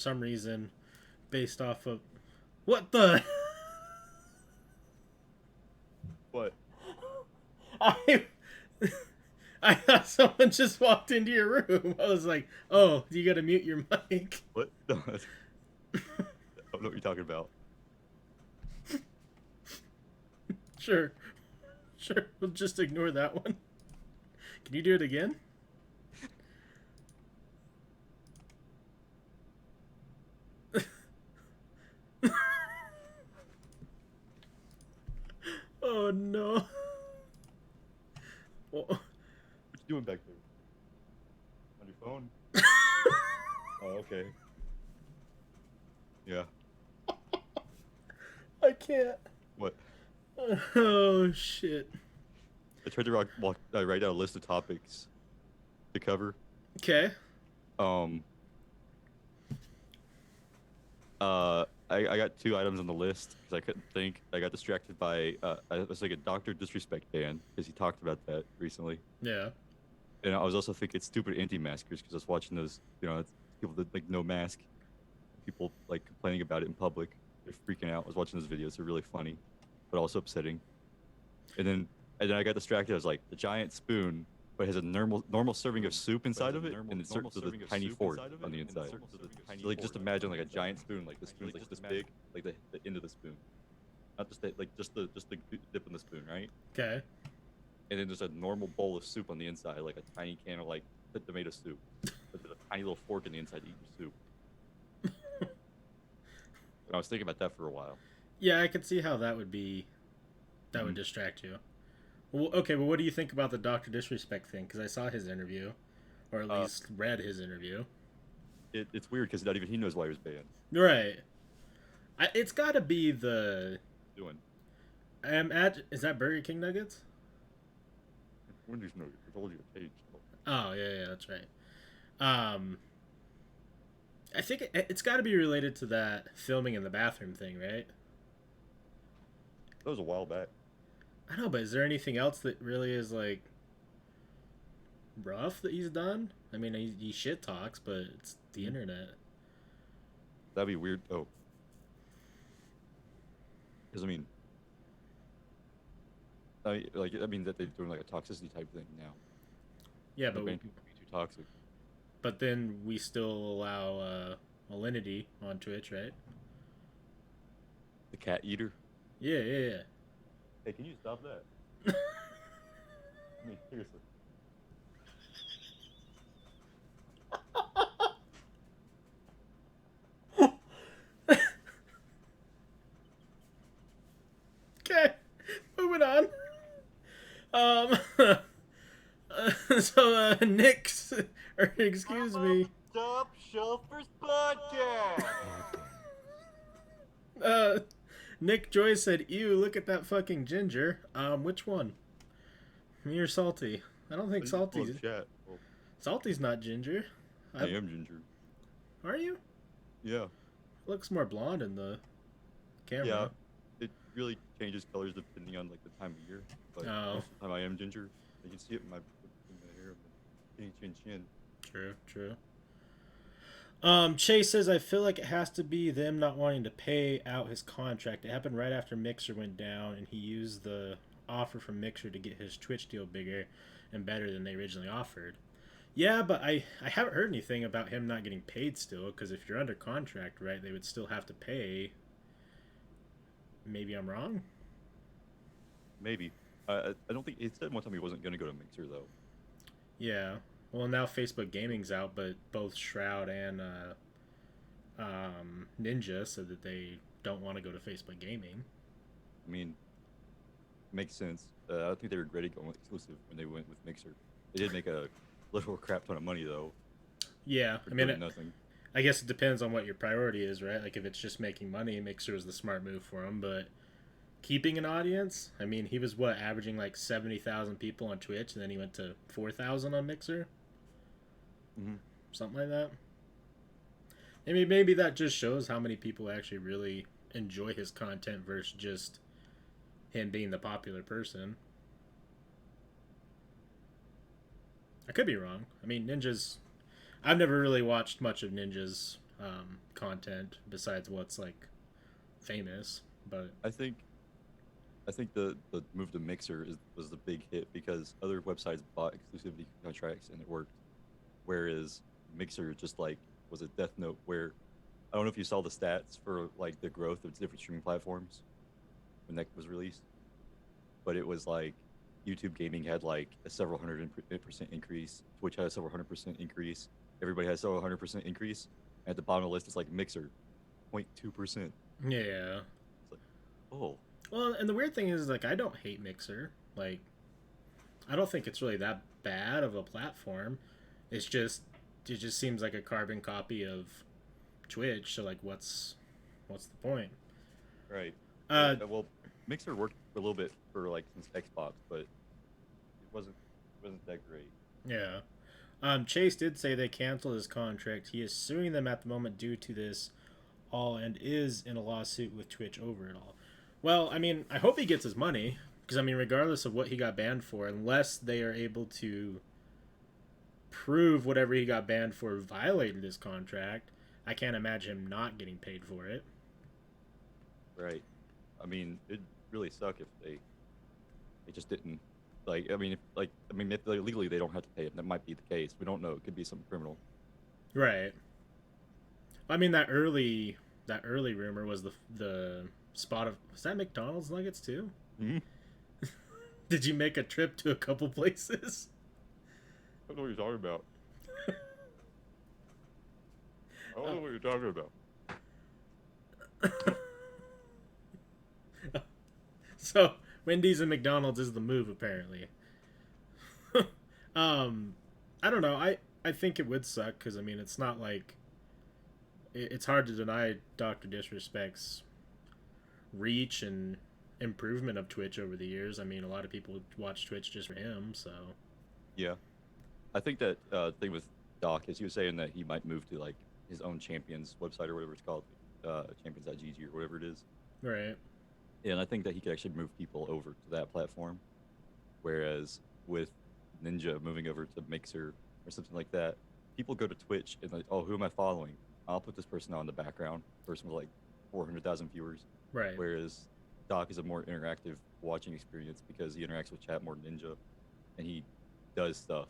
some reason based off of what the What? I I thought someone just walked into your room. I was like, "Oh, you got to mute your mic." What? No, I don't know what you're talking about. Sure. Sure. We'll just ignore that one. Can you do it again? Oh no. Well, What you doing back there? On your phone? Oh, okay. Yeah. I can't. What? Oh shit. I tried to write down a list of topics to cover. Okay. Um. I got two items on the list because I couldn't think. I got distracted by I was like a Doctor Disrespect ban because he talked about that recently, Yeah. and I was also thinking stupid anti-maskers because I was watching those, it's people that like no mask, people like complaining about it in public. They're freaking out. I was watching those videos. They're really funny, but also upsetting. And then and then I got distracted. I was like the giant spoon, but it has a normal serving of soup inside of it, and it serves with a tiny fork on the inside. So like just imagine like a giant spoon, like the spoon's like this big, like the end of the spoon, not just the, like just the dip in the spoon, right? Okay. And then there's a normal bowl of soup on the inside, like a tiny can of like the tomato soup, but there's a tiny little fork in the inside to eat your soup. And I was thinking about that for a while. Yeah, I could see how that would be. That would Hmm. distract you. Well, okay, well, what do you think about the Doctor Disrespect thing? Because I saw his interview, or at Uh, least read his interview. it's weird because not even he knows why he was banned. Right. It's got to be the. Doing Is that Burger King nuggets? Wendy's nuggets. I told you to change. Oh yeah, yeah, that's right. Um, I think it's got to be related to that filming in the bathroom thing, right? That was a while back. I know, but is there anything else that really is like rough that he's done? I mean, he shit talks, but it's the Mhm. internet. That'd be weird. Oh, because I mean that they're doing like a toxicity type thing now. Yeah, They're banning people for being too toxic. but then we still allow Alinity on Twitch, right? The cat eater. Yeah, yeah, Hey, can you stop that? yeah. I mean, seriously. Okay, moving on. Um, Nick's, or excuse me, Topshelfers podcast. uh, Nick Joyce said, "Ew, look at that fucking ginger." Which one? Me or Salty? I don't think I just pull up Salty's. chat. Well, Salty's not ginger. I am ginger. Are you? Yeah, Looks more blonde in the yeah. camera. It really changes colors depending on like the time of year, but Oh, most of the time I am ginger. You can see it in my hair, my chin. true, true. Chase says, I feel like it has to be them not wanting to pay out his contract. It happened right after Mixer went down, and he used the offer from Mixer to get his Twitch deal bigger and better than they originally offered. Yeah, but I haven't heard anything about him not getting paid still, because if you're under contract, right, they would still have to pay. Maybe I'm wrong? Maybe. I don't think it said one time he wasn't going to go to Mixer though. Yeah. Well, now Facebook Gaming's out, but both Shroud and Ninja said that they don't want to go to Facebook Gaming. I mean, makes sense. I don't think they regretted going exclusive when they went with Mixer. They did make a little crap ton of money though Yeah, for I mean, doing nothing. I guess it depends on what your priority is, right? Like if it's just making money, Mixer is the smart move for him. But keeping an audience, I mean, he was what averaging like 70,000 people on Twitch, and then he went to 4,000 on Mixer, Hmm. something like that. I mean, maybe that just shows how many people actually really enjoy his content versus just him being the popular person. I could be wrong. I mean, Ninja's. I've never really watched much of Ninja's content besides what's like famous. But I think the move to Mixer was the big hit because other websites bought exclusivity contracts and it worked. Whereas Mixer just like was a death note where I don't know if you saw the stats for like the growth of different streaming platforms when that was released, but it was like YouTube gaming had like a several hundred% increase, Twitch had a several 100% increase, everybody has several 100% increase. At the bottom of the list, it's like Mixer, 0.2%. yeah. It's like, oh, Well, and the weird thing is, like, I don't hate Mixer. Like, I don't think it's really that bad of a platform. It's just, it just seems like a carbon copy of Twitch. So, like, what's the point? right. Uh, Well, Mixer worked a little bit for like since Xbox, but it wasn't that great. yeah. Chase did say they canceled his contract. He is suing them at the moment due to this all and is in a lawsuit with Twitch over it all. Well, I mean, I hope he gets his money because I mean, regardless of what he got banned for, unless they are able to prove whatever he got banned for violated his contract, I can't imagine him not getting paid for it. Right. I mean, it'd really suck if they just didn't. If legally they don't have to pay it. That might be the case. We don't know. It could be some criminal. Right. I mean, that early rumor was the spot of was that McDonald's nuggets too? Hmm? Did you make a trip to a couple places? I don't know what you're talking about. I don't know what you're talking about. So Wendy's and McDonald's is the move apparently. um, I don't know. I think it would suck because I mean it's not like it's hard to deny Doctor Disrespect's reach and improvement of Twitch over the years. I mean a lot of people watch Twitch just for him. So Yeah, I think that thing with Doc is he was saying that he might move to like his own Champions website or whatever it's called, Champions.gg or whatever it is. right. And I think that he could actually move people over to that platform. Whereas with Ninja moving over to Mixer or something like that, people go to Twitch and like, oh, who am I following? I'll put this person on the background. Person with like 400,000 viewers. Right. Whereas Doc is a more interactive watching experience because he interacts with chat more than Ninja, and he does stuff.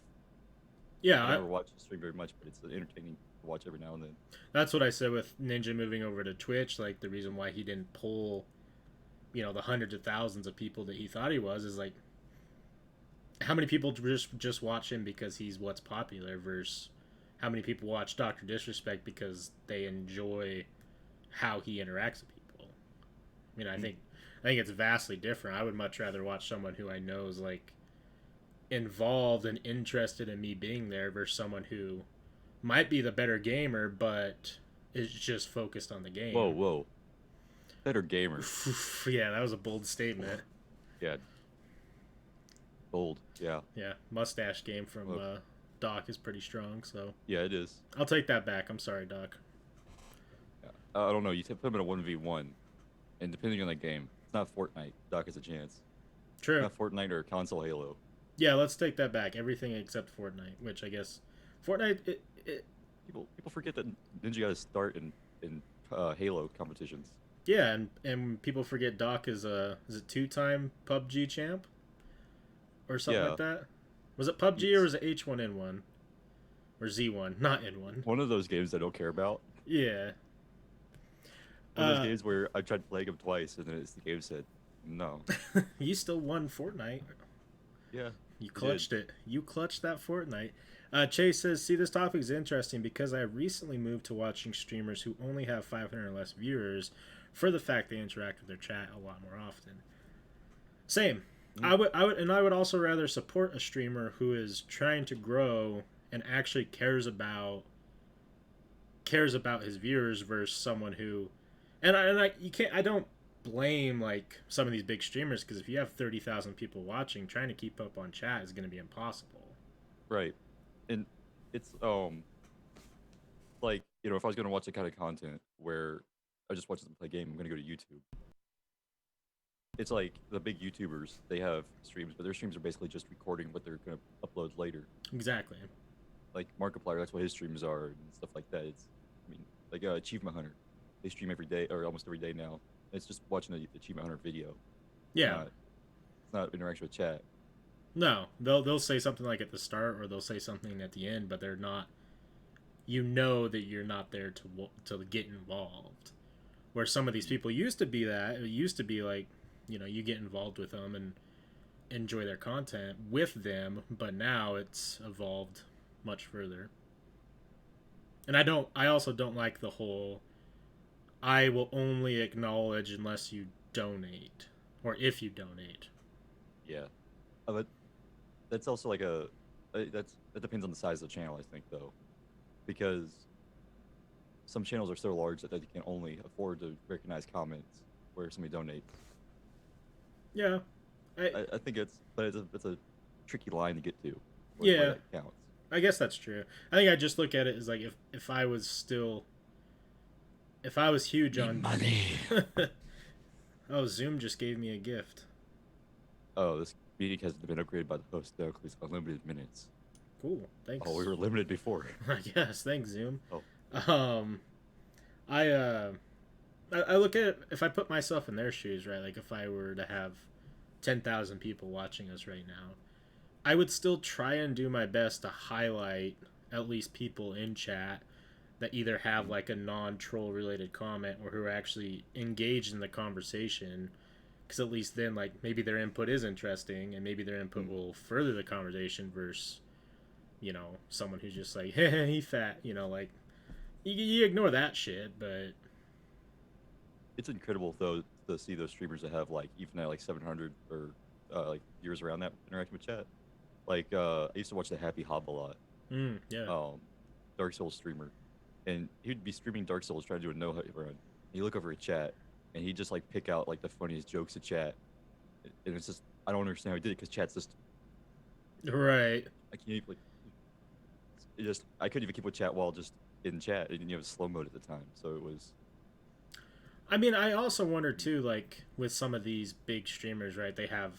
Yeah, I never watch the stream very much, but it's entertaining to watch every now and then. that's what I said with Ninja moving over to Twitch. Like the reason why he didn't pull, the hundreds of thousands of people that he thought he was is like how many people just watch him because he's what's popular versus how many people watch Doctor Disrespect because they enjoy how he interacts with people. I mean, I think it's vastly different. I would much rather watch someone who I know is like involved and interested in me being there versus someone who might be the better gamer but is just focused on the Whoa, game. whoa, better gamer. Yeah, that was a bold statement. Yeah, bold. Yeah, Yeah, mustache game from well, Doc is pretty strong, so yeah, it is. I'll take that back. I'm sorry, Doc. Yeah. I don't know. You put him in a 1v1, and depending on the game, it's not Fortnite. Doc has a chance. True. Not Fortnite or console Halo. Yeah, let's take that back. Everything except Fortnite, which I guess Fortnite. People forget that Ninja got to start in Halo competitions. Yeah, and people forget Doc is a two-time PUBG champ or something Yeah, like that. Was it PUBG or yes. was it H1N1 or Z1? Not N1. One of those games I don't care about. Yeah. One of those Uh, games where I tried playing them twice, and then the game said no. you still won Fortnite. Yeah, You we did. clutched it. You clutched that Fortnite. Chase says, see, this topic is interesting because I recently moved to watching streamers who only have 500 or less viewers for the fact they interact with their chat a lot more often. Same. Mm, I would also rather support a streamer who is trying to grow and actually cares about his viewers versus someone who, and I you can't I don't blame like some of these big streamers because if you have 30,000 people watching, trying to keep up on chat is going to be impossible. right, and it's like if I was gonna watch the kind of content where I just watch them play game, I'm gonna go to YouTube. It's like the big YouTubers, they have streams, but their streams are basically just recording what they're gonna upload later. Exactly. Like Markiplier, that's what his streams are and stuff like that. I mean, like Achievement Hunter. They stream every day or almost every day now. It's just watching the Achievement Hunter video. It's Yeah. not it's not interaction with chat. No, they'll say something like at the start, or they'll say something at the end, but they're not. You know that you're not there to get involved. Where some of these people used to be that. It used to be like, you get involved with them and enjoy their content with them, but now it's evolved much further. And I also don't like the whole I will only acknowledge unless you donate or if you donate. Yeah, but that's also like that depends on the size of the channel, I think, though, because some channels are so large that they can only afford to recognize comments where somebody donates. Yeah. I think it's a tricky line to get to where Yeah. that counts. I guess that's true. I think I just look at it as like if I was huge on Money. Oh, Zoom just gave me a gift. Oh, this meeting has been upgraded by the host. That includes unlimited minutes. Cool. Thanks. Oh, we were limited before. I guess. Thanks, Zoom. Oh, Um I I look at it, if I put myself in their shoes, right? Like if I were to have 10,000 people watching us right now, I would still try and do my best to highlight at least people in chat that either have like a non-troll related comment or who are actually engaged in the conversation, because at least then like maybe their input is interesting and maybe their input will further the conversation versus someone who's just like hey he fat, like you ignore that shit. But it's incredible though to see those streamers that have like even at like 700 or like viewers around that interacting with chat. Like I used to watch the Happy Hob a lot. yeah. Dark Souls streamer, and he'd be streaming Dark Souls trying to do a no hit run. And you look over at chat, and he'd just like pick out like the funniest jokes to chat, and it's just I don't understand how he did it because chat's just Right. I can't even, like it just I couldn't even keep with chat while just in chat. And you have slow mode at the time, so it was I mean, I also wonder too, like with some of these big streamers, right? They have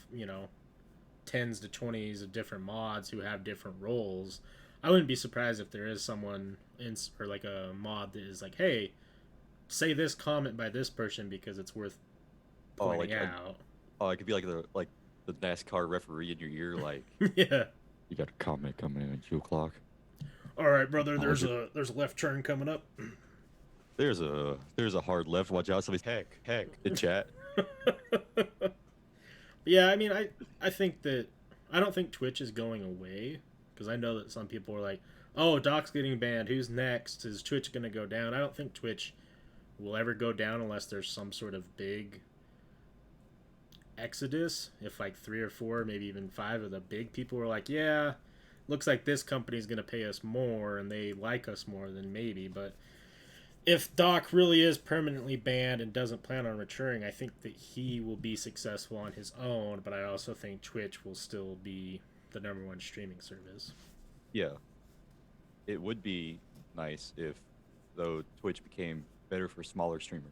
tens to twenties of different mods who have different roles. I wouldn't be surprised if there is someone or like a mod that is like, hey, say this comment by this person because it's worth oh pointing out. I could be like the NASCAR referee in your ear, like Yeah. you got a comment coming in at 2 o'clock. All right, brother. Oh, There's a left turn coming up. There's a hard left. Watch out! Somebody's heck in chat. Yeah, I mean, I think that I don't think Twitch is going away because I know that some people are like, oh, Doc's getting banned. Who's next? Is Twitch going to go down? I don't think Twitch will ever go down unless there's some sort of big exodus. If like 3 or 4, maybe even 5 of the big people are like, yeah, looks like this company's going to pay us more and they like us more, than maybe. But if Doc really is permanently banned and doesn't plan on returning, I think that he will be successful on his own, but I also think Twitch will still be the #1 streaming service. Yeah, it would be nice if though Twitch became better for smaller streamers.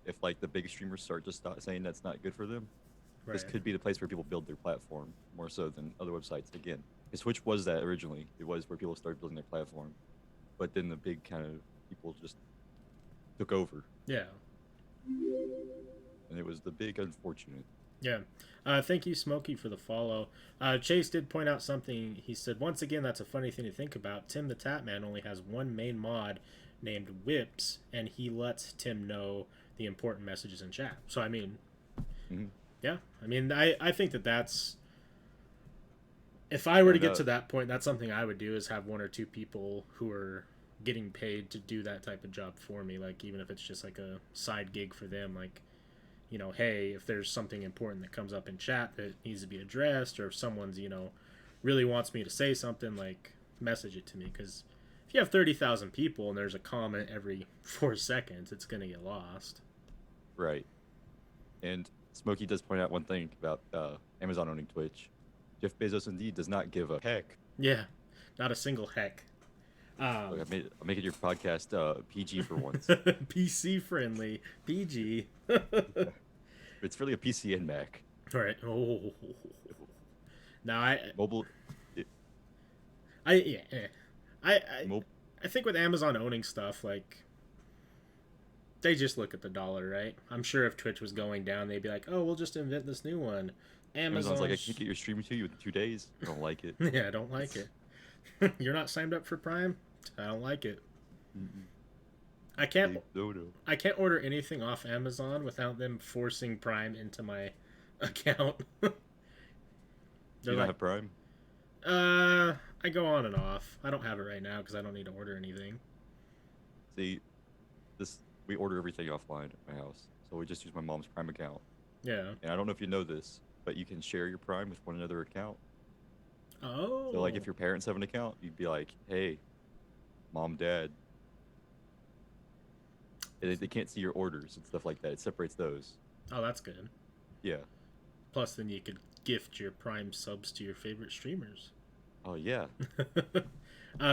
If like the big streamers start just stop saying that's not good for them, this Right. could be the place where people build their platform more so than other websites. Again, because Twitch was that originally. It was where people started building their platform, but then the big kind of people just took over, Yeah. and it was the big unfortunate. Yeah. Thank you, Smokey, for the follow. Chase did point out something. He said, once again, that's a funny thing to think about. Tim the Tatman only has one main mod named Whips, and he lets Tim know the important messages in chat. So, I mean, Mm-hmm. yeah. I mean, I think that that's... If I were to And get to that point, that's something I would do, is have 1 or 2 people who are getting paid to do that type of job for me. Like, even if it's just like a side gig for them, like, hey, if there's something important that comes up in chat that needs to be addressed, or if someone's, really wants me to say something, like, message it to me. Because if you have 30,000 people and there's a comment every 4 seconds, it's going to get lost. Right. And Smokey does point out one thing about Amazon owning Twitch. Jeff Bezos indeed does not give a heck. Yeah, not a single heck. Look, I'm making your podcast PG for once. PC friendly. PG. It's really a PC and Mac. All right. Oh. Now Mobile. I think with Amazon owning stuff, like, They just look at the dollar, right? I'm sure if Twitch was going down, they'd be like, "Oh, we'll just invent this new one." Amazon's like, I Amazon's can't get your stream to you in 2 days. I don't like it. yeah, I don't like it. You're not signed up for Prime? I don't like it. Mm-mm. I can't No. I can't order anything off Amazon without them forcing Prime into my account. They're You don't like, have Prime? I go on and off. I don't have it right now because I don't need to order anything. See, we order everything offline at my house, so we just use my mom's Prime account. Yeah. And I don't know if you know this, but you can share your Prime with one another account. Oh. So like, if your parents have an account, you'd be like, "Hey, mom, dad," and they can't see your orders and stuff like that. It separates those. Oh, that's good. Yeah. Plus, then you could gift your Prime subs to your favorite streamers. Oh yeah.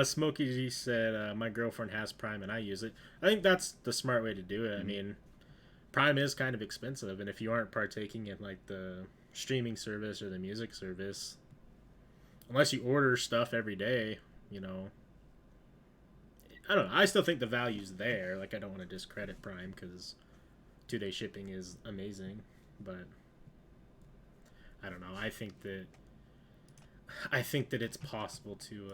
Smokey G said, "My girlfriend has Prime and I use it." I think that's the smart way to do it. I mean, Prime is kind of expensive, and if you aren't partaking in like the streaming service or the music service, unless you order stuff every day, you know, I don't know. I still think the value's there. Like, I don't want to discredit Prime because 2-day shipping is amazing, but I don't know. I think that it's possible to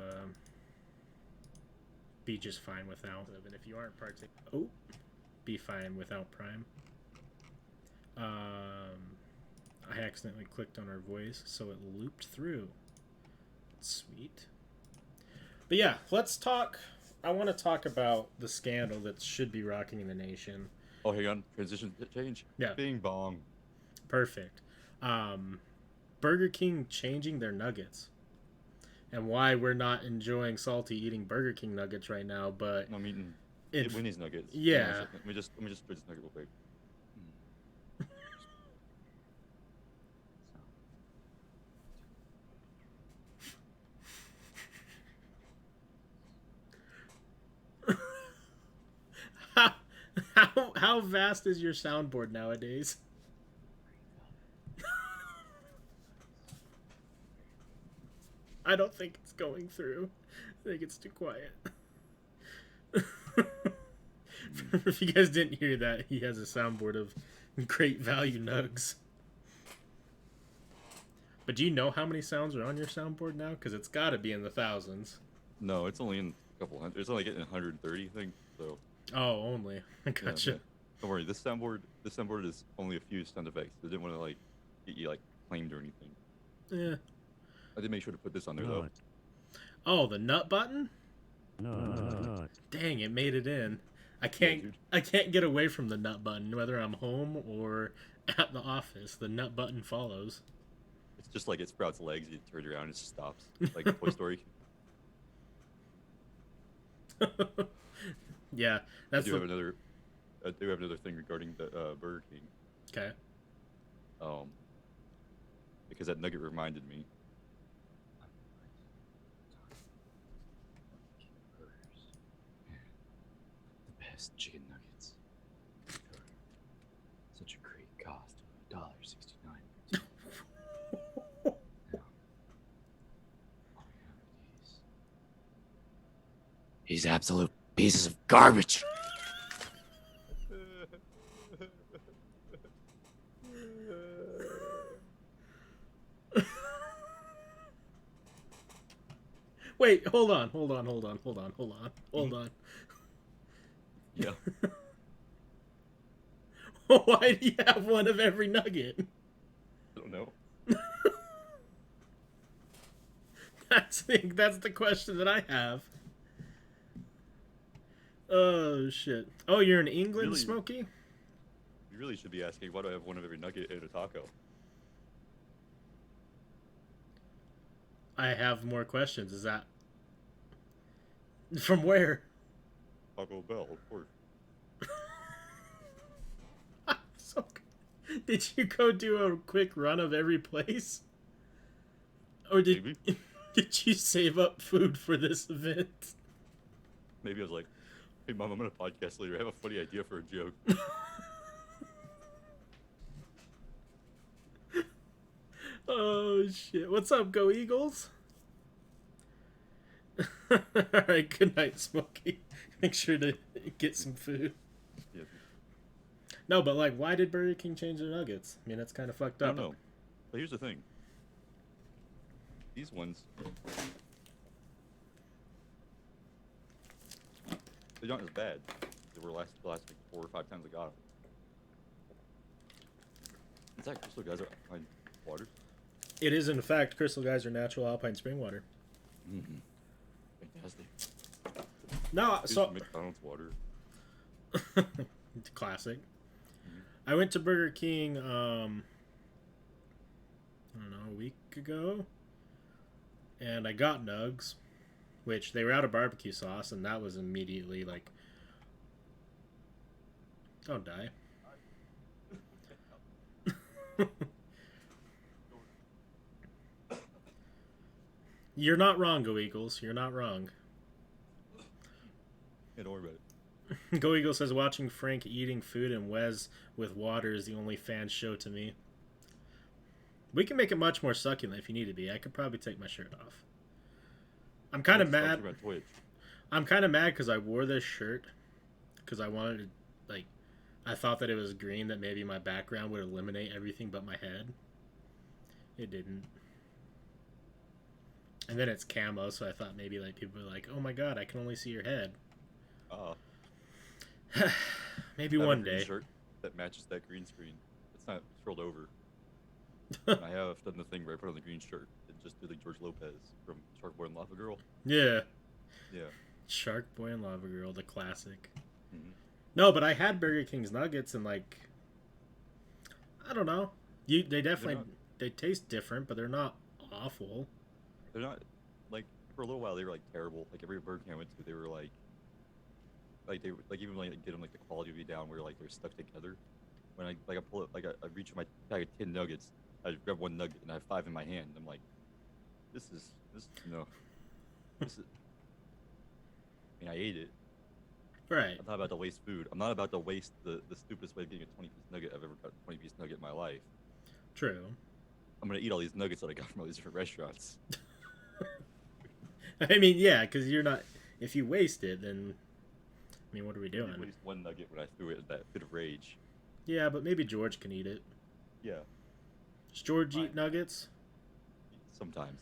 be just fine without them. And if you aren't be fine without Prime. I accidentally clicked on our voice, so it looped through. Sweet. But yeah, let's talk. I want to talk about the scandal that should be rocking the nation. Oh, hang on. Transition change. Yeah. Bing bong. Perfect. Burger King changing their nuggets. And why we're not enjoying salty eating Burger King nuggets right now, but I'm eating Winnie's nuggets. Yeah. Let me just put this nugget real quick. how vast is your soundboard nowadays? I don't think it's going through. I think it's too quiet. If you guys didn't hear that, he has a soundboard of great value nugs. But do you know how many sounds are on your soundboard now? Because it's got to be in the thousands. No, it's only in a couple hundred. It's only getting 130, I think. So. Oh, only. Gotcha. Yeah. Don't worry. This soundboard is only a few sound effects. They didn't want to like get you like claimed or anything. Yeah. I did make sure to put this on there though. Oh, the nut button? No. Dang, it made it in. I dude. can't get away from the nut button, whether I'm home or at the office. The nut button follows. It's just like it sprouts legs. You turn it around, it just stops. Like Toy Story. Yeah, that's I do have another thing regarding the Burger King. Okay. Because that nugget reminded me. The best chicken nuggets. Such a great cost of $1.69. These absolute pieces of garbage. Wait, hold on. Yeah. Why do you have one of every nugget? I don't know. That's the question that I have. Oh shit. Oh, you're in England, Really? Smokey? You really should be asking, why do I have one of every nugget in a taco? I have more questions. Is that from where? Taco Bell, of course. So, did you go do a quick run of every place? Or Maybe. did you save up food for this event? Maybe I was like, hey mom, I'm gonna podcast later. I have a funny idea for a joke. Oh shit. What's up, Go Eagles? Alright, good night, Smokey. Make sure to get some food. Yeah. No, but like, why did Burger King change their nuggets? I mean, that's kind of fucked I up. don't know. But here's the thing. These ones, they're not as bad. They were the last like 4 or 5 times I got them. Is that Crystal Geyser Alpine water? It is, in fact, Crystal Geyser natural alpine spring water. Mm-hmm. Fantastic. No, Here's so some McDonald's water. classic. Mhm. I went to Burger King, I don't know, a week ago, and I got nugs, which they were out of barbecue sauce, and that was immediately like, don't die. You're not wrong, Go Eagles. You're not wrong. Yeah, don't worry about it. Go Eagle says watching Frank eating food and Wes with water is the only fan show to me. We can make it much more succulent if you need to be. I could probably take my shirt off. I'm kind of mad. On Twitch. I'm kind of mad because I wore this shirt because I wanted to, like, I thought that it was green, that maybe my background would eliminate everything but my head. It didn't. And then it's camo, so I thought maybe like people were like, "Oh my god, I can only see your head." Maybe I have one a green day. shirt that matches that green screen. It's not scrolled over. And I have done the thing where I put on the green shirt and just do like George Lopez from Shark Boy and Lava Girl. Yeah. Yeah. Shark Boy and Lava Girl, the classic. Mm-hmm. No, but I had Burger King's nuggets and like, I don't know. They definitely they taste different, but they're not awful. They're not like for a little while they were like terrible. Like every Burger King I went to, they were like they were, like even like get them like the quality would be down where like they're stuck together. When I pull it like I reach my bag of 10 nuggets, I grab one nugget and I have 5 in my hand. I'm like, this no, this is. I mean, I ate it. Right. I'm not about to waste food. I'm not about to waste the stupidest way of getting a 20-piece nugget I've ever got. A 20-piece nugget in my life. True. I'm gonna eat all these nuggets that I got from all these different restaurants. I mean, yeah, because you're not. If you waste it, then I mean, what are we I doing? did waste one nugget when I threw it in that fit of rage. Yeah, but maybe George can eat it. Yeah. Does George Fine. eat nuggets? Sometimes.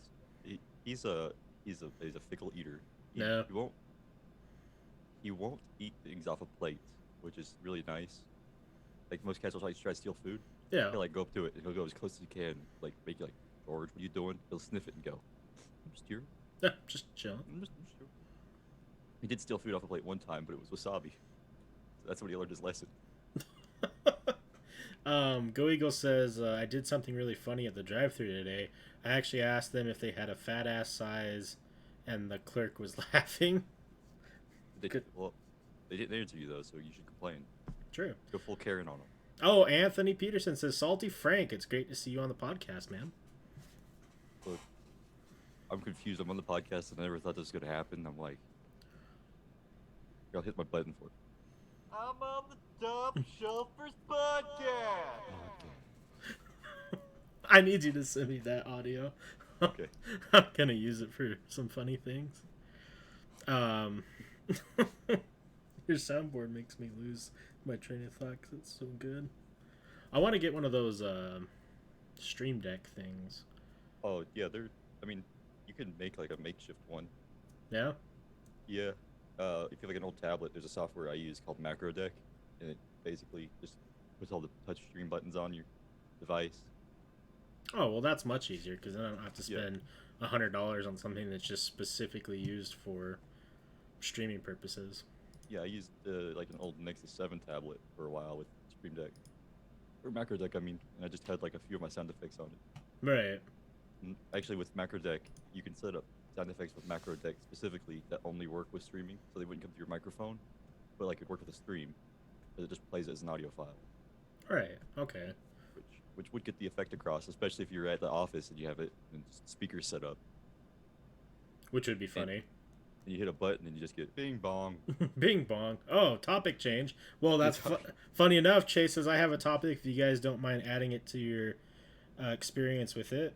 He's a fickle eater. No. He won't eat things off a plate, which is really nice. Like most cats will try to steal food. Yeah. He'll like go up to it and he'll go as close as he can, like make you like, George, what are you doing? He'll sniff it and go, I'm just here. Yeah, just chilling. I'm just here. He did steal food off a plate one time, but it was wasabi. So that's when he learned his lesson. Go Eagle says, I did something really funny at the drive-thru today. I actually asked them if they had a fat ass size, and the clerk was laughing. Well, they didn't answer you though, so you should complain. True. Go full Karen on them. Oh, Anthony Peterson says, Salty Frank, it's great to see you on the podcast, man. Look, I'm confused. I'm on the podcast and I never thought this was gonna happen. I'm like, I'll hit my button for it. I'm on the Topshelfers podcast. I need you to send me that audio. Okay. I'm gonna use it for some funny things. Your soundboard makes me lose my train of thought 'cause it's so good. I want to get one of those Stream Deck things. Oh yeah, I mean, you can make like a makeshift one. Yeah? Yeah. If you have like an old tablet, there's a software I use called Macro Deck, and it basically just puts all the touch screen buttons on your device. Oh, well, that's much easier because then I don't have to Yeah. spend $100 on something that's just specifically used for streaming purposes. Yeah, I used like an old Nexus 7 tablet for a while with Stream Deck. Or Macro Deck, I mean, and I just had like a few of my sound effects on it. Right. And actually, with Macro Deck, you can set up sound effects with Macro Deck specifically that only work with streaming, so they wouldn't come through your microphone, but like it work with a stream, but it just plays it as an audio file, Right. Okay. which would get the effect across, especially if you're at the office and you have it and speakers set up, Which would be funny. and you hit a button and you just get bing bong. Bing bong. Oh, topic change. Well, that's funny enough. Chase says, I have a topic if you guys don't mind adding it to your experience with it.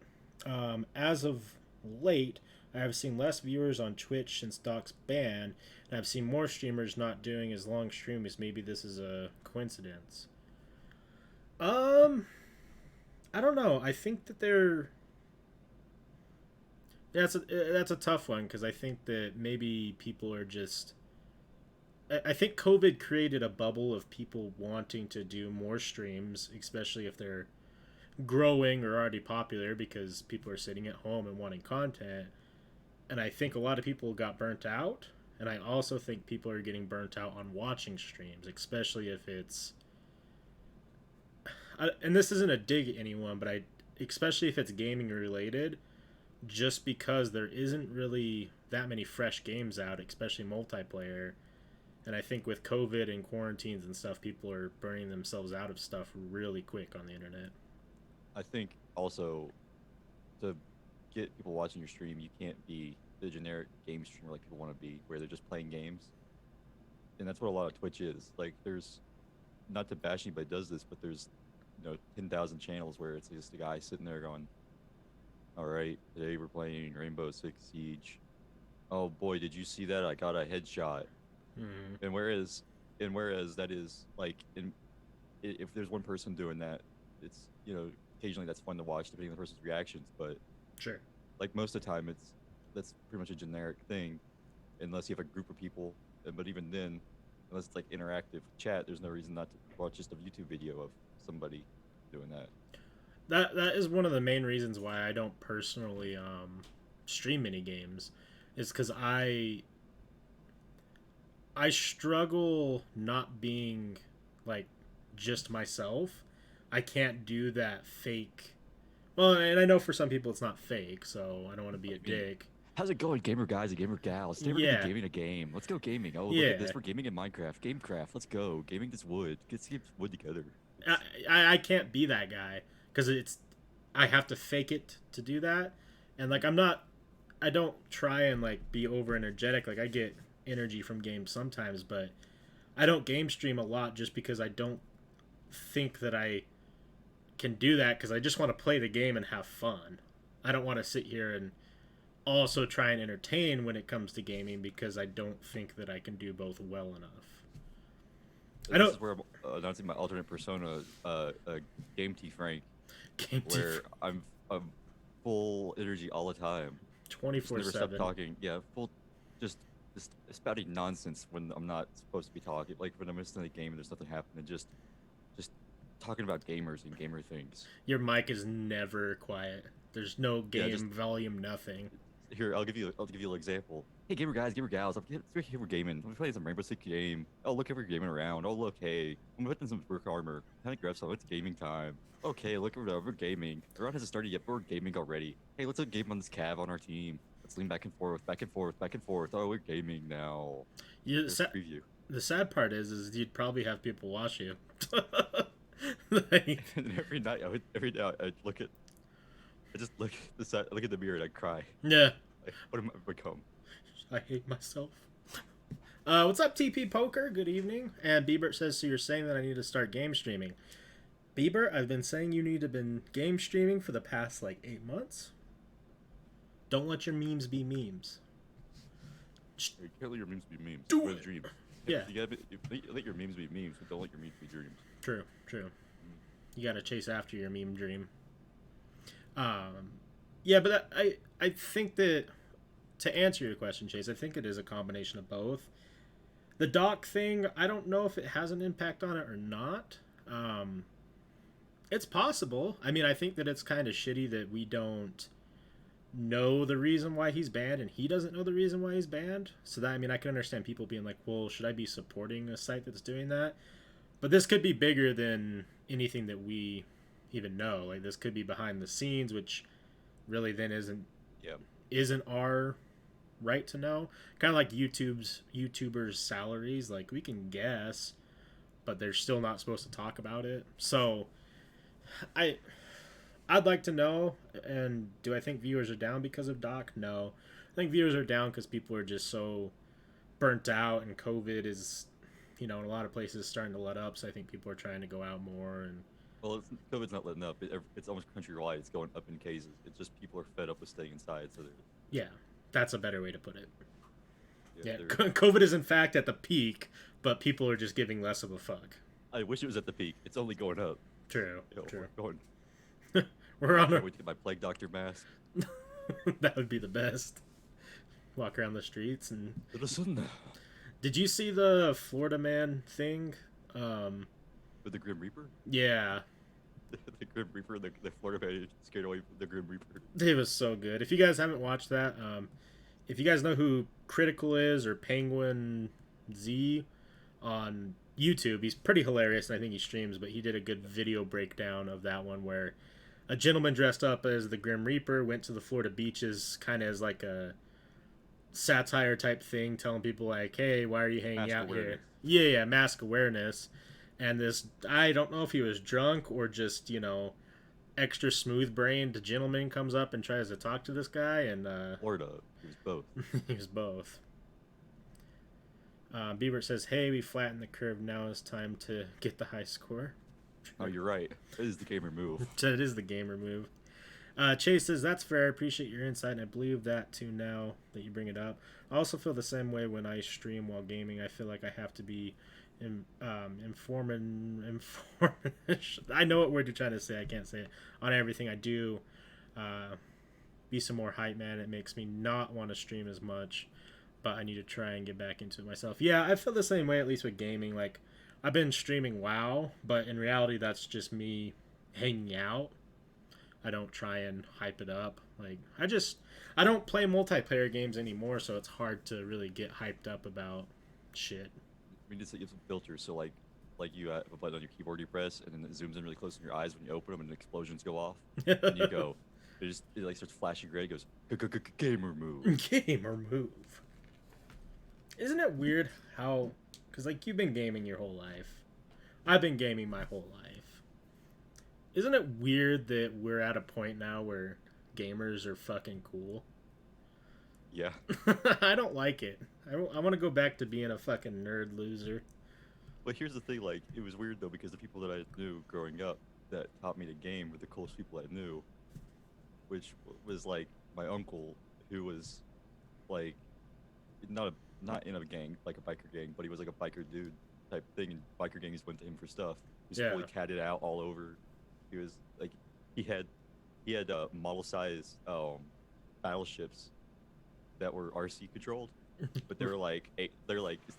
As of late, I have seen less viewers on Twitch since Doc's ban, and I've seen more streamers not doing as long streams. Maybe this is a coincidence. Um, I don't know. I think that they're that's a tough one because I think that maybe people are just. I think COVID created a bubble of people wanting to do more streams, especially if they're growing or already popular because people are sitting at home and wanting content. And I think a lot of people got burnt out. And I also think people are getting burnt out on watching streams, especially if it's. And this isn't a dig at anyone, but especially if it's gaming related, just because there isn't really that many fresh games out, especially multiplayer. And I think with COVID and quarantines and stuff, people are burning themselves out of stuff really quick on the internet. I think also to get people watching your stream, you can't be the generic game streamer like people want to be, where they're just playing games. And that's what a lot of Twitch is. Like, there's not to bash anybody does this, but there's 10,000 channels where it's just a guy sitting there going, "All right, today we're playing Rainbow Six Siege. Oh boy, did you see that? I got a headshot." Mm-hmm. And whereas that is like, if there's one person doing that, it's occasionally that's fun to watch depending on the person's reactions, but Sure. like most of the time that's pretty much a generic thing unless you have a group of people. But even then, unless it's like interactive chat, there's no reason not to watch just a YouTube video of somebody doing that. That is one of the main reasons why I don't personally stream many games, is because I struggle not being like just myself. I can't do that fake. Well, and I know for some people it's not fake, so I don't want to be a dick. How's it going, gamer guys and gamer gals? Today we're gonna Yeah. be gaming a game. Let's go gaming. Oh, look Yeah. at this. We're gaming in Minecraft. Gamecraft. Let's go. Gaming this wood. Let's get wood together. I can't be that guy because I have to fake it to do that, and like I don't try and like be over energetic. Like I get energy from games sometimes, but I don't game stream a lot just because I don't think that I can do that because I just want to play the game and have fun. I don't want to sit here and also try and entertain when it comes to gaming because I don't think that I can do both well enough. I This don't is where I'm announcing my alternate persona, Game T Frank, game where I'm full energy all the time. Just never stop 24/7. talking. Yeah, full, just just spouting nonsense when I'm not supposed to be talking. Like when I'm just in a game and there's nothing happening, just talking about gamers and gamer things. Your mic is never quiet. There's no Yeah, game just volume, nothing. here. I'll give you an example. Hey, gamer guys, gamer gals, here we're gaming. We're playing some Rainbow Six game. Oh, look, we're gaming around. Oh, look, hey, I'm putting some work armor. Kind of grab some. It's gaming time. Okay, look, we're gaming. The round hasn't started yet, but we're gaming already. Hey, let's game on this cav on our team. Let's lean back and forth, back and forth, back and forth. Oh, we're gaming now. You, There's a preview. the sad part is you'd probably have people watch you. Like, And every night, I'd look at, I just look at the side, look at the mirror and I'd cry. yeah, Like, what am I become? I hate myself. What's up, TP Poker? Good evening. And Biebert says, so you're saying that I need to start game streaming. Biebert, I've been saying you need to been game streaming for the past like 8 months. Don't let your memes be memes. You can't let your memes be memes. Do We're it. dreams. Yeah. Let your memes be memes, but don't let your memes be dreams. True. You gotta chase after your meme dream. Yeah, but I think that, to answer your question, Chase, I think it is a combination of both. The dock thing, I don't know if it has an impact on it or not. It's possible. I mean, I think that it's kind of shitty that we don't know the reason why he's banned and he doesn't know the reason why he's banned. So that, I mean, I can understand people being like, well, should I be supporting a site that's doing that? But this could be bigger than anything that we even know. Like, this could be behind the scenes, which really then Yeah. isn't our right to know. Kind of like YouTubers' salaries. Like, we can guess, but they're still not supposed to talk about it. So I'd like to know. And do I think viewers are down because of Doc? No. I think viewers are down because people are just so burnt out, and COVID is, in a lot of places starting to let up. So I think people are trying to go out more. And Well, COVID's not letting up. It's almost countrywide. It's going up in cases. It's just people are fed up with staying inside. So yeah, that's a better way to put it. Yeah, they're- COVID is in fact at the peak, but people are just giving less of a fuck. I wish it was at the peak. It's only going up. True. You know, True. we're going. We're on I a. went to get my plague doctor mask. That would be the best. Walk around the streets and. Listen, Did you see the Florida man thing? with the Grim Reaper. Yeah, The Grim Reaper, the Florida man scared away from the Grim Reaper. it was so good. If you guys haven't watched that, if you guys know who Critical is or Penguin Z on YouTube, he's pretty hilarious, and I think he streams. But he did a good video breakdown of that one where a gentleman dressed up as the Grim Reaper went to the Florida beaches, kind of as like a satire type thing, telling people like, "Hey, why are you hanging Mask out awareness. here?" Yeah, mask awareness. And this, I don't know if he was drunk or just extra smooth brained gentleman comes up and tries to talk to this guy, and Florida, it was both. he was both. Bieber says, "Hey, we flattened the curve. Now it's time to get the high score." Oh, you're right. It is the gamer move. So it is the gamer move. Chase says, "That's fair. I appreciate your insight, and I believe that too now that you bring it up. I also feel the same way when I stream while gaming. I feel like I have to be informing. I know what word you're trying to say. I can't say it. On everything I do. Be some more hype, man. It makes me not want to stream as much, but I need to try and get back into it myself. Yeah, I feel the same way, at least with gaming. Like, I've been streaming WoW, but in reality, that's just me hanging out. I don't try and hype it up. Like, I don't play multiplayer games anymore, so it's hard to really get hyped up about shit. We need to use some filters, so like you have a button on your keyboard you press, and then it zooms in really close in your eyes when you open them, and explosions go off, and you go. It like starts flashing gray. It goes gamer move. Gamer move. Isn't it weird how, because like you've been gaming your whole life, I've been gaming my whole life. Isn't it weird that we're at a point now where gamers are fucking cool? Yeah. I don't like it. I want to go back to being a fucking nerd loser. But here's the thing, like, it was weird though because the people that I knew growing up that taught me to game were the coolest people I knew, which was like my uncle, who was like not in a gang like a biker gang, but he was like a biker dude type thing, and biker gangs went to him for stuff. He was fully catted out all over. He was like he had model size battleships that were RC controlled, but they were like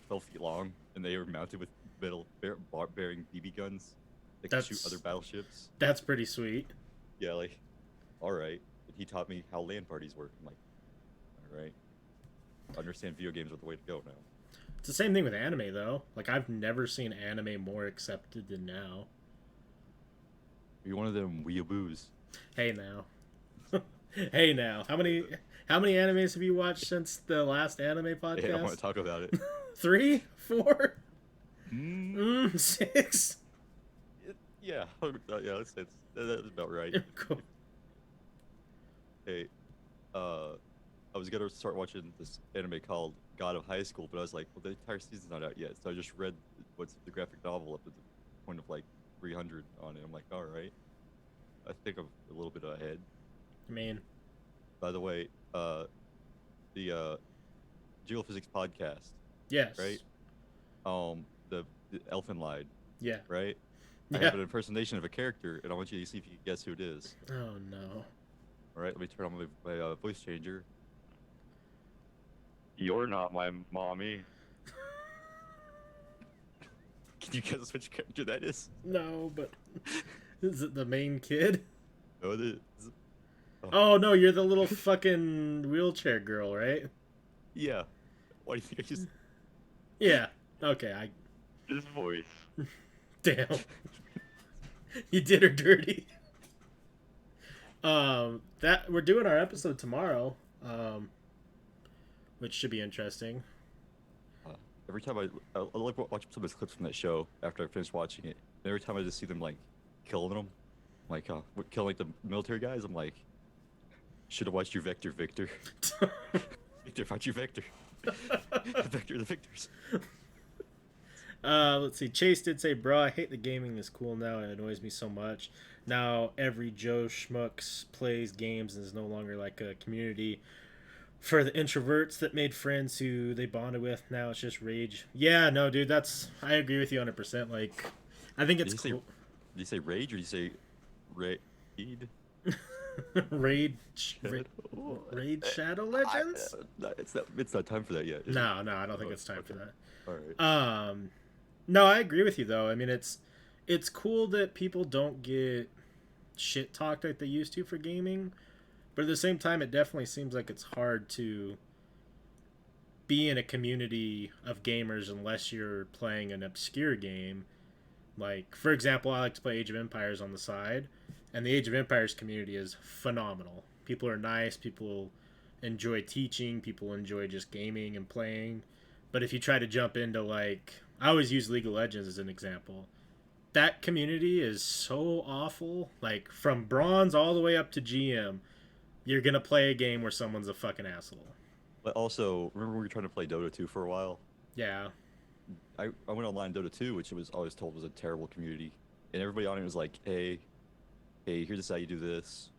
12 feet long, and they were mounted with bearing BB guns that could shoot other battleships. That's pretty sweet. Yeah, like, all right. And he taught me how LAN parties work. I'm like, all right. I understand video games are the way to go now. It's the same thing with anime, though. Like, I've never seen anime more accepted than now. You're one of them weeaboos. Hey now. Hey now. How many animes have you watched since the last anime podcast? Yeah, I want to talk about it. 3? 4? Mm. 6? Yeah, that's about right. Cool. Hey, I was gonna start watching this anime called God of High School, but I was like, well, the entire season's not out yet, so I just read what's the graphic novel up to the point of like 300 on it. I'm like, all right, I think I'm a little bit ahead. I mean, by the way, the Geophysics podcast, yes. right? The Elfin lied. Yeah. Right? Yeah. I have an impersonation of a character, and I want you to see if you can guess who it is. Oh, no. All right, let me turn on my voice changer. You're not my mommy. Can you guess which character that is? No, but is it the main kid? No, it is. Oh, no, you're the little fucking wheelchair girl, right? Yeah. Why do you think I just... Yeah. Okay, His voice. Damn. You did her dirty. That we're doing our episode tomorrow, which should be interesting. Every time I like watch some of those clips from that show after I finish watching it. And every time I just see them like killing them, like killing like the military guys, I'm like, should have watched your Vector, Victor. Victor, watch your Vector. Vector, the Victors. Let's see. Chase did say, "Bro, I hate the gaming is cool now. It annoys me so much. Now every Joe Schmucks plays games and is no longer like a community for the introverts that made friends who they bonded with. Now it's just rage." Yeah, no, dude. I agree with you 100%. Like, I think it's cool. you say rage or do you say raid? Raid, Shadow? Raid Shadow I, Legends? it's not time for that yet. Is it? No, I don't think Oh, it's time for okay. that. All right. No, I agree with you though. I mean, it's cool that people don't get shit talked like they used to for gaming, but at the same time, it definitely seems like it's hard to be in a community of gamers unless you're playing an obscure game. Like, for example, I like to play Age of Empires on the side, and the Age of Empires community is phenomenal. People are nice, people enjoy teaching, people enjoy just gaming and playing. But if you try to jump into, like, I always use League of Legends as an example. That community is so awful. Like, from bronze all the way up to GM, you're going to play a game where someone's a fucking asshole. But also, remember we were trying to play Dota 2 for a while? Yeah. I went online Dota 2, which was always told was a terrible community, and everybody on it was like, hey, here's how you do this,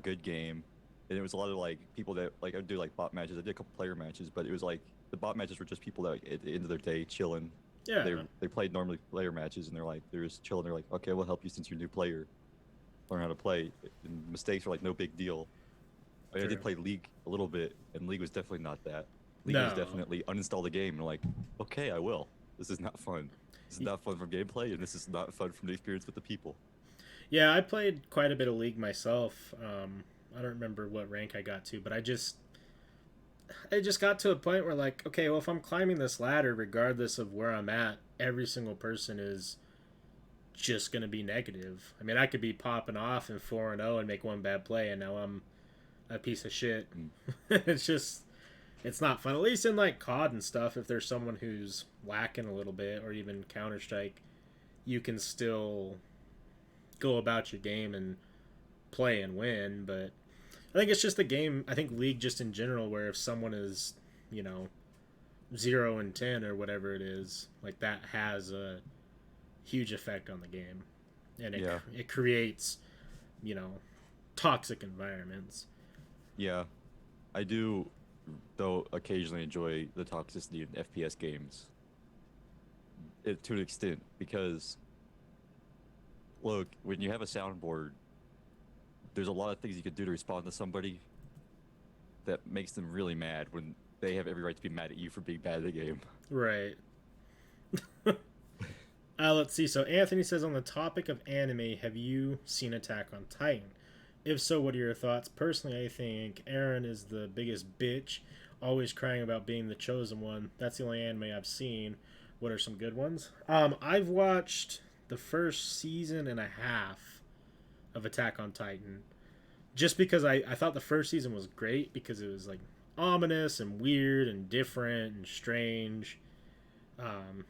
good game, and it was a lot of like people that like I would do like bot matches. I did a couple player matches, but it was like the bot matches were just people that like, at the end of their day chilling. Yeah. They played normally player matches, and they're just chilling. They're like, okay, we'll help you since you're a new player, learn how to play. And mistakes are like no big deal. I True. did play League a little bit, and League was definitely not that. League was No. definitely uninstall the game and like, okay, I will. This is not fun. This is not fun from gameplay, and this is not fun from the experience with the people. Yeah, I played quite a bit of League myself. I don't remember what rank I got to, but I just got to a point where like, okay, well if I'm climbing this ladder regardless of where I'm at, every single person is just going to be negative. I mean, I could be popping off in 4 and 0 and make one bad play and now I'm a piece of shit. Mm. It's not fun. At least in like COD and stuff, if there's someone who's lacking a little bit or even Counter-Strike, you can still go about your game and play and win, but I think it's just the game. I think League just in general, where if someone is, you know, 0 and 10 or whatever it is, like that has a huge effect on the game, and Yeah. it creates, you know, toxic environments. Yeah, I do, though occasionally enjoy the toxicity in FPS games, to an extent, because look, when you have a soundboard, there's a lot of things you could do to respond to somebody that makes them really mad when they have every right to be mad at you for being bad at the game. Right. Let's see. So Anthony says, on the topic of anime, have you seen Attack on Titan? If so, what are your thoughts? Personally, I think Aaron is the biggest bitch, always crying about being the chosen one. That's the only anime I've seen. What are some good ones? I've watched the first season and a half of Attack on Titan, just because I thought the first season was great because it was like ominous and weird and different and strange. It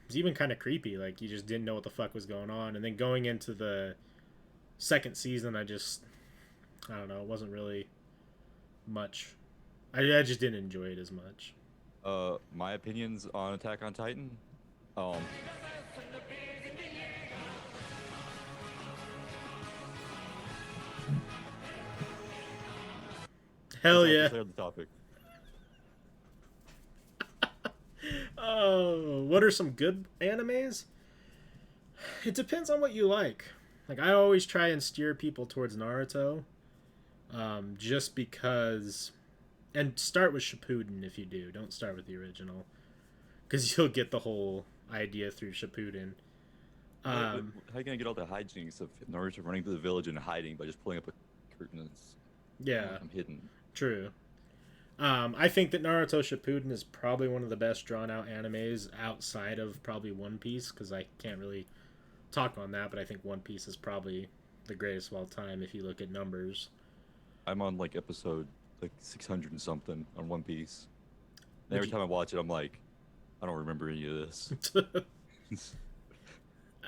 was even kind of creepy. Like you just didn't know what the fuck was going on. And then going into the second season, I don't know. It wasn't really much. I just didn't enjoy it as much. My opinions on Attack on Titan. Um, Hell let's yeah. not declare the topic. Oh, what are some good animes? It depends on what you like. Like I always try and steer people towards Naruto, just because. And start with Shippuden if you do. Don't start with the original, because you'll get the whole idea through Shippuden. How are you gonna get all the hijinks of Naruto running through the village and hiding by just pulling up a curtain and Yeah, I'm hidden? true. I think that Naruto Shippuden is probably one of the best drawn out animes outside of probably One Piece, because I can't really talk on that, but I think One Piece is probably the greatest of all time if you look at numbers. I'm on like episode like 600 and something on One Piece. And Would every you- time I watch it, I'm like, I don't remember any of this.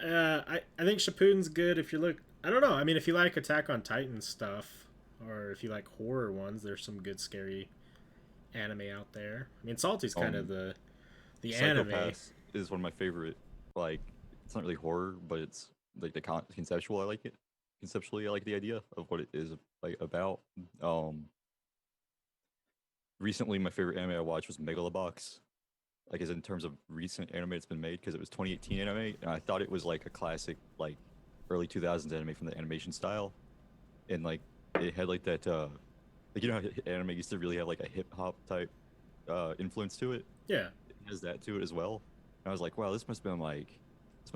I think Shippuden's good if you look. I don't know. I mean, if you like Attack on Titan stuff, or if you like horror ones, there's some good scary anime out there. I mean, Salty's kind of the anime. Psychopaths is one of my favorite. Like, it's not really horror, but it's like the conceptual. I like it. Conceptually, I like the idea of what it is like about. Recently, my favorite anime I watched was Megalobox. Like, as in terms of recent anime that's been made, because it was 2018 anime, and I thought it was like a classic, like early 2000s anime from the animation style, and like it had like that like you know how anime used to really have like a hip hop type influence to it. Yeah. It has that to it as well. And I was like, wow, this must have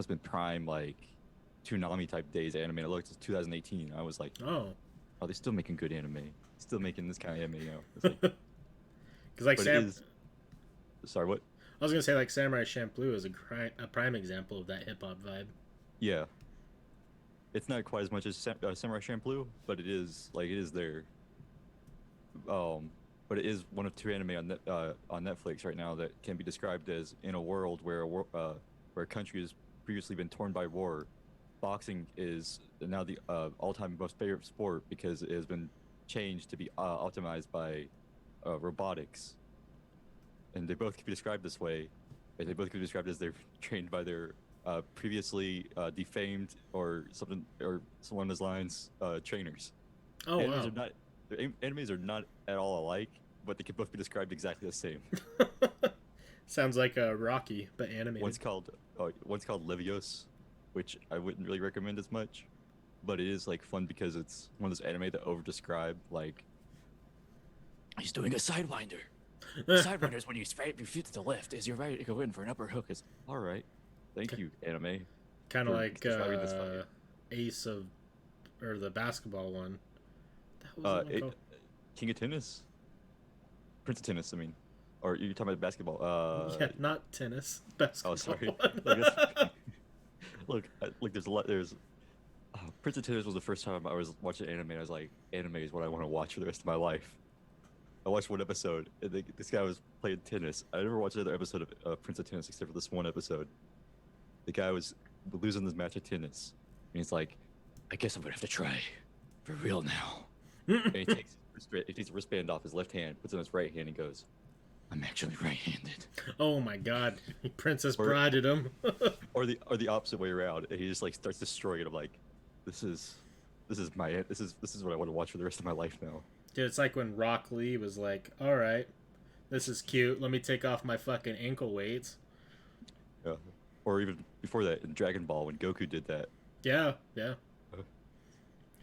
been prime like Toonami type days anime. And I looked, it's 2018. I was like, Oh. oh, they're still making good anime. Still making this kind of anime, you know. It's like, Because like but it is. Sorry, what? I was gonna say like Samurai Champloo is a prime example of that hip hop vibe. Yeah, it's not quite as much as Samurai Champloo, but it is there. Um, but it is one of two anime on Netflix right now that can be described as in a world where where a country has previously been torn by war. Boxing is now the all-time most favorite sport because it has been changed to be optimized by robotics, and they both can be described this way, and they both can be described as they're trained by their previously defamed or something or someone those lines trainers. Oh Animes wow. are not animes are not at all alike, but they can both be described exactly the same. Sounds like a Rocky, but animated. One's called Levios, which I wouldn't really recommend as much, but it is like fun because it's one of those anime that over describe like He's doing a sidewinder. Sidewinder is when you straight your feet to the left as you're ready to go in for an upper hook. it's all right. Thank you, anime. Kind for of like describing this fight. Ace of, or the basketball one. That was Uh, the one it, called? King of Tennis, Prince of Tennis. I mean, or you're talking about basketball? Yeah, not tennis. Oh, Basketball. sorry. One. Look, there's a lot. There's Prince of Tennis was the first time I was watching anime. And I was like, anime is what I want to watch for the rest of my life. I watched one episode, and this guy was playing tennis. I never watched another episode of Prince of Tennis except for this one episode. The guy was losing this match of tennis, and he's like, I guess I'm gonna have to try. For real now. and he takes a wristband off his left hand, puts it on his right hand, and goes, I'm actually right-handed. Oh my god. He Princess Or- Brided him. or the opposite way around, and he just like starts destroying it. I'm like, this is what I want to watch for the rest of my life now. Dude, it's like when Rock Lee was like, alright, this is cute. Let me take off my fucking ankle weights. Yeah. Or even before that in Dragon Ball when Goku did that. Yeah, yeah. Uh.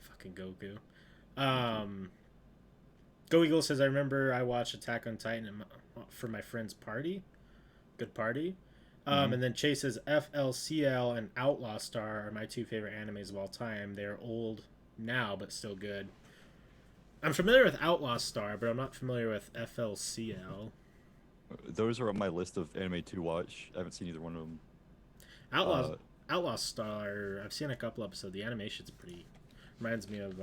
Fucking Goku. Go Eagle says, I remember I watched Attack on Titan for my friend's party. Good party. Mhm. And then Chase says, FLCL and Outlaw Star are my two favorite animes of all time. They're old now, but still good. I'm familiar with Outlaw Star, but I'm not familiar with FLCL. Those are on my list of anime to watch. I haven't seen either one of them. Outlaw Star, I've seen a couple episodes. The animation's pretty... Reminds me of...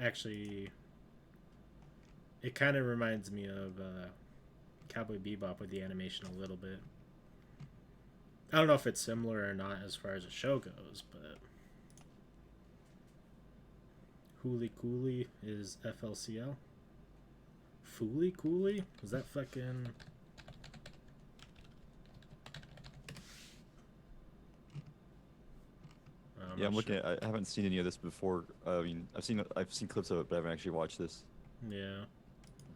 Actually... It kind of reminds me of Cowboy Bebop with the animation a little bit. I don't know if it's similar or not as far as the show goes, but... Hooly Cooly is FLCL. Fooly Cooly? Was that fucking... I'm looking at. I haven't seen any of this before. I mean, I've seen clips of it, but I haven't actually watched this. Yeah.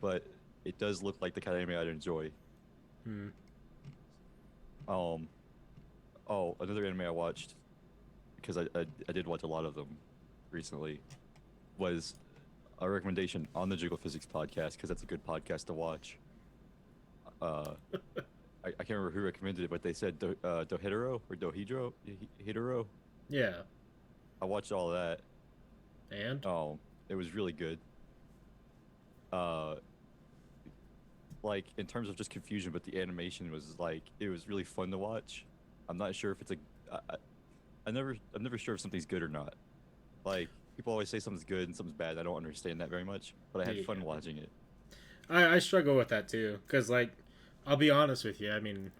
But it does look like the kind of anime I'd enjoy. Hmm. Oh, another anime I watched because I did watch a lot of them recently was a recommendation on the Jiggle Physics podcast because that's a good podcast to watch. I can't remember who recommended it, but they said Dohedoro or Dohedro Hidoro. Yeah. I watched all of that. And? It was really good. Like in terms of just confusion, but the animation was like it was really fun to watch. I'm not sure if it's I'm never sure if something's good or not. Like people always say something's good and something's bad. I don't understand that very much, but I had fun watching it. I struggle with that too, because like, I'll be honest with you. I mean,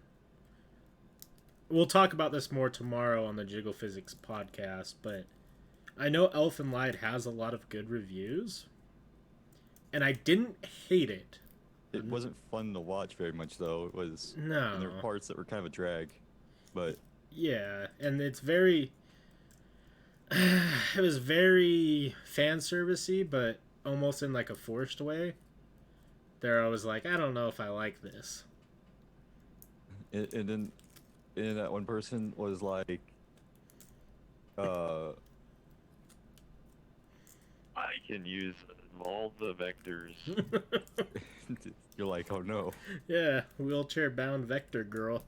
we'll talk about this more tomorrow on the Jiggle Physics podcast, but I know Elfen Lied has a lot of good reviews, and I didn't hate it. It wasn't fun to watch very much though. It was No. and there were parts that were kind of a drag, but Yeah, and it's very... It was very fan servicey, but almost in like a forced way. There I was like, I don't know if I like this. and then and that one person was like, uh, I can use all the vectors. you're like, oh no. Yeah, wheelchair bound vector girl.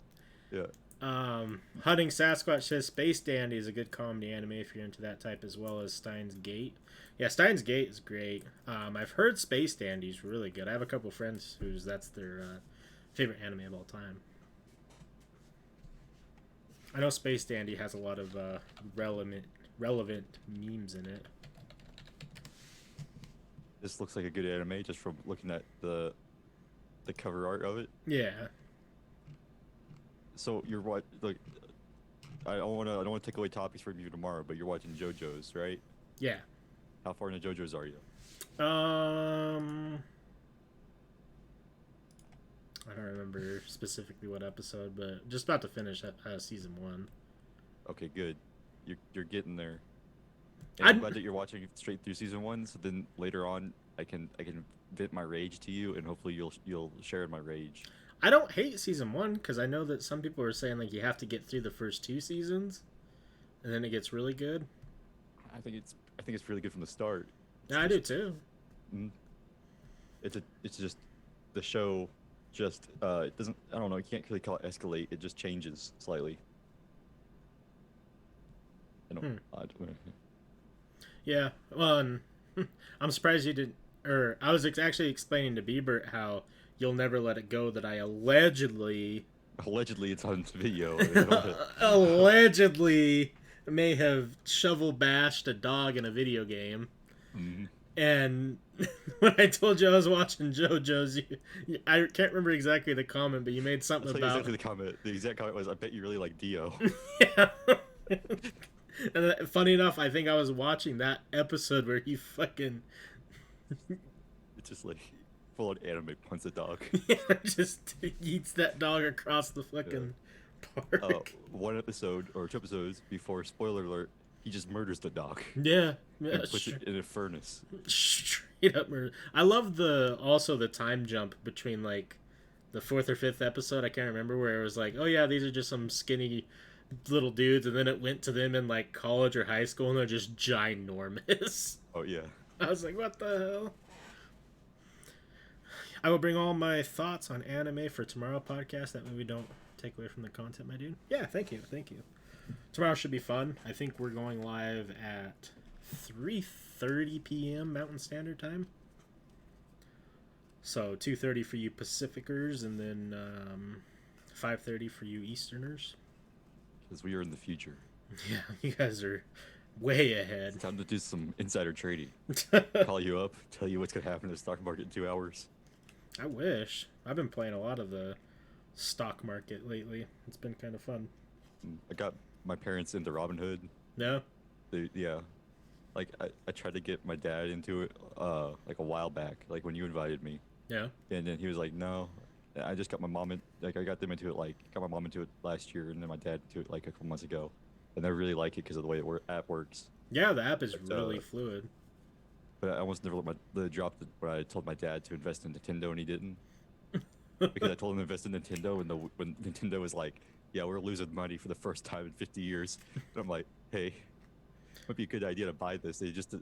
Yeah. Hunting Sasquatch says Space Dandy is a good comedy anime if you're into that type, as well as Steins Gate. Yeah, Steins Gate is great. I've heard Space Dandy is really good. I have a couple friends whose that's their favorite anime of all time. I know Space Dandy has a lot of relevant memes in it. This looks like a good anime just from looking at the cover art of it. Yeah. So you're what like I don't wanna take away topics from you tomorrow, but you're watching JoJo's, right? Yeah. How far into JoJo's are you? I don't remember specifically what episode, but just about to finish season 1. Okay, good. You're getting there. And I'm I'm- glad that you're watching straight through season 1, so then later on I can vent my rage to you, and hopefully you'll share in my rage. I don't hate season 1 because I know that some people are saying like you have to get through the first 2 seasons, and then it gets really good. I think it's really good from the start. Yeah, I do too. It's just the show just it doesn't, I don't know, you can't really call it escalate. It just changes slightly. I don't. Yeah. Well, and I'm surprised you didn't. Or I was actually explaining to Bieber how you'll never let it go that I allegedly Allegedly, it's on video. I don't know. allegedly may have shovel bashed a dog in a video game. Mhm. And when I told you I was watching JoJo's, I can't remember exactly the comment, but you made something I'll tell you about. exactly the comment. The exact comment was, "I bet you really like Dio." Yeah. And funny enough, I think I was watching that episode where he fucking It's just like full on anime punts a dog. just eats that dog across the fucking park. One episode or 2 episodes before, spoiler alert, he just murders the dog Yeah, and puts it in a furnace. straight up murder. I love the time jump between like the 4th or 5th episode. I can't remember, where it was like, oh yeah, these are just some skinny little dudes, and then it went to them in like college or high school, and they're just ginormous. Oh yeah. I was like, what the hell? I will bring all my thoughts on anime for tomorrow podcast. That way we don't take away from the content, my dude. Yeah, thank you. Tomorrow should be fun. I think we're going live at 3:30 p.m. Mountain Standard Time. So 2:30 for you Pacificers, and then 5:30 for you Easterners. Because we are in the future. Yeah, you guys are way ahead. It's time to do some insider trading. Call you up, tell you what's gonna happen in the stock market in 2 hours. I wish. I've been playing a lot of the stock market lately. It's been kind of fun. I got my parents into Robinhood. No? Yeah. Like I tried to get my dad into it like a while back, like when you invited me. Yeah. And then he was like, "No." I just got my mom I got them into it, got my mom into it last year, and then my dad into it like a couple months ago. And I really like it because of the way app works. Yeah, the app is But, really fluid. But I almost never let when I told my dad to invest in Nintendo, and he didn't. Because I told him to invest in Nintendo, and when Nintendo was like, "Yeah, we're losing money for the first time in 50 years," and I'm like, "Hey, might be a good idea to buy this." They just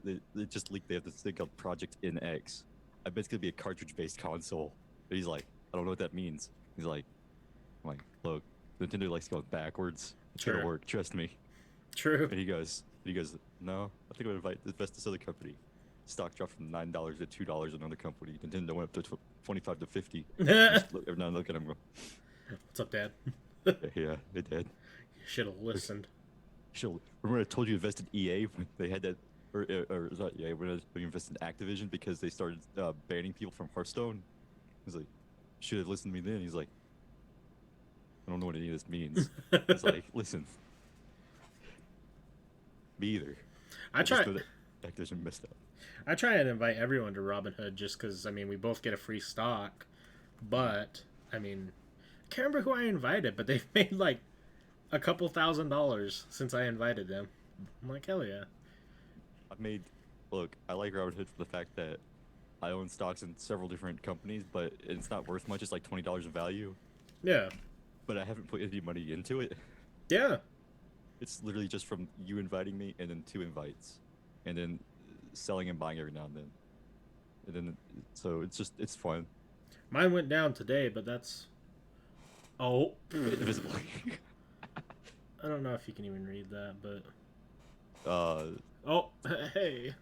leaked. They have this thing called Project NX. I bet it's gonna be a cartridge-based console. But he's like, "I don't know what that means." He's like, "I'm like, look, Nintendo likes going backwards. It's Sure. gonna work. Trust me." True. And he goes, "No, I think I'm gonna invest this other company." Stock dropped from $9 to $2 in another company. Nintendo went up to 25 to 50. Just every now and then look at him and What's up, Dad? go, "Yeah, they did." You should have listened. Remember I told you to invest in EA when they had that, or is that EA when you invested in Activision because they started banning people from Hearthstone? He's like, "Should have listened to me then." He's like, "I don't know what any of this means." It's like, listen, me either. I just try. know that Activision messed up. I try and invite everyone to Robinhood just because, I mean, we both get a free stock. But, I mean, I can't remember who I invited, but they've made like a couple $1,000s since I invited them. I'm like, hell yeah. Look, I like Robinhood for the fact that I own stocks in several different companies, but it's not worth much. It's like $20 of value. Yeah. but I haven't put any money into it. Yeah. It's literally just from you inviting me and then 2 invites, and then selling and buying every now and then. And then, so it's fun. Mine went down today, but that's... Oh. Invisible. I don't know if you can even read that, but... uh, Oh, hey.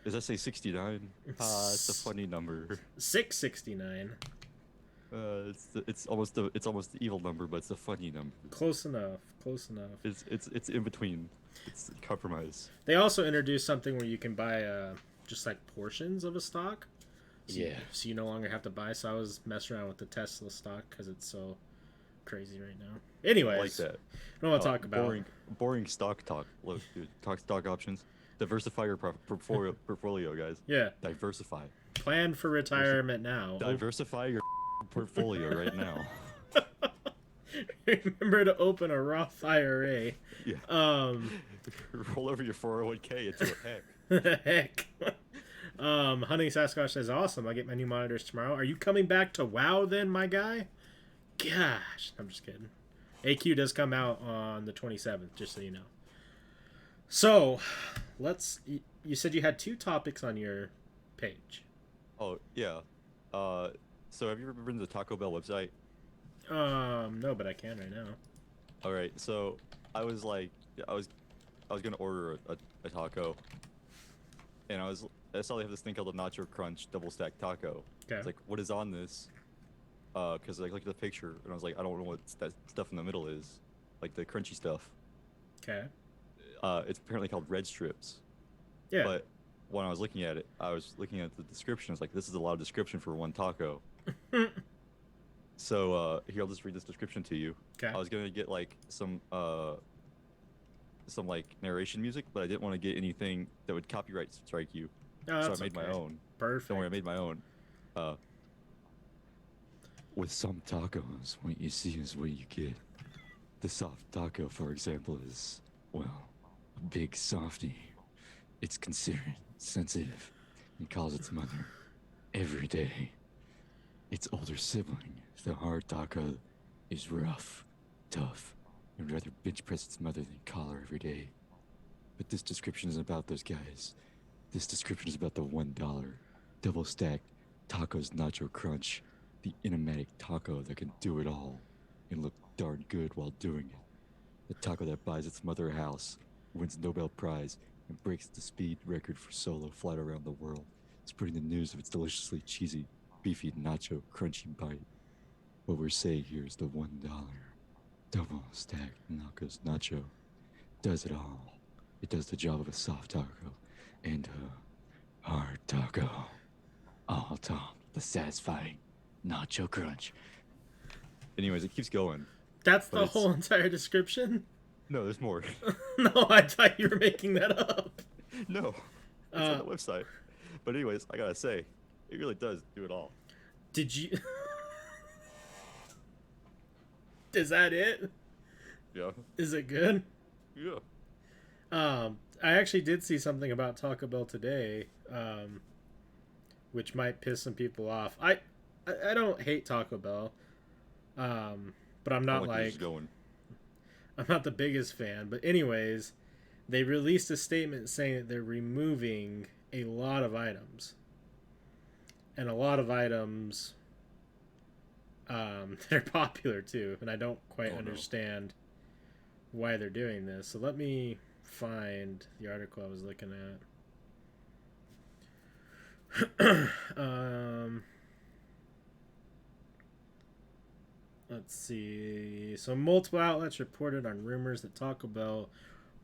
does that say 69? It's a funny number. 669. It's almost the evil number, but it's a funny number. Close enough. Close enough. It's in between. It's compromise. They also introduced something where you can buy just like portions of a stock. So Yeah. so you no longer have to buy. So I was messing around with the Tesla stock because it's so crazy right now. Anyways, I like that. I don't want to talk about boring stock talk. Look, dude, talk stock options. Diversify your portfolio, guys. Yeah. Diversify. Plan for retirement now. Diversify your portfolio right now. Remember to open a Roth IRA. Yeah. Roll over your 401k into a heck. Heck. Hunting Sasquatch says, awesome. I get my new monitors tomorrow. Are you coming back to WoW then, my guy? Gosh. I'm just kidding. AQ does come out on the 27th, just so you know. So, you said you had 2 topics on your page. Oh, yeah. So have you ever been to the Taco Bell website? No, but I can right now. All right. So I was gonna order a taco, and I saw they have this thing called a Nacho Crunch double stack taco. Okay. It's like, what is on this? Because I looked at the picture and I was like, I don't know what that stuff in the middle is, like the crunchy stuff. Okay. It's apparently called red strips. Yeah. But when I was looking at it, I was looking at the description. It's like, this is a lot of description for one taco. So here, I'll just read this description to you. Okay. I was gonna get like some like narration music, but I didn't want to get anything that would copyright strike you. Oh, So I that's made my okay. own. Perfect. Don't worry, I made my own. With some tacos, what you see is what you get. The soft taco, for example, is, well, a big softie. It's considerate, sensitive, and calls its mother every day. Its older sibling, the hard taco, is rough, tough, and would rather bench press its mother than call her every day. But this description isn't about those guys. This description is about the $1 double stacked tacos nacho crunch, the enigmatic taco that can do it all and look darn good while doing it. The taco that buys its mother a house, wins Nobel Prize, and breaks the speed record for solo flight around the world, spreading the news of its deliciously cheesy, beefy nacho crunchy bite. What we're saying here is the $1 double stacked Narcos nacho does it all. It does the job of a soft taco and a hard taco, all topped with the satisfying nacho crunch. Anyways, it keeps going. That's the whole entire description? No, there's more. No, I thought you were making that up. No, it's on the website. But anyways, I gotta say, it really does do it all. Did you... Is that it? Yeah. Is it good? Yeah. I actually did see something about Taco Bell today, which might piss some people off. I don't hate Taco Bell, but I'm not I'm not the biggest fan. But anyways, they released a statement saying that they're removing a lot of items, and a lot of items that are popular too, and I don't quite understand why they're doing this. So let me find the article I was looking at. Let's see. So multiple outlets reported on rumors that Taco Bell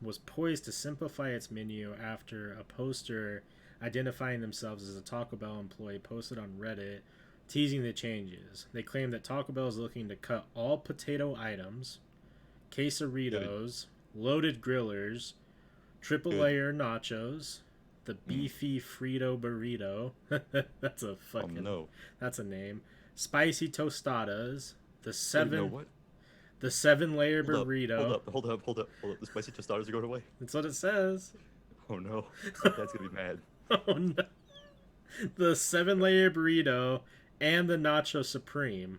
was poised to simplify its menu after a poster identifying themselves as a Taco Bell employee posted on Reddit teasing the changes. They claim that Taco Bell is looking to cut all potato items, quesaritos, loaded grillers, triple layer nachos, the beefy Frito burrito. That's a fucking that's a name. Spicy tostadas, the the 7-layer burrito. Hold up. The spicy tostadas are going away. That's what it says. Oh no. Dad's gonna be mad. Oh no. The 7-layer burrito and the nacho supreme.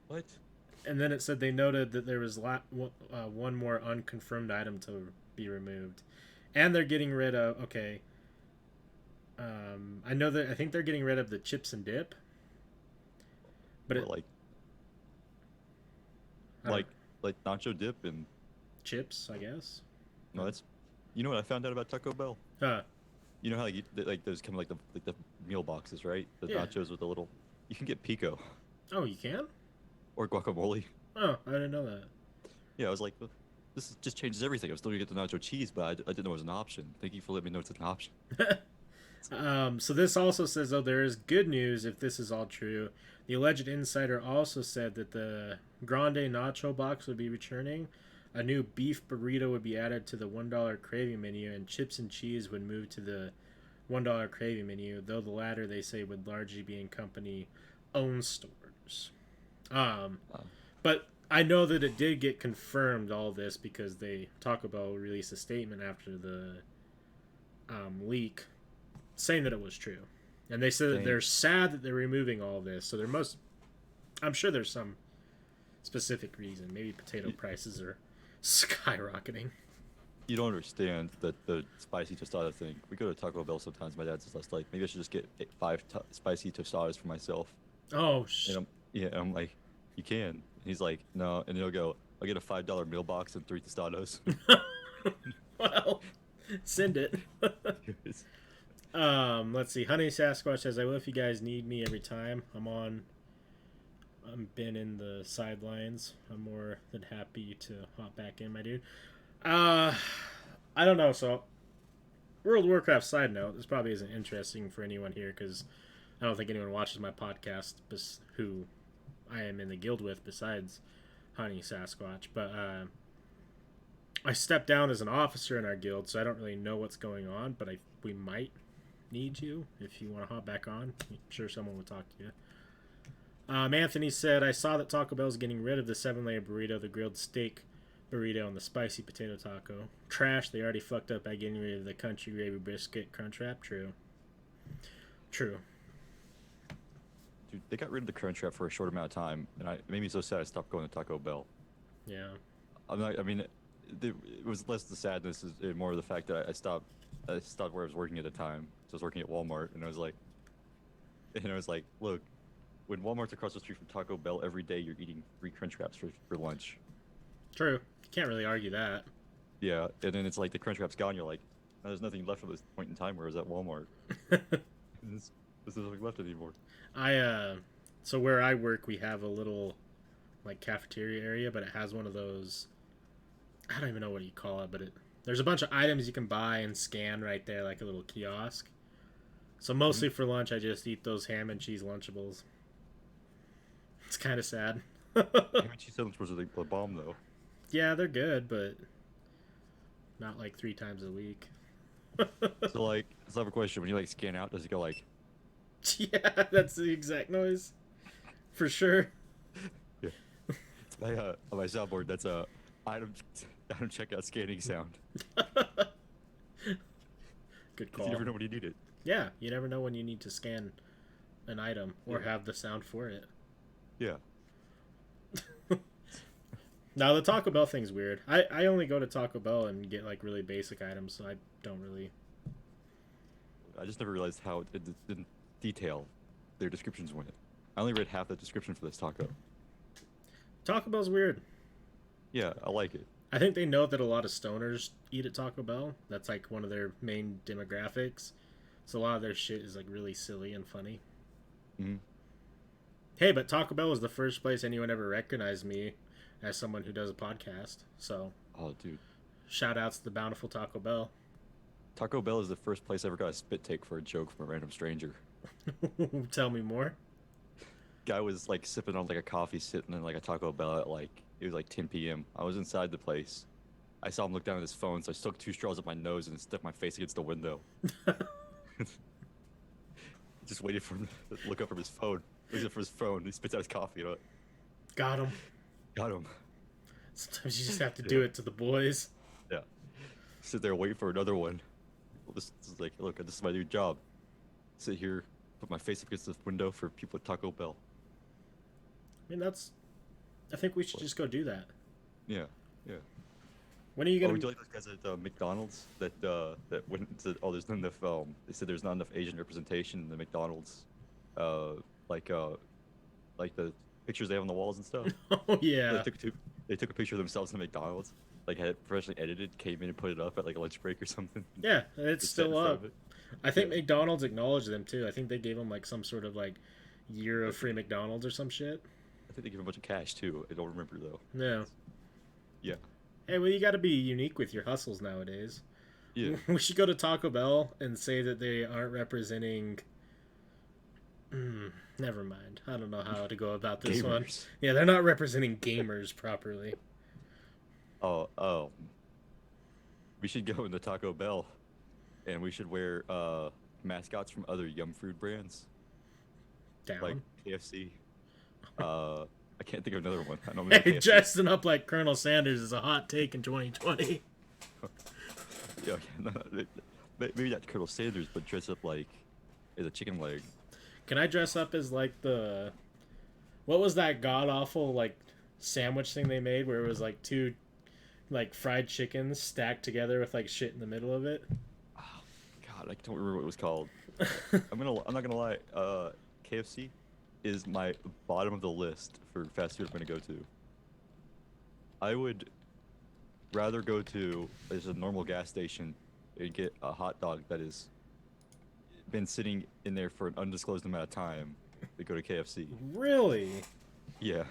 What? And then it said they noted that there was one more unconfirmed item to be removed, and they're getting rid of. Okay. I think they're getting rid of the chips and dip, but Or it, like I don't- like like nacho dip and chips, I guess. no, that's you know what I found out about Taco Bell. Huh. You know how like those come like the meal boxes, right? The Yeah. nachos with the little. You can get pico Oh, you can? or guacamole. Oh, I didn't know that. Yeah, I was like, "Well, just changes everything. I'm still gonna get the nacho cheese, but I didn't know it was an option. Thank you for letting me know it's an option. So this also says, though, there is good news if this is all true. The alleged insider also said that the Grande Nacho box would be returning. A new beef burrito would be added to the $1 craving menu, and chips and cheese would move to the $1 craving menu, though the latter, they say, would largely be in company-owned stores. Uh, But I know that it did get confirmed, all this, because Taco Bell released a statement after the leak saying that it was true. And they said that Dang. they're sad that they're removing all this. So I'm sure there's some specific reason. Maybe potato prices are skyrocketing. You don't understand that the spicy tostada thing. We go to Taco Bell sometimes. My dad says like maybe I should just get spicy tostadas for myself. Oh, And I'm like, you can. And he's like, no. And he'll go, I'll get a $5 meal box and 3 tostadas. well, send it. Let's see. Honey Sasquatch says, I will if you guys need me every time. I'm been in the sidelines. I'm more than happy to hop back in, my dude. I don't know. So, World of Warcraft side note. This probably isn't interesting for anyone here because I don't think anyone watches my podcast who I am in the guild with besides Honey Sasquatch. But I stepped down as an officer in our guild, so I don't really know what's going on. But we might need you if you want to hop back on. I'm sure someone will talk to you. Anthony said, I saw that Taco Bell's getting rid of the 7-layer burrito, the grilled steak burrito, and the spicy potato taco. Trash, they already fucked up by getting rid of the country gravy brisket crunch wrap. True. Dude, they got rid of the crunch wrap for a short amount of time, and it made me so sad I stopped going to Taco Bell. Yeah. I mean, it was less the sadness, and more of the fact that I stopped where I was working at the time. So I was working at Walmart, and I was like, look, when Walmart's across the street from Taco Bell, every day you're eating 3 crunch wraps for lunch. True. You can't really argue that. Yeah, and then it's like the crunch wrap's gone. You're like, "No, there's nothing left at this point in time where I was at Walmart. There's nothing left anymore. So where I work, we have a little like cafeteria area, but it has one of those. I don't even know what you call it, but there's a bunch of items you can buy and scan right there, like a little kiosk. So mostly for lunch, I just eat those ham and cheese Lunchables. It's kind of sad. Ham and cheese sandwiches are the bomb, though. Yeah, they're good, but not like 3 times a week. So, like, let's have a question. When you, like, scan out, does it go, like... Yeah, that's the exact noise. For sure. Yeah. On my soundboard, that's a item checkout scanning sound. Good 'Cause call. you never know when you need it. Yeah, you never know when you need to scan an item or have the sound for it. Yeah. Now, the Taco Bell thing's weird. I only go to Taco Bell and get, like, really basic items, so I don't really... I just never realized how it didn't detail their descriptions went. I only read half the description for this taco. Taco Bell's weird. Yeah, I like it. I think they know that a lot of stoners eat at Taco Bell. That's, like, one of their main demographics. So a lot of their shit is, like, really silly and funny. Mm-hmm. Hey, but Taco Bell was the first place anyone ever recognized me as someone who does a podcast. So, Oh, dude. shout outs to the bountiful Taco Bell. Taco Bell is the first place I ever got a spit take for a joke from a random stranger. Tell me more. Guy was like sipping on like a coffee sitting in like a Taco Bell at like it was like 10 p.m. I was inside the place. I saw him look down at his phone, so I stuck 2 straws up my nose and stuck my face against the window. Just waited for him to look up from his phone. Looks up for his phone. He spits out his coffee. You know, Got him. got him. Sometimes you just have to do it to the boys. Yeah. Sit there, wait for another one. This is like, look, this is my new job. Sit here, put my face up against the window for people at Taco Bell. I mean, that's I think we should just go do that. Yeah, yeah. When are you Oh, gonna? would you like those guys at McDonald's that went and said, oh, there's not enough. They said there's not enough Asian representation in the McDonald's, uh, like uh, like the pictures they have on the walls and stuff. Oh They yeah, took two. They took a picture of themselves in McDonald's, like had it professionally edited, came in and put it up at like a lunch break or something. yeah, and it's Just sat in still front up. of it. I think Yeah. McDonald's acknowledged them too. I think they gave them like some sort of like year of free McDonald's or some shit. I think they give a bunch of cash too. I don't remember though. Yeah. Yeah. Hey, well, you got to be unique with your hustles nowadays. Yeah. We should go to Taco Bell and say that they aren't representing. Never mind. I don't know how to go about this one. Gamers. Yeah, they're not representing gamers properly. Oh. We should go into Taco Bell, and we should wear mascots from other Yum Food brands, Down. like KFC. I can't think of another one. I don't know. Hey, dressing up like Colonel Sanders is a hot take in 2020. Yeah, no, maybe not Colonel Sanders, but dress up like as a chicken leg. Can I dress up as like the what was that god awful like sandwich thing they made where it was like two like fried chickens stacked together with like shit in the middle of it? Oh, God, I don't remember what it was called. I'm not gonna lie. KFC is my bottom of the list for fast food I'm gonna go to. I would rather go to a normal gas station and get a hot dog that has been sitting in there for an undisclosed amount of time than go to KFC. Really? Yeah,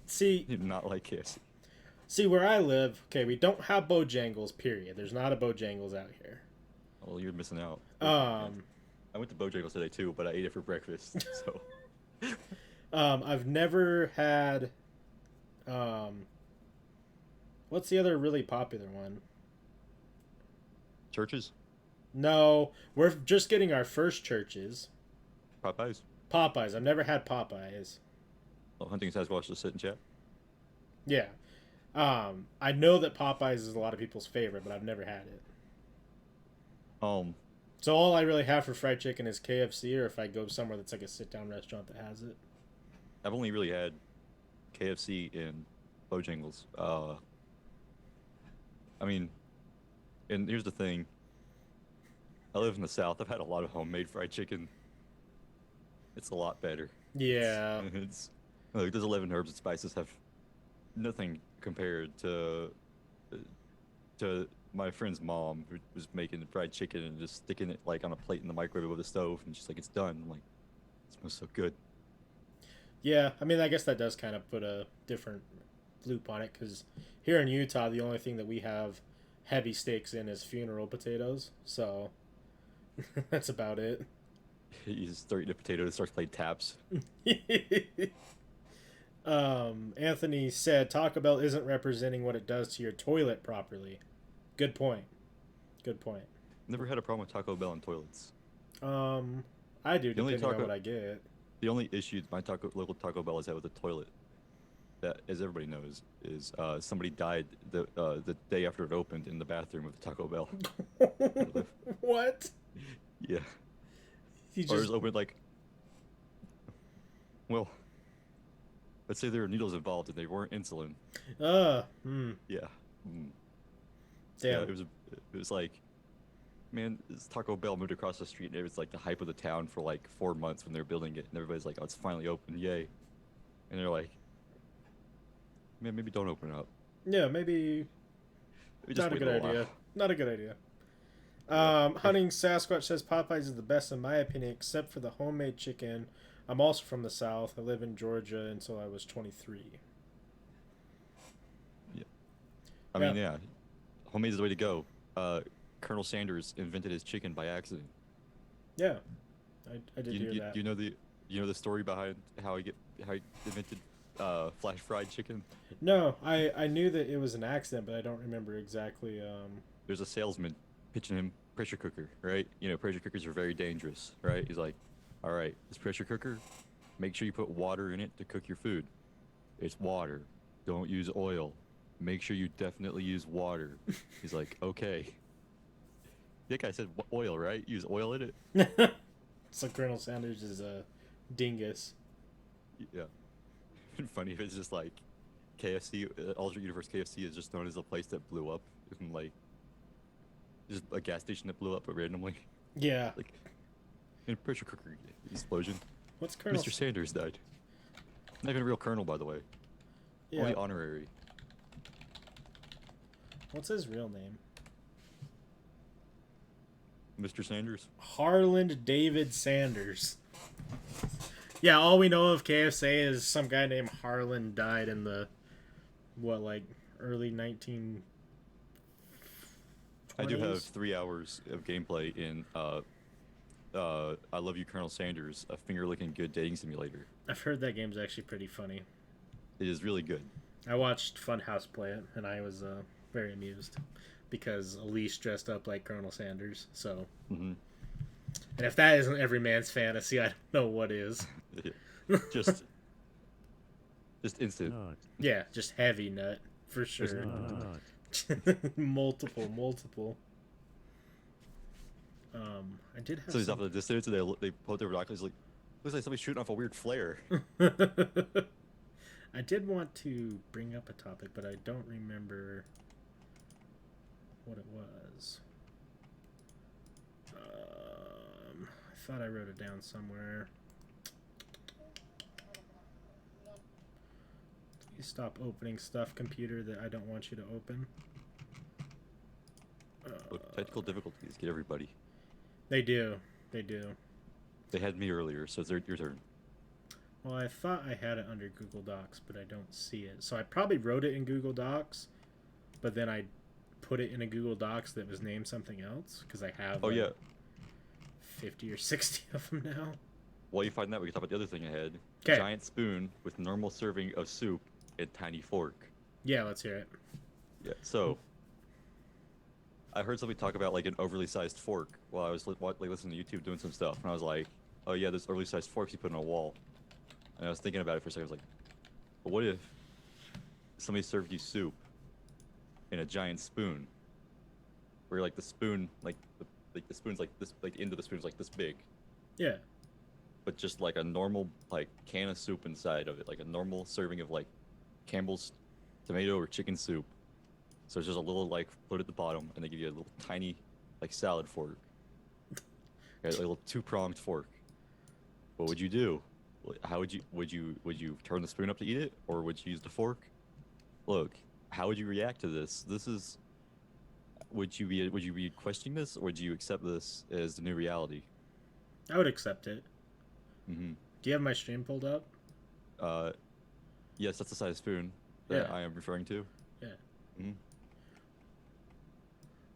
See, I do not like KFC. where I live, okay, we don't have Bojangles, period. There's not a Bojangles out here. Well, you're missing out. I went to Bojangles today too, but I ate it for breakfast. So I've never had what's the other really popular one? churches, No, we're just getting our first churches. Popeyes. Popeyes. I've never had Popeyes. Oh, Hunting Sasquatch, just sit and chat. Yeah. I know that Popeyes is a lot of people's favorite, but I've never had it. Um, So all I really have for fried chicken is KFC, or if I go somewhere that's like a sit-down restaurant that has it. I've only really had KFC and Bojangles. I mean, and here's the thing. I live in the South. I've had a lot of homemade fried chicken. It's a lot better. Yeah. It's like those 11 herbs and spices have nothing compared to my friend's mom who was making fried chicken and just sticking it like on a plate in the microwave over the stove, and she's like, "It's done." I'm like, "It smells so good." Yeah, I mean, I guess that does kind of put a different loop on it, because here in Utah, the only thing that we have heavy stakes in is funeral potatoes, so that's about it. You just start eating a potato and starts playing taps. Anthony said Taco Bell isn't representing what it does to your toilet properly. Good point. Good point. Never had a problem with Taco Bell and toilets. I do, The only depending on taco- what I get. The only issue my local Taco Bell has had with the toilet, that as everybody knows, is somebody died the day after it opened in the bathroom of the Taco Bell. What? Yeah. He Or it was just opened like, well, let's say there were needles involved and they weren't insulin. Yeah. Mm. Yeah, damn. it was like, man, this Taco Bell moved across the street and it was like the hype of the town for like 4 months when they were building it, and everybody's like, "Oh, it's finally open, yay!" And they're like, "Man, maybe don't open it up. Yeah, maybe Maybe just not a wait good little idea. while." Not a good idea. Yeah. Hunting Sasquatch says Popeyes is the best in my opinion, except for the homemade chicken. I'm also from the South. I live in Georgia until I was 23. I mean, yeah, homemade is the way to go. Colonel Sanders invented his chicken by accident. Yeah, I did hear that. You know the story behind how he invented flash fried chicken? No, I knew that it was an accident, but I don't remember exactly. There's a salesman pitching him pressure cooker, right? You know, pressure cookers are very dangerous, right? He's like, "All right, this pressure cooker, make sure you put water in it to cook your food. It's water. Don't use oil. Make sure you definitely use water." He's like, "Okay." That guy said oil, right? Use oil in it? So Colonel Sanders is a dingus. Yeah. been funny if it's just like KFC, alternate universe KFC is just known as a place that blew up, and like just a gas station that blew up randomly, Yeah. like in a pressure cooker explosion. What's Colonel? Mr. Sanders died. Not even a real colonel, by the way. Yeah. Only honorary. What's his real name? Mr. Sanders. Harland David Sanders. Yeah, all we know of KFC is some guy named Harlan died in the early 1920s. I do have 3 hours of gameplay in I Love You, Colonel Sanders, a finger-licking good dating simulator. I've heard that game's actually pretty funny. It is really good. I watched Funhouse play it, and I was very amused because Elise dressed up like Colonel Sanders. So, and if that isn't every man's fantasy, I don't know what is. just instant. Not. Yeah, just heavy nut for sure. Not. multiple. I did have. So he's off in the distance, and they pull their binoculars, like looks like somebody's shooting off a weird flare. I did want to bring up a topic, but I don't remember what it was. I thought I wrote it down somewhere. Please stop opening stuff, computer, that I don't want you to open. Look, technical difficulties get everybody. They do. They do. They had me earlier, so it's your turn. Well, I thought I had it under Google Docs, but I don't see it. So I probably wrote it in Google Docs, but then I put it in a Google Docs that was named something else, because I have 50 or 60 of them now. While you find that, we can talk about the other thing I had. 'Kay. Giant spoon with normal serving of soup and tiny fork. Yeah, let's hear it. Yeah, so I heard somebody talk about like an overly sized fork while I was listening to YouTube doing some stuff, and I was like, oh yeah, there's overly sized forks you put in a wall. And I was thinking about it for a second. I was like, well, what if somebody served you soup in a giant spoon, where like the spoon, the spoon's like this, like into the spoon's like this big, Yeah. but just like a normal like can of soup inside of it, like a normal serving of like Campbell's tomato or chicken soup. So it's just a little like foot at the bottom, and they give you a little tiny like salad fork, a little two-pronged fork. What would you do? How would you turn the spoon up to eat it, or would you use the fork? Look, how would you react to this? Would you be questioning this, or would you accept this as the new reality? I would accept it. Mm-hmm. Do you have my stream pulled up? Yes, that's the size spoon that Yeah. I am referring to. Yeah. Mm-hmm.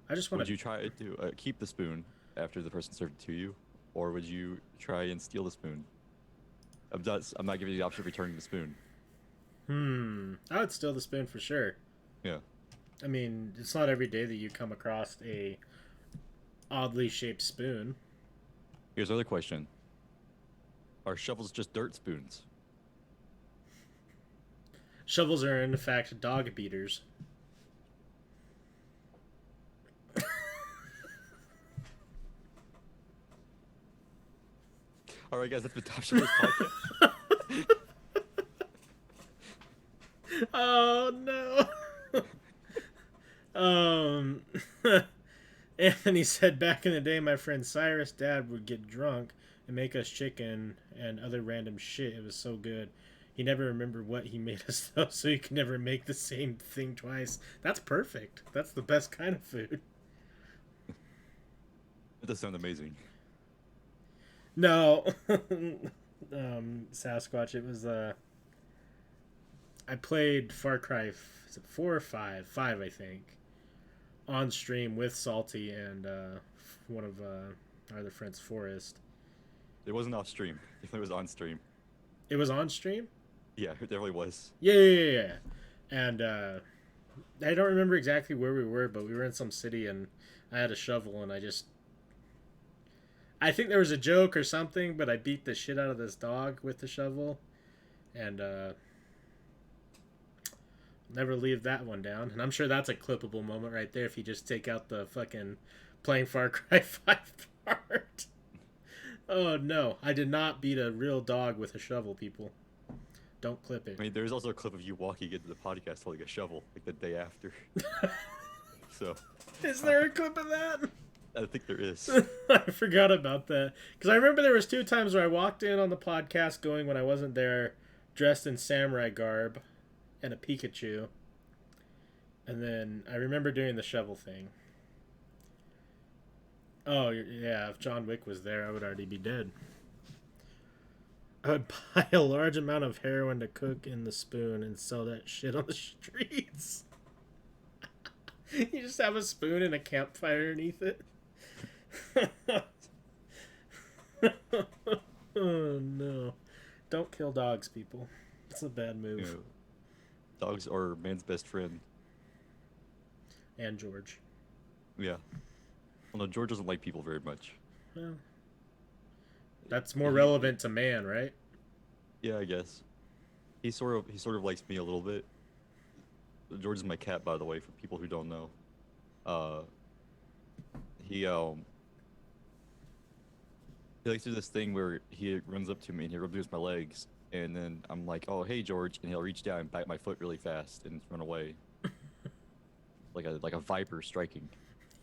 I just want Would to. you try to keep the spoon after the person served it to you, or would you try and steal the spoon? I'm not giving you the option of returning the spoon. I would steal the spoon for sure. Yeah. I mean, it's not every day that you come across a oddly shaped spoon. Here's another question. Are shovels just dirt spoons? Shovels are, in fact, dog beaters. All right, guys, that's been Topshelfers podcast. Oh, no. Anthony said, back in the day, my friend Cyrus' dad would get drunk and make us chicken and other random shit. It was so good. He never remembered what he made us, though, so he could never make the same thing twice. That's perfect. That's the best kind of food. It does sound amazing. No. Sasquatch, it was, I played Far Cry, is it 4 or 5? 5, I think. On stream with Salty and one of our other friends, Forrest. It wasn't off stream. It was on stream. It was on stream? Yeah, it definitely was. Yeah. And I don't remember exactly where we were, but we were in some city and I had a shovel and I think there was a joke or something, but I beat the shit out of this dog with the shovel. And never leave that one down. And I'm sure that's a clippable moment right there if you just take out the fucking playing Far Cry 5 part. Oh no, I did not beat a real dog with a shovel, people. Don't clip it. I mean, there's also a clip of you walking into the podcast holding a shovel, like the day after. So, Is there a clip of that? I think there is. I forgot about that. Because I remember there was 2 times where I walked in on the podcast going when I wasn't there, dressed in samurai garb and a Pikachu. And then I remember doing the shovel thing. Oh, yeah, if John Wick was there, I would already be dead. I would buy a large amount of heroin to cook in the spoon and sell that shit on the streets. You just have a spoon and a campfire underneath it. Oh, no. Don't kill dogs, people. It's a bad move. You know, dogs are man's best friend. And George. Yeah. Well, no, George doesn't like people very much. Well, that's more relevant to man, right? Yeah, I guess. He sort of likes me a little bit. George is my cat, by the way, for people who don't know. He likes to do this thing where he runs up to me and he rubs against my legs, and then I'm like, "Oh, hey, George," and he'll reach down and bite my foot really fast and run away, like a viper striking.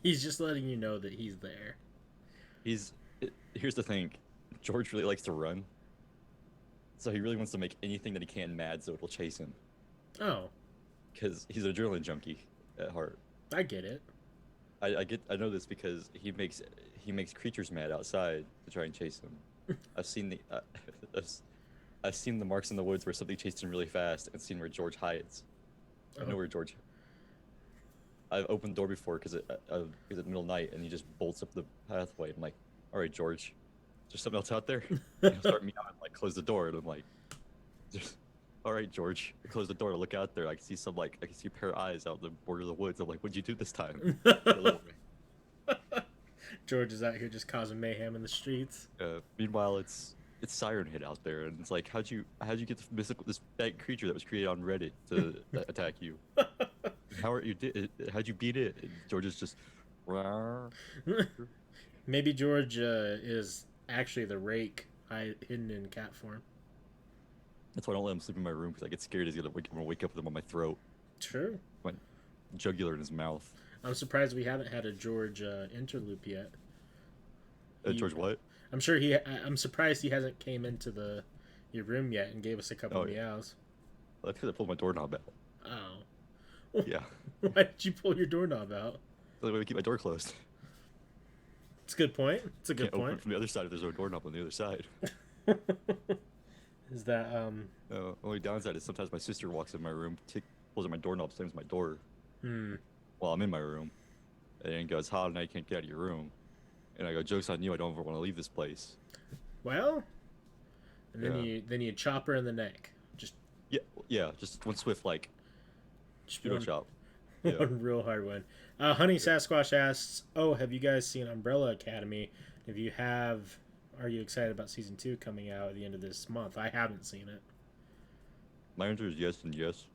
He's just letting you know that he's there. Here's the thing, George really likes to run, so he really wants to make anything that he can mad so it'll chase him. Oh, Because he's an adrenaline junkie at heart. I get it. I know this because he makes creatures mad outside to try and chase him. I've seen the I've seen the marks in the woods where something chased him really fast, and seen where George hides. I know where George. I've opened the door before because it's at middle of night, and he just bolts up the pathway. I'm like, all right, George, is there something else out there? And he'll start meowing and like close the door, and I'm like, all right, George. I close the door to look out there. I can see I can see a pair of eyes out the border of the woods. I'm like, what'd you do this time? George is out here just causing mayhem in the streets. Meanwhile, it's Siren Head out there, and it's like, how'd you get this bad creature that was created on Reddit to attack you? How'd you beat it? And George is just. Maybe George is actually the rake hidden in cat form. That's why I don't let him sleep in my room, because I get scared I'm gonna wake up with him on my throat, True. my jugular in his mouth. I'm surprised we haven't had a George interloop yet. George, what? I'm sure I'm surprised he hasn't came into your room yet and gave us a couple of meows. Well, that's because I pulled my doorknob out. Oh. Yeah. Why did you pull your doorknob out? The way to keep my door closed. It's a good point. It's a good Can't open it point. from the other side if there's no doorknob on the other side. Is that Only downside is sometimes my sister walks in my room, pulls at my doorknob, slams my door while I'm in my room, and then goes, "Ha, now you can't get out of your room." And I go, "Joke's on you! I don't ever want to leave this place." Well, and then Yeah. you chop her in the neck. Just just one swift judo one, chop. one Yeah. real hard one. Honey Sasquatch asks, "Oh, have you guys seen Umbrella Academy? If you have, are you excited about season 2 coming out at the end of this month?" I haven't seen it. My answer is yes and yes.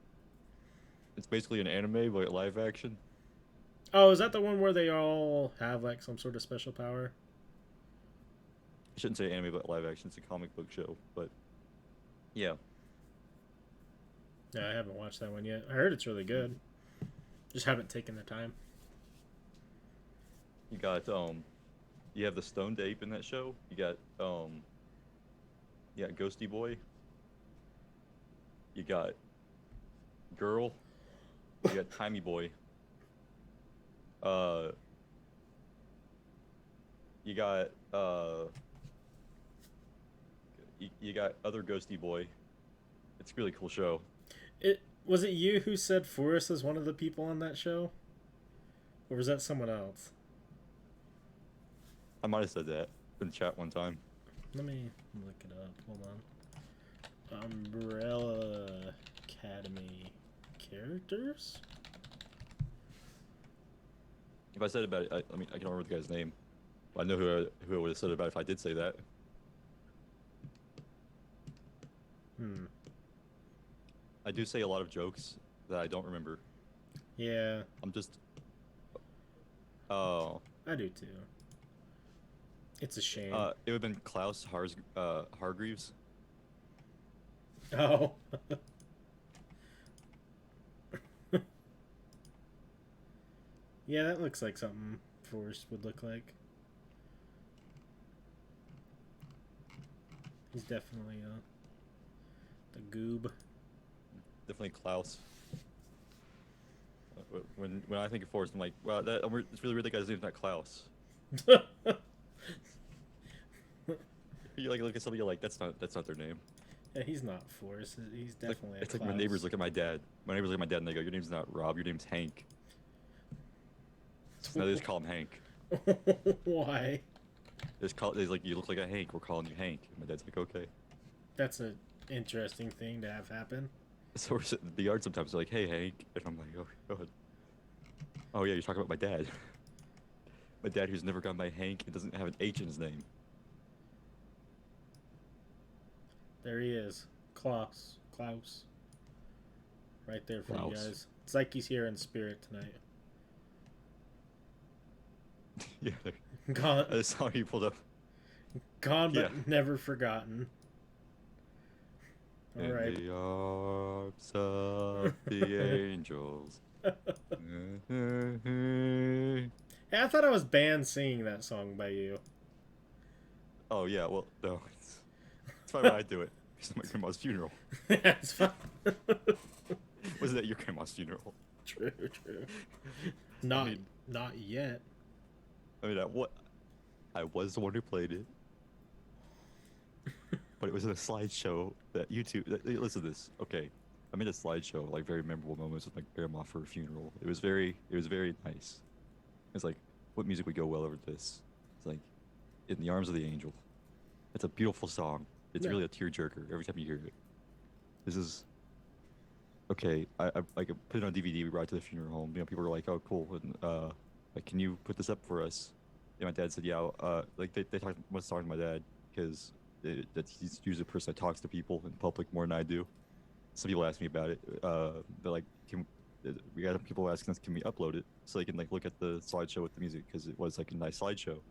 It's basically an anime but live action. Oh, is that the one where they all have like some sort of special power? I shouldn't say anime but live action. It's a comic book show, but yeah. No, I haven't watched that one yet. I heard it's really good. Just haven't taken the time. You got you have the stoned ape in that show. You got Ghosty Boy. You got Girl. You got Timey Boy. You got you got other Ghosty Boy. It's a really cool show. Was it you who said Forrest is one of the people on that show? Or was that someone else? I might have said that in the chat one time. Let me look it up. Hold on. Umbrella Academy characters? If I said about it, I mean, I can't remember the guy's name. I know who I would have said about it if I did say that. I do say a lot of jokes that I don't remember. Yeah, I'm just. Oh. I do too. It's a shame. It would have been Klaus Hargreaves. Oh. Yeah, that looks like something Forrest would look like. He's definitely the goob. Definitely Klaus. When I think of Forrest, I'm like, wow, it's really weird that guy's name's not Klaus. You like look at somebody, you're like, that's not their name. Yeah, he's not Forrest. He's definitely It's a like my neighbors Klaus. look at my dad. My neighbors look at my dad and they go, "Your name's not Rob. Your name's Hank." So now they just call him Hank. Why? They like, "You look like a Hank. We're calling you Hank." And my dad's like, "Okay." That's an interesting thing to have happen. So we're sitting in the yard sometimes. They're like, "Hey, Hank," and I'm like, "Oh, go ahead." Oh yeah, you're talking about my dad. My dad who's never gone by Hank and doesn't have an H in his name. There he is. Klaus. Klaus. Right there for you Klaus. guys. It's like he's here in spirit tonight. Yeah, Gone, I saw you pulled up. gone but Yeah. never forgotten. All In right. the arms of the angels. Hey, I thought I was banned singing that song by you. Oh yeah, well no, it's fine when I do it. It's my grandma's funeral. It's fine. Wasn't that your grandma's funeral? True, true. Not, mean- not yet. I mean, I was the one who played it, but it was in a slideshow that YouTube. Listen to this, okay? I made a slideshow, like very memorable moments with my grandma for her funeral. It was very nice. It's like, what music would go well over this? It's like, "In the Arms of the Angel." It's a beautiful song. It's Yeah. really a tearjerker every time you hear it. This is okay. I like put it on DVD. We brought it to the funeral home. You know, people were like, "Oh, cool." And like, "Can you put this up for us?" And my dad said, "Yeah." Like they was talking to my dad because he's usually the person that talks to people in public more than I do. Some people ask me about it. They're like, we got people asking us, "Can we upload it so they can like look at the slideshow with the music?" Because it was like a nice slideshow.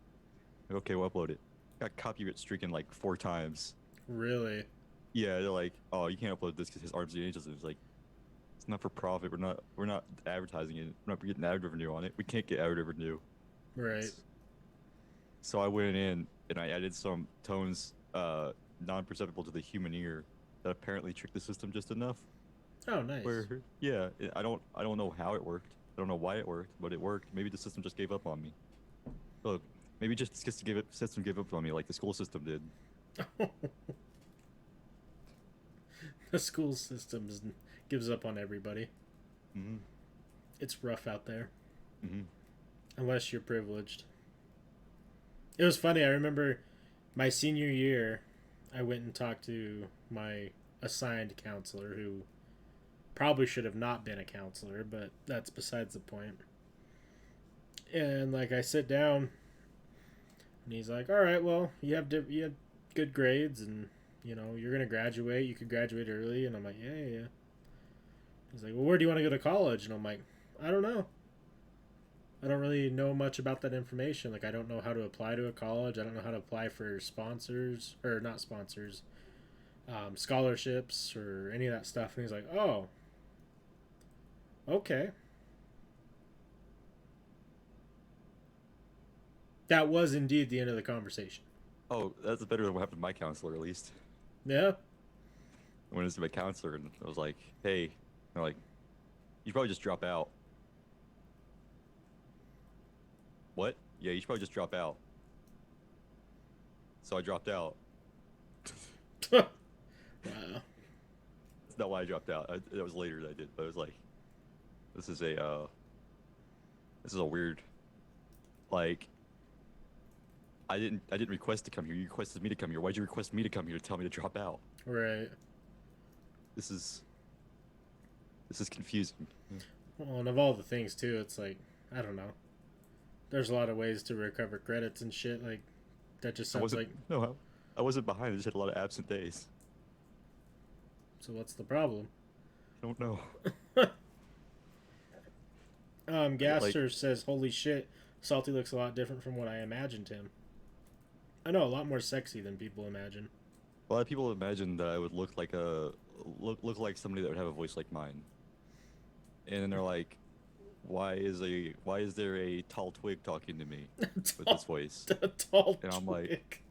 Like, okay, we'll upload it. Got copyright stricken like 4 times. Really? Yeah, they're like, "Oh, you can't upload this because his Arms of the Angels." It was like, it's not for profit. We're not advertising it. We're not getting ad revenue on it. We can't get ad revenue. Right. So I went in and I added some tones non-perceptible to the human ear that apparently tricked the system just enough. Oh, nice. Where yeah, I don't know how it worked. I don't know why it worked, but it worked. Maybe the system just gave up on me. Look, maybe just system gave up on me like the school system did. The school system gives up on everybody. Mm-hmm. It's rough out there. Mm-hmm. Unless you're privileged. It was funny. I remember my senior year, I went and talked to my assigned counselor, who probably should have not been a counselor, but that's besides the point. And like I sit down, and he's like, "All right, well, you had good grades, and you know you're gonna graduate. You could graduate early." And I'm like, "Yeah, yeah, yeah." He's like, "Well, where do you want to go to college?" And I'm like, "I don't know. I don't really know much about that information. Like, I don't know how to apply to a college. I don't know how to apply for sponsors, or not sponsors, scholarships, or any of that stuff." And he's like, "Oh, okay." That was indeed the end of the conversation. Oh, that's better than what happened to my counselor, at least. Yeah? I went into my counselor and I was like, "Hey," and they're like, "You should probably just drop out." What? Yeah, you should probably just drop out. So I dropped out. Wow. That's not why I dropped out. That was later that I did, but it was like, this is a weird, like, I didn't request to come here. You requested me to come here. Why'd you request me to come here to tell me to drop out? Right. This is confusing. Well, and of all the things, too, it's like, I don't know. There's a lot of ways to recover credits and shit. Like, that just sounds like... No, I wasn't behind. I just had a lot of absent days. So what's the problem? I don't know. Gaster says, "Holy shit, Salty looks a lot different from what I imagined him." I know, a lot more sexy than people imagine. A lot of people imagine that I would look like look like somebody that would have a voice like mine. And then they're like, why is there a tall twig talking to me with this voice? A tall And I'm like, twig.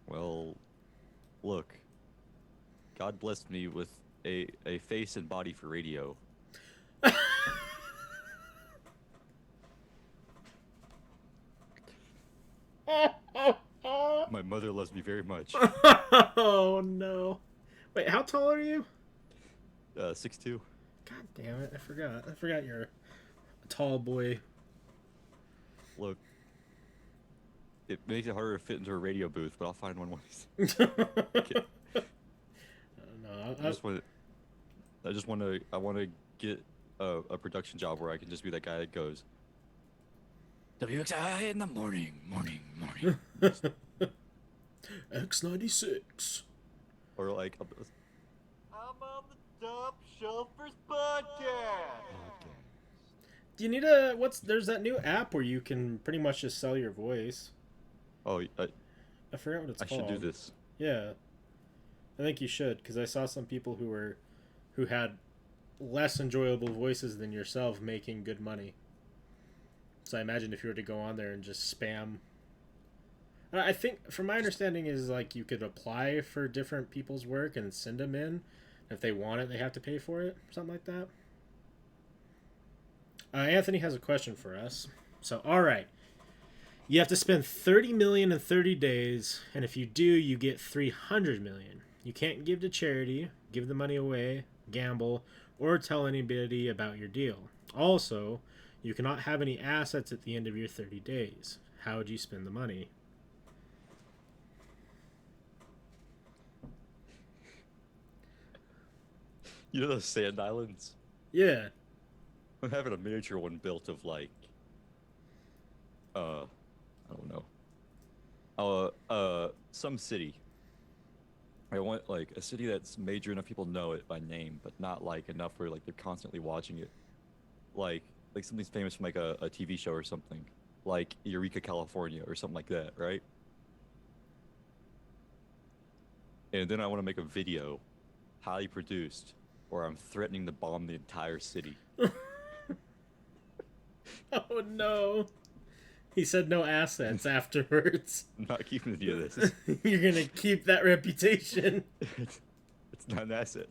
well, look, God blessed me with a face and body for radio. My mother loves me very much. Oh no! Wait, how tall are you? 6'2". God damn it! I forgot. I forgot you're a tall boy. Look, it makes it harder to fit into a radio booth, but I'll find one once. Okay. No, I want to get a production job where I can just be that guy that goes, WXI in the morning. X96. or like, I'm on the Topshelfers podcast. Do you need there's that new app where you can pretty much just sell your voice. oh, I forgot what it's I called. should do this. Yeah. I think you should, because I saw some people who had less enjoyable voices than yourself making good money. So I imagine if you were to go on there and just spam. I think, from my understanding, is like you could apply for different people's work and send them in. If they want it, they have to pay for it, something like that. Anthony has a question for us. So, all right. You have to spend 30 million in 30 days, and if you do, you get 300 million. You can't give to charity, give the money away, gamble, or tell anybody about your deal. Also, you cannot have any assets at the end of your 30 days. How would you spend the money? You know those sand islands? Yeah. I'm having a miniature one built of like, I don't know. Some city. I want like a city that's major enough people know it by name, but not like enough where like they're constantly watching it. Like something's famous from like a TV show or something, like Eureka, California, or something like that, right? And then I want to make a video, highly produced, where I'm threatening to bomb the entire city. Oh no. He said no assets afterwards. I'm not keeping any of this. You're gonna keep that reputation. It's not an asset.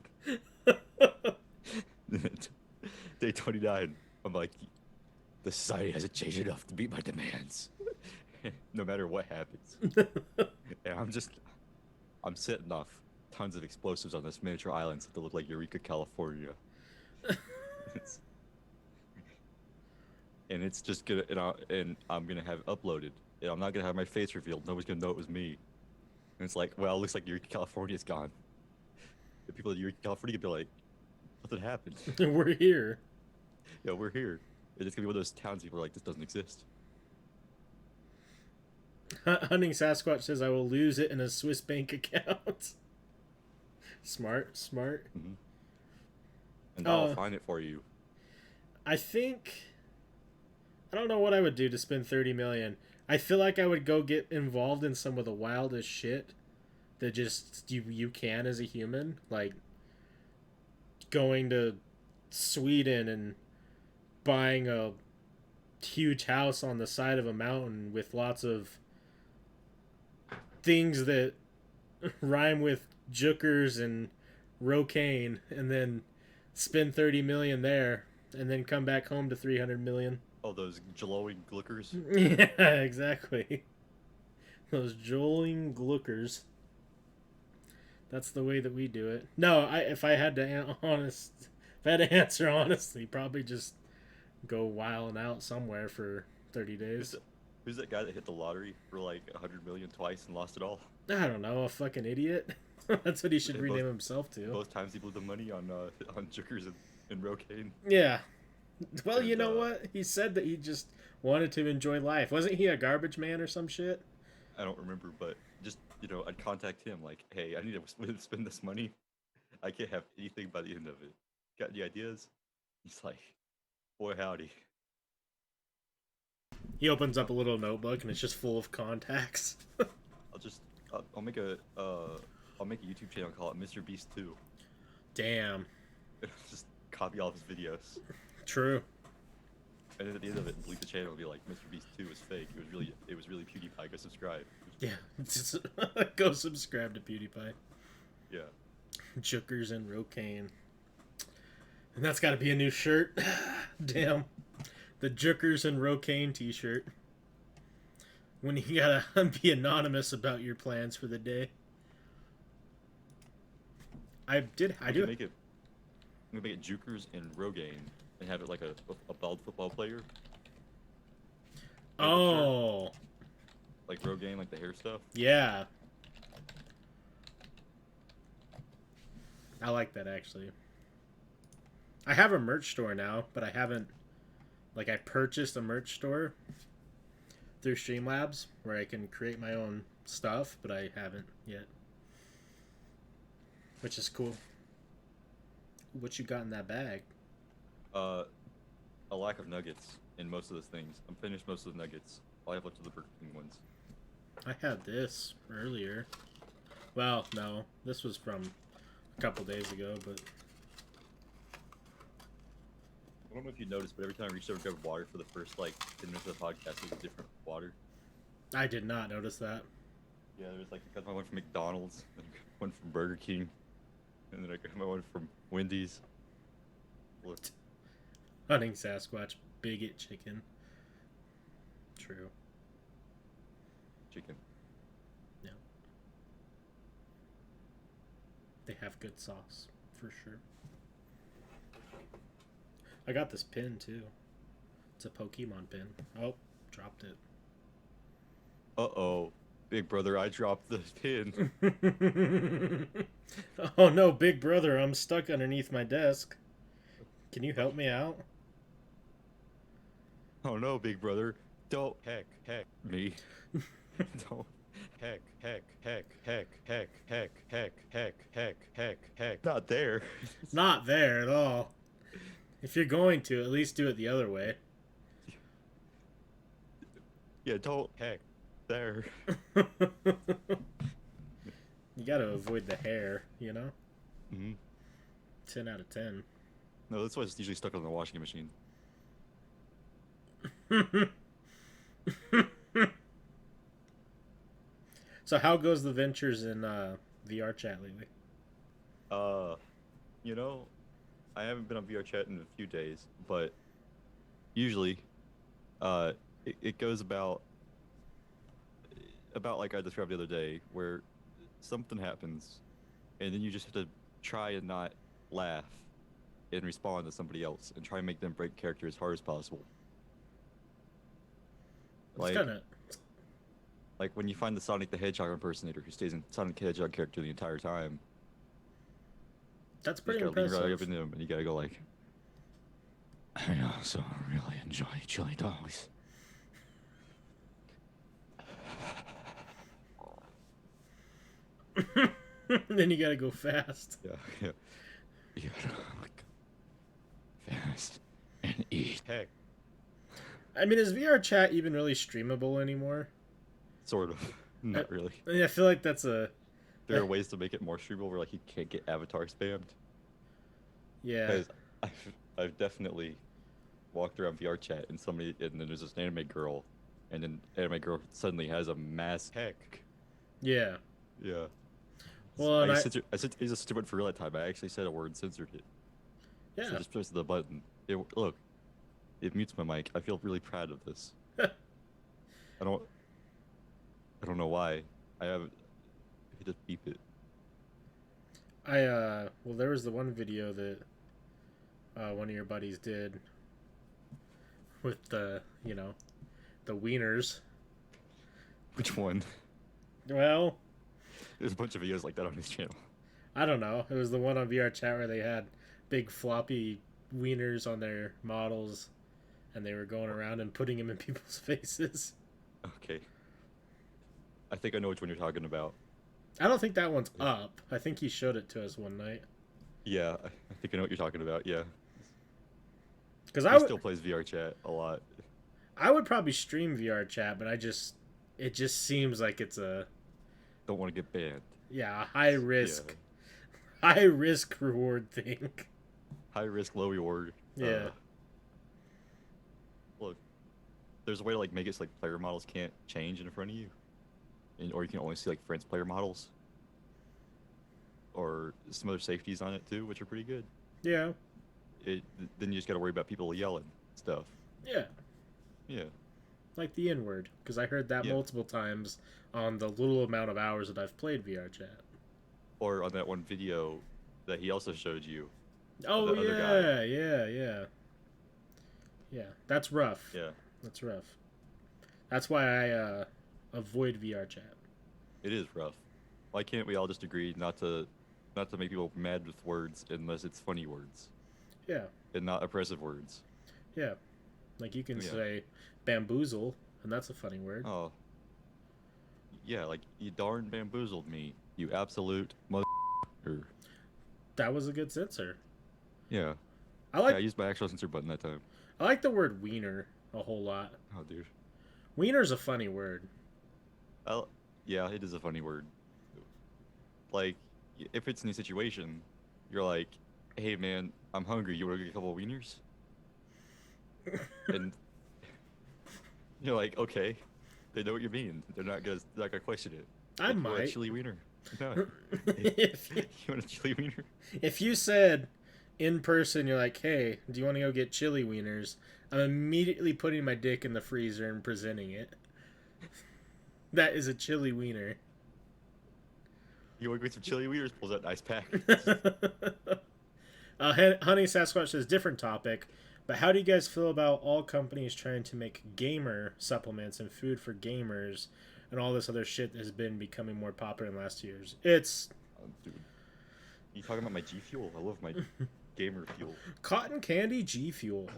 Day 29, I'm like, the society hasn't changed enough to meet my demands. No matter what happens. And I'm setting off tons of explosives on this miniature island so they look like Eureka, California. And it's just gonna, and I'm gonna have it uploaded. And I'm not gonna have my face revealed. Nobody's gonna know it was me. And it's like, well, it looks like Eureka, California's gone. The people at Eureka, California could be like, what happened? We're here. Yeah, we're here. And it's gonna be one of those towns people are like, this doesn't exist. Hunting Sasquatch says, I will lose it in a Swiss bank account. Smart. Mm-hmm. And I'll find it for you. I don't know what I would do to spend 30 million. I feel like I would go get involved in some of the wildest shit that just you can as a human. Like going to Sweden and buying a huge house on the side of a mountain with lots of things that rhyme with jukers and rocaine, and then spend 30 million there and then come back home to 300 million. Oh, those glowing glickers? Yeah, exactly. Those joling gluckers. That's the way that we do it. No, if I had to answer honestly, probably just go wilding out somewhere for 30 days. Who's that guy that hit the lottery for like 100 million twice and lost it all? I don't know, a fucking idiot. That's what he should rename himself to. Both times he blew the money on jukers and rocaine. Yeah. Well, you And, know what? He said that he just wanted to enjoy life. Wasn't he a garbage man or some shit? I don't remember, but just, I'd contact him like, hey, I need to spend this money. I can't have anything by the end of it. Got any ideas? He's like, boy, howdy. He opens up a little notebook and it's just full of contacts. I'll make a YouTube channel and call it Mr. Beast 2. Damn. Just copy all of his videos. True. And then at the end of it, delete the channel and be like, Mr. Beast 2 was fake. It was really PewDiePie. Go subscribe. Yeah. Just go subscribe to PewDiePie. Yeah. Jookers and Rocaine. And that's got to be a new shirt. Damn. The Jookers and Rocaine t-shirt. When you gotta be anonymous about your plans for the day. I do. I'm gonna make it Jukers and Rogaine and have it like a bald football player. Oh. Like Rogaine, like the hair stuff. Yeah. I like that, actually. I have a merch store now, but I haven't... Like, I purchased a merch store through Streamlabs where I can create my own stuff, but I haven't yet. Which is cool. What you got in that bag? A lack of nuggets in most of those things. I'm finished most of the nuggets. All I have left are the Burger King ones. I had this earlier. Well, no. This was from a couple days ago, but... I don't know if you noticed, but every time I reached over to grab water for the first, like, 10 minutes of the podcast, it was a different water. I did not notice that. Yeah, there was, like, I got my one from McDonald's, then I got one from Burger King, and then I got my one from Wendy's. Look. Hunting Sasquatch, bigot chicken. True. Chicken. Yeah. They have good sauce, for sure. I got this pin, too. It's a Pokemon pin. Oh, dropped it. Uh-oh. Big brother, I dropped the pin. Oh no, big brother, I'm stuck underneath my desk. Can you help me out? Oh no, big brother. Don't heck me. Don't heck. Not there. Not there at all. If you're going to, at least do it the other way. Yeah, don't heck there. You gotta avoid the hair, you know? Mm-hmm. 10 out of 10. No, that's why it's usually stuck on the washing machine. So how goes the ventures in VR chat lately? You know, I haven't been on VR chat in a few days, but usually, it goes about like I described the other day, where something happens, and then you just have to try and not laugh and respond to somebody else and try and make them break character as hard as possible. It's kind of... Like when you find the Sonic the Hedgehog impersonator who stays in Sonic the Hedgehog character the entire time. That's pretty you gotta lean right up impressive. into him, and you gotta go like, I also really enjoy chili dogs. Then you gotta go fast. yeah. You gotta look fast and eat. Heck, I mean, is VR chat even really streamable anymore? sort of. Not really. I mean, I feel like that's a... There are ways to make it more streamable where like you can't get avatar spammed. Yeah. Because I've definitely walked around VR chat and then there's this anime girl, and then anime girl suddenly has a mass heck. Yeah. Yeah. Well, and I just censored for real that time. I actually said a word and censored it. Yeah. So just press the button. Look, it mutes my mic. I feel really proud of this. I don't know why. You just beep it. Well, there was the one video that one of your buddies did with the wieners. Which one? Well, There's a bunch of videos like that on his channel. I don't know. It was the one on VR chat where they had big floppy wieners on their models, and they were going around and putting them in people's faces. Okay. I think I know which one you're talking about. I don't think that one's up. I think he showed it to us one night. Yeah, I think I know what you're talking about. Yeah. Because He I still plays VR chat a lot. would probably stream VR chat, but it just seems like it's a Don't want to get banned. high risk high risk reward thing. High risk, low reward. Yeah. Look, there's a way to like make it so like player models can't change in front of you, or you can only see like friends player models, or some other safeties on it too, which are pretty good. Yeah. Then you just got to worry about people yelling stuff. Yeah. Yeah. Like the N-word, because I heard that Yeah. multiple times on the little amount of hours that I've played VR chat. Or on that one video that he also showed you. Oh, the other guy. yeah. Yeah, that's rough. Yeah. That's rough. That's why I avoid VR chat. It is rough. Why can't we all just agree not to make people mad with words unless it's funny words Yeah, and not oppressive words? yeah. Like you can Yeah. say bamboozle, and that's a funny word. Oh. Yeah, like you darn bamboozled me, you absolute mother. That was a good censor. Yeah. I like Yeah, I used my actual censor button that time. I like the word wiener a whole lot. Oh, dude. Wiener's a funny word. Yeah, it is a funny word. Like, if it's in a situation, you're like, hey man, I'm hungry, you want to get a couple of wieners? And you're like, okay. They know what you mean. They're not gonna question it. I Like, you want a might. chili wiener? No. if, You want a chili wiener? if you said in person, you're like, hey, do you want to go get chili wieners? I'm immediately putting my dick in the freezer and presenting it. That is a chili wiener. You want to get some chili wieners? Pulls out nice pack. Honey Sasquatch says, different topic, but how do you guys feel about all companies trying to make gamer supplements and food for gamers and all this other shit that has been becoming more popular in the last years? It's Dude. You talking about my G Fuel? I love my gamer fuel. cotton candy G Fuel.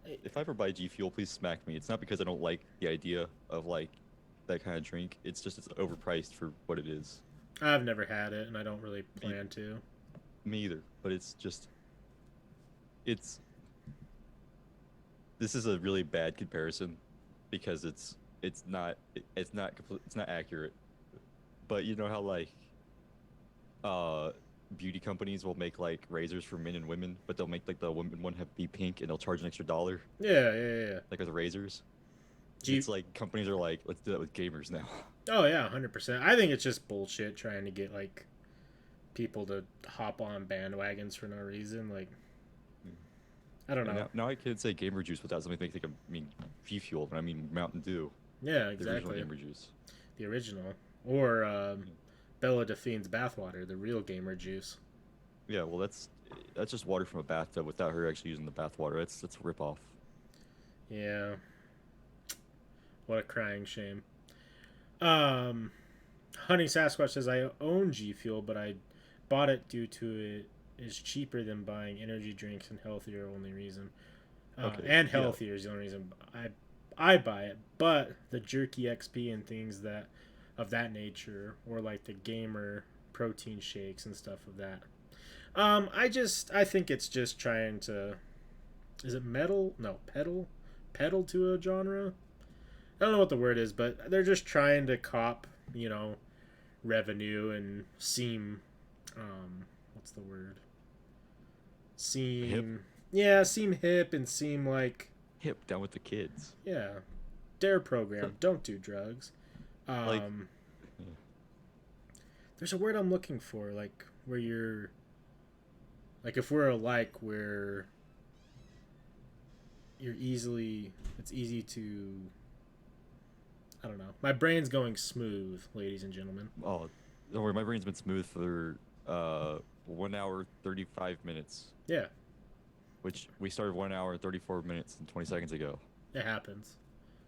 If I ever buy G Fuel, please smack me. It's not because I don't like the idea of like that kind of drink. It's just it's overpriced for what it is. I've never had it, and I don't really plan to. Me either. But it's just this is a really bad comparison because it's not accurate. But you know how like beauty companies will make like razors for men and women, but they'll make like the women one be pink and they'll charge an extra $1 Yeah. like with razors. G- It's like companies are like, let's do that with gamers now. Oh yeah, 100%. I think it's just bullshit trying to get like people to hop on bandwagons for no reason. Like, I don't know. Now I can't say gamer juice without something they think I mean G Fuel, but I mean Mountain Dew. Yeah, The original exactly. gamer juice. The original, or Bella Delphine's bathwater, the real gamer juice. Yeah, well that's just water from a bathtub without her actually using the bathwater. That's a rip off. Yeah. What a crying shame. Honey Sasquatch says, I own G Fuel, but I bought it due to it is cheaper than buying energy drinks and healthier only reason. Okay, And yeah. healthier is the only reason I buy it. But the jerky XP and things that of that nature, or like the gamer protein shakes and stuff of that. I think it's just trying to, is it pedal to a genre? I don't know what the word is, but they're just trying to cop, revenue and seem, what's the word? Seem Hip? Yeah, seem hip and seem like, Hip, down with the kids. yeah, DARE program, don't do drugs. Like- There's a word I'm looking for, like where you're, like if we're alike, where it's easy to, I don't know. My brain's going smooth, ladies and gentlemen. Oh, don't worry, my brain's been smooth for 1 hour 35 minutes, Yeah, which we started 1 hour 34 minutes and 20 seconds ago. it happens.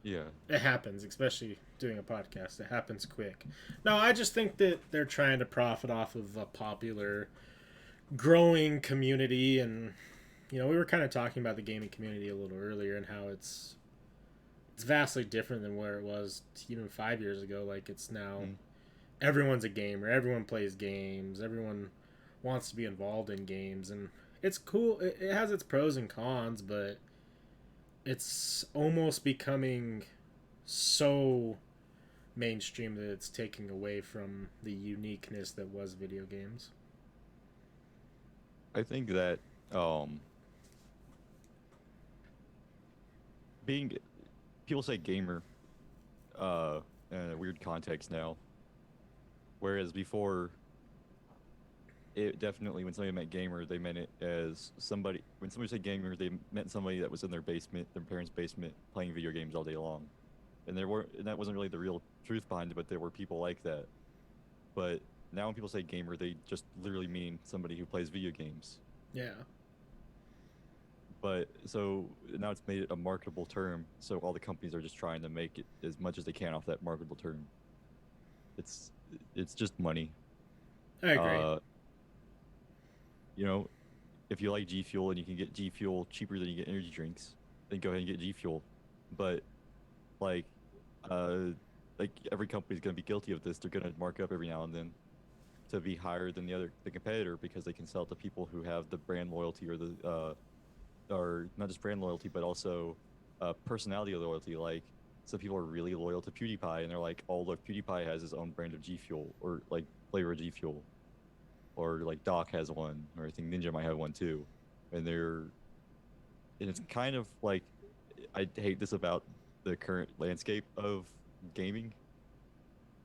Yeah. It happens, especially doing a podcast. It happens quick. No, I just think that they're trying to profit off of a popular, growing community. And, we were kind of talking about the gaming community a little earlier and how it's vastly different than where it was even 5 years ago. Like, it's now everyone's a gamer. Everyone plays games. Everyone wants to be involved in games. And it's cool. It has its pros and cons, but it's almost becoming so mainstream that it's taking away from the uniqueness that was video games. I think that um, being people say gamer uh, in a weird context now, whereas before it definitely when somebody meant gamer they meant it as somebody when somebody said gamer they meant somebody that was in their basement, their parents' basement, playing video games all day long, and that wasn't really the real truth behind it, but there were people like that. But now when people say gamer, they just literally mean somebody who plays video games. Yeah. But so now it's made it a marketable term, so all the companies are just trying to make it as much as they can off that marketable term. It's it's just money. I agree. Uh, you know, if you like G Fuel and you can get G Fuel cheaper than you get energy drinks, then go ahead and get G Fuel. But like, uh, like every company's gonna be guilty of this. They're gonna mark up every now and then to be higher than the competitor because they can sell to people who have the brand loyalty or the or not just brand loyalty but also personality loyalty. Like some people are really loyal to PewDiePie and they're like, oh look, PewDiePie has his own brand of G Fuel or like flavor of G Fuel, or like Doc has one, or I think Ninja might have one too, and it's kind of like I hate this about the current landscape of gaming,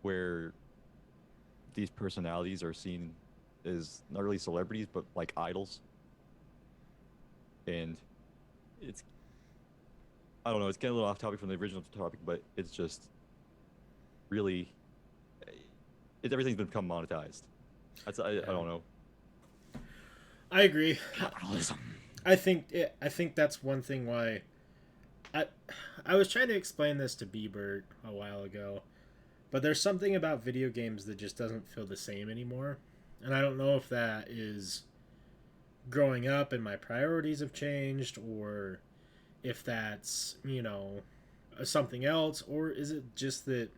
where these personalities are seen as not really celebrities but like idols, and it's I don't know, it's getting a little off topic from the original topic, but it's just really everything's become monetized. I don't know. I agree. Capitalism. I think that's one thing why I I was trying to explain this to Bieber a while ago, but there's something about video games that just doesn't feel the same anymore. And I don't know if that is growing up and my priorities have changed, or if that's, something else, or is it just that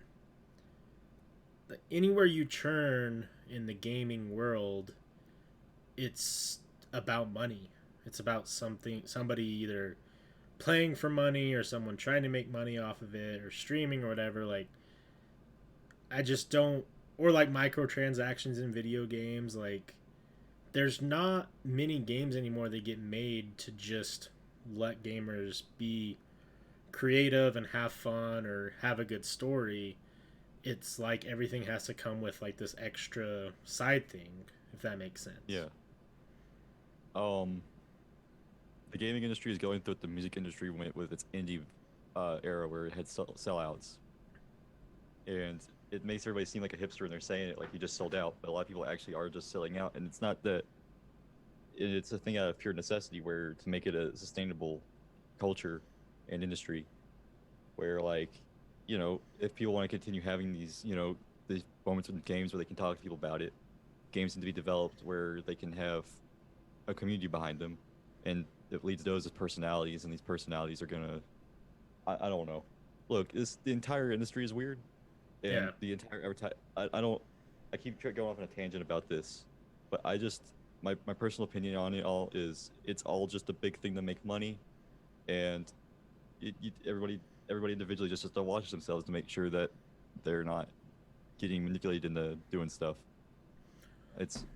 anywhere you turn in the gaming world, it's about money. It's about somebody either playing for money or someone trying to make money off of it or streaming or whatever. Like, I just don't, or like microtransactions in video games. Like, there's not many games anymore that get made to just let gamers be creative and have fun or have a good story. It's like everything has to come with like this extra side thing, if that makes sense. Yeah. Um, the gaming industry is going through what the music industry went with its indie era, where it had sellouts, and it makes everybody seem like a hipster, and they're saying it like you just sold out, but a lot of people actually are just selling out, and it's not that. It's a thing out of pure necessity, where to make it a sustainable culture and industry, where like, if people want to continue having these, these moments in games where they can talk to people about it, games need to be developed where they can have a community behind them, and it leads those as personalities, and these personalities are gonna, I don't know. Look, the entire industry is weird, and Yeah. the entire I don't. I keep going off on a tangent about this, but I just my personal opinion on it all is it's all just a big thing to make money, and everybody individually just has to watch themselves to make sure that they're not getting manipulated into doing stuff.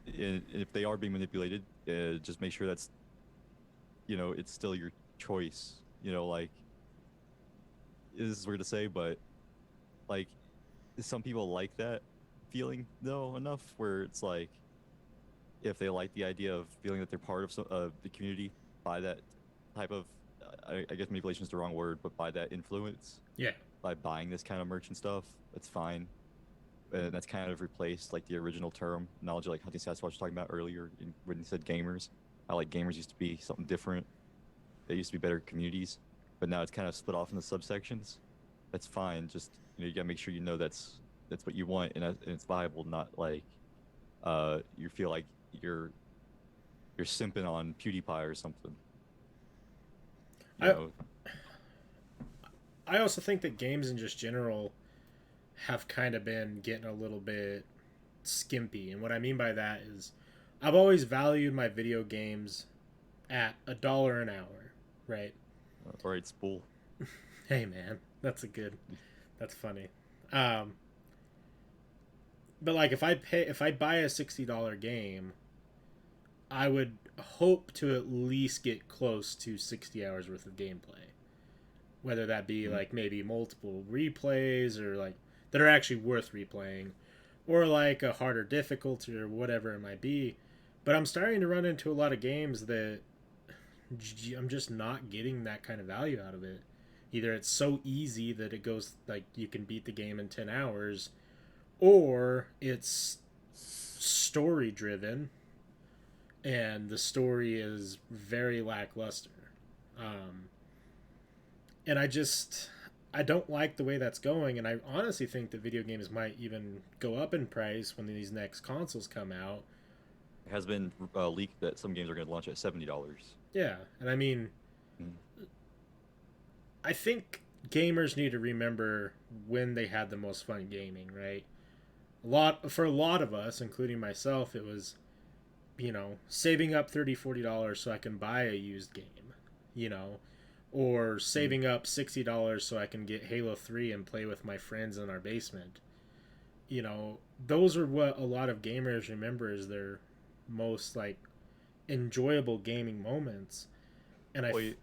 If they are being manipulated, just make sure that's it's still your choice. Like, this is weird to say, but like some people like that feeling though enough where it's like if they like the idea of feeling that they're part of the community by that type of I guess manipulation is the wrong word, but by that influence, Yeah. by buying this kind of merch and stuff, that's fine. And that's kind of replaced like the original terminology, like Hunting Sasquatch was talking about earlier when he said gamers. How like gamers used to be something different. They used to be better communities, but now it's kind of split off into subsections. That's fine. Just you gotta make sure that's what you want, and it's viable, not like you feel like you're simping on PewDiePie or something. You I know, I also think that games in just general have kind of been getting a little bit skimpy, and what I mean by that is I've always valued my video games at $1 an hour, right? all right, spool. Hey man, that's funny. but like if I buy a $60 game, I would hope to at least get close to 60 hours worth of gameplay. Whether that be Mhm. like maybe multiple replays or like that are actually worth replaying, or like a harder difficulty or whatever it might be. But I'm starting to run into a lot of games that I'm just not getting that kind of value out of it. Either it's so easy that it goes like you can beat the game in 10 hours, or it's story driven and the story is very lackluster. Um, and I don't like the way that's going, and I honestly think that video games might even go up in price when these next consoles come out. It has been leaked that some games are going to launch at $70. Yeah, and I mean, Mhm. I think gamers need to remember when they had the most fun gaming, right? A lot of us, including myself, it was, saving up $30, $40 so I can buy a used game, you know, or Mhm. saving up $60 so I can get Halo 3 and play with my friends in our basement. Those are what a lot of gamers remember as their most like enjoyable gaming moments. And Wait,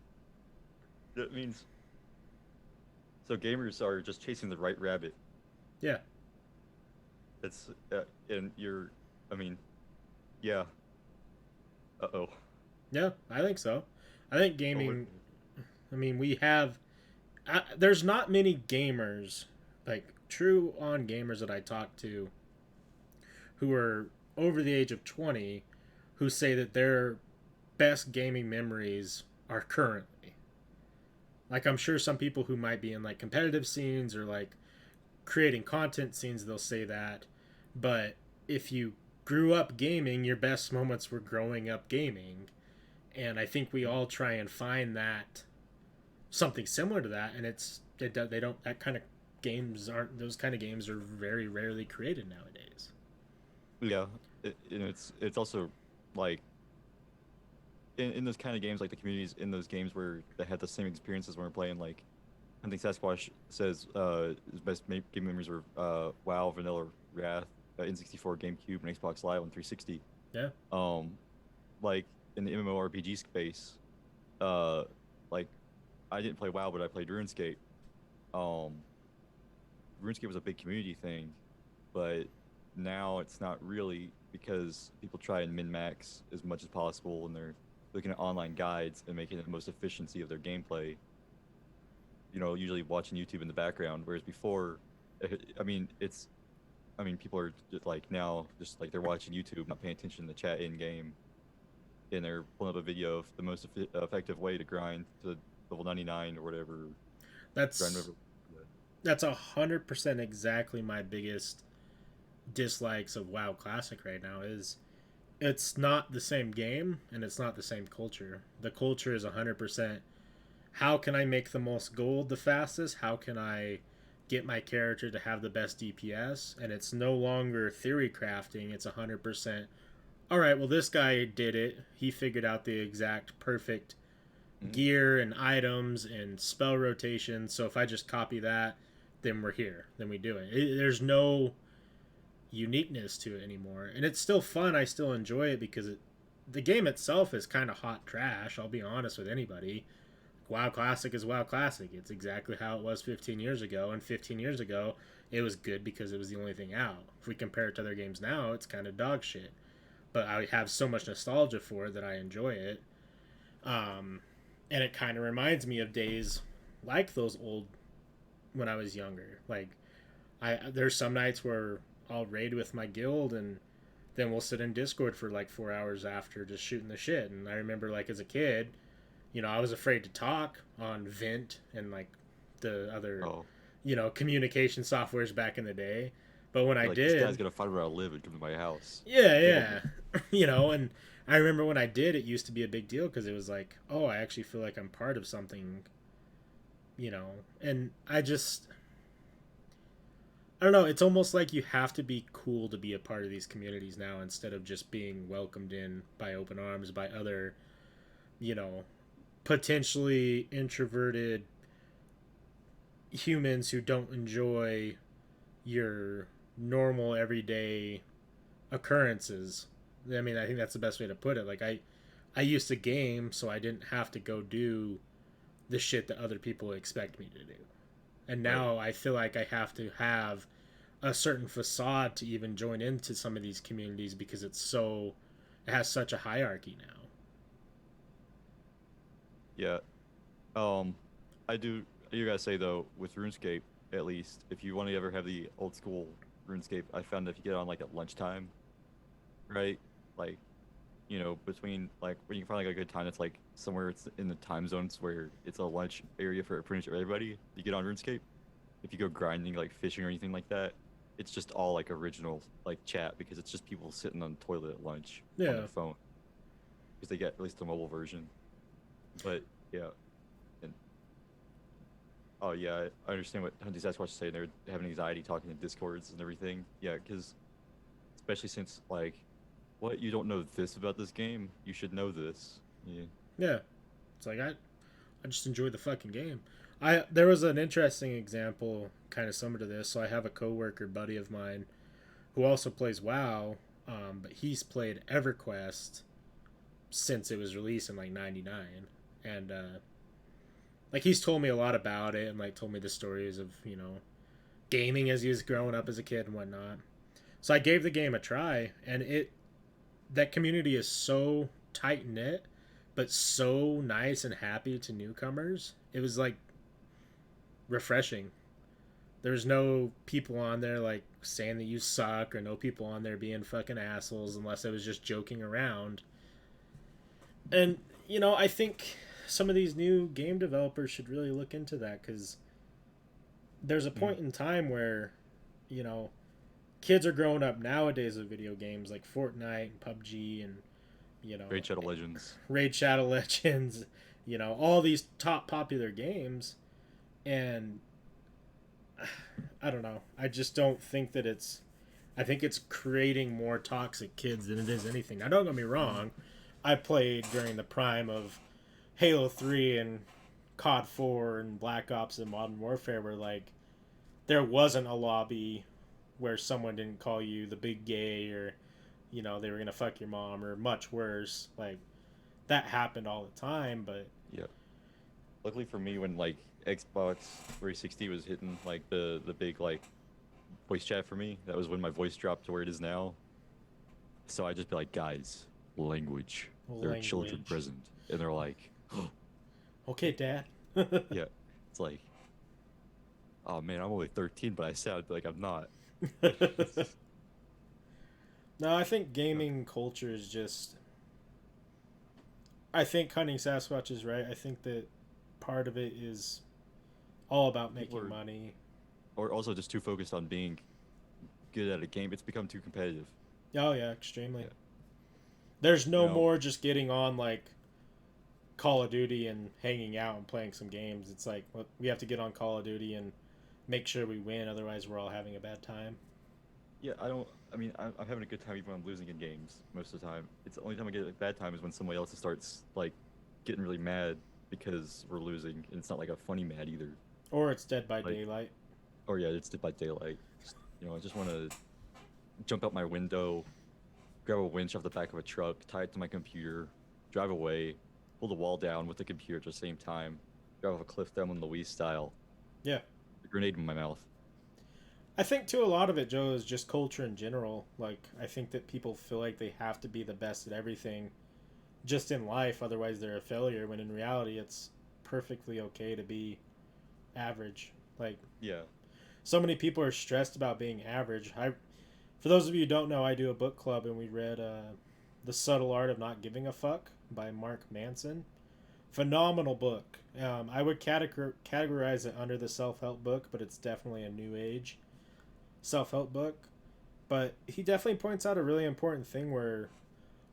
that means so gamers are just chasing the right rabbit. yeah, It's and you're, I mean, yeah. Uh-oh. yeah, I think so. I think Well, what, gaming, I mean, there's not many gamers, like true on gamers that I talk to who are over the age of 20 who say that their best gaming memories are currently. Like, I'm sure some people who might be in like competitive scenes or like creating content scenes, they'll say that. But if you grew up gaming, your best moments were growing up gaming. And I think we all try and find that something similar to that. And they don't, that kind of games aren't, those kind of games are very rarely created nowadays. yeah, and it's also like in those kind of games, like the communities in those games where they had the same experiences when we're playing. Like I think Sasquatch says his best game memories are WoW, Vanilla Wrath, N64, GameCube, and Xbox Live on 360. Yeah. Um, like in the MMORPG space, uh, like I didn't play WoW, but I played RuneScape. Um, RuneScape was a big community thing, but now it's not really because people try and min max as much as possible, and they're looking at online guides and making it the most efficiency of their gameplay. Usually watching YouTube in the background, whereas before, I mean, people are just like now, just like they're watching YouTube, not paying attention to the chat in game, and they're pulling up a video of the most effective way to grind to level 99 or whatever, grind That's over. that's 100% exactly my biggest dislikes of WoW Classic right now is it's not the same game and it's not the same culture. The culture is 100% how can I make the most gold the fastest? How can I get my character to have the best DPS? And it's no longer theory crafting, it's 100% all right, well, this guy did it. He figured out the exact perfect Mhm. gear and items and spell rotation. So if I just copy that, then we're here. Then we do there's no uniqueness to it anymore. And it's still fun. I still enjoy it because the game itself is kind of hot trash. I'll be honest with anybody. WoW Classic is WoW Classic. It's exactly how it was 15 years ago. And 15 years ago, it was good because it was the only thing out. If we compare it to other games now, it's kind of dog shit. But I have so much nostalgia for it that I enjoy it. Um, and it kind of reminds me of days like those old when I was younger. Like there's some nights where I'll raid with my guild and then we'll sit in Discord for like 4 hours after just shooting the shit. And I remember like as a kid, I was afraid to talk on Vent and like the other, Oh, communication softwares back in the day. But when I you're like, this guy's did, gonna find where I live and come to my house. yeah, Kill me. yeah, and I remember when I did, it used to be a big deal because it was like, oh, I actually feel like I'm part of something, you know, and I don't know. It's almost like you have to be cool to be a part of these communities now instead of just being welcomed in by open arms by other, you know, potentially introverted humans who don't enjoy your normal everyday occurrences. I mean, I think that's the best way to put it. Like I used to game, so I didn't have to go do the shit that other people expect me to do. And Right. now I feel like I have to have a certain facade to even join into some of these communities because it has such a hierarchy now. Yeah. Um, I do. You gotta say though, with RuneScape, at least, if you want to ever have the old school RuneScape, I found that if you get on like at lunchtime, right? Like, between like when you can find like a good time that's like somewhere it's in the time zones where it's a lunch area for pretty much everybody. You get on RuneScape. If you go grinding like fishing or anything like that, it's just all like original like chat because it's just people sitting on the toilet at lunch on Yeah. their phone because they get at least the mobile version. But yeah, and oh yeah, I understand what Hunty Sasquatch is saying. They're having anxiety talking in discords and everything. Yeah, because especially since like, what, you don't know this about this game? You should know this. Yeah. Yeah. It's like I just enjoy the fucking game. I There was an interesting example kind of similar to this. So I have a coworker buddy of mine who also plays WoW, but he's played EverQuest since it was released in like '99, and like he's told me a lot about it and like told me the stories of gaming as he was growing up as a kid and whatnot. So I gave the game a try, and that community is so tight knit, but so nice and happy to newcomers. It was like refreshing. There's no people on there like saying that you suck, or no people on there being fucking assholes unless I was just joking around. And I think some of these new game developers should really look into that, because there's a Mm. point in time where you know kids are growing up nowadays with video games like Fortnite and PUBG and Raid Shadow Legends. Raid Shadow Legends, all these top popular games, and I don't know. I just don't think that it's. I think it's creating more toxic kids than it is anything. Now, don't get me wrong. I played during the prime of Halo 3 and COD 4 and Black Ops and Modern Warfare, where like there wasn't a lobby where someone didn't call you the big gay, or they were gonna fuck your mom, or much worse. Like that happened all the time, but Yeah. Luckily for me, when like Xbox 360 was hitting like the big like voice chat for me, that was when my voice dropped to where it is now. So I just be like, guys, language. There are children language. present, and they're like, Okay, Dad. yeah. It's like, oh man, I'm only 13, but I sound like I'm not. No, I think gaming culture is just. I think Hunting Sasquatch is right. I think that part of it is all about People making are, money. or also just too focused on being good at a game. It's become too competitive. Oh yeah, extremely. Yeah. There's You no know, more just getting on like Call of Duty and hanging out and playing some games. It's like, well, we have to get on Call of Duty and make sure we win, otherwise we're all having a bad time. yeah, I don't. I mean, I'm having a good time even when I'm losing in games most of the time. It's the only time I get a bad time is when somebody else starts like getting really mad because we're losing, and it's not like a funny mad either. Or it's Dead by Like, Daylight. or yeah, it's Dead by Daylight. Just, I just want to jump out my window, grab a winch off the back of a truck, tie it to my computer, drive away, pull the wall down with the computer at the same time, drive off a cliff down on Louise style, Yeah. a grenade in my mouth. I think too a lot of it, Joe, is just culture in general. Like I think that people feel like they have to be the best at everything just in life, otherwise they're a failure, when in reality it's perfectly okay to be average. Like Yeah. so many people are stressed about being average. For those of you who don't know, I do a book club, and we read The Subtle Art of Not Giving a Fuck by Mark Manson. Phenomenal book. I would categorize it under the self-help book, but it's definitely a new age self-help book. But he definitely points out a really important thing where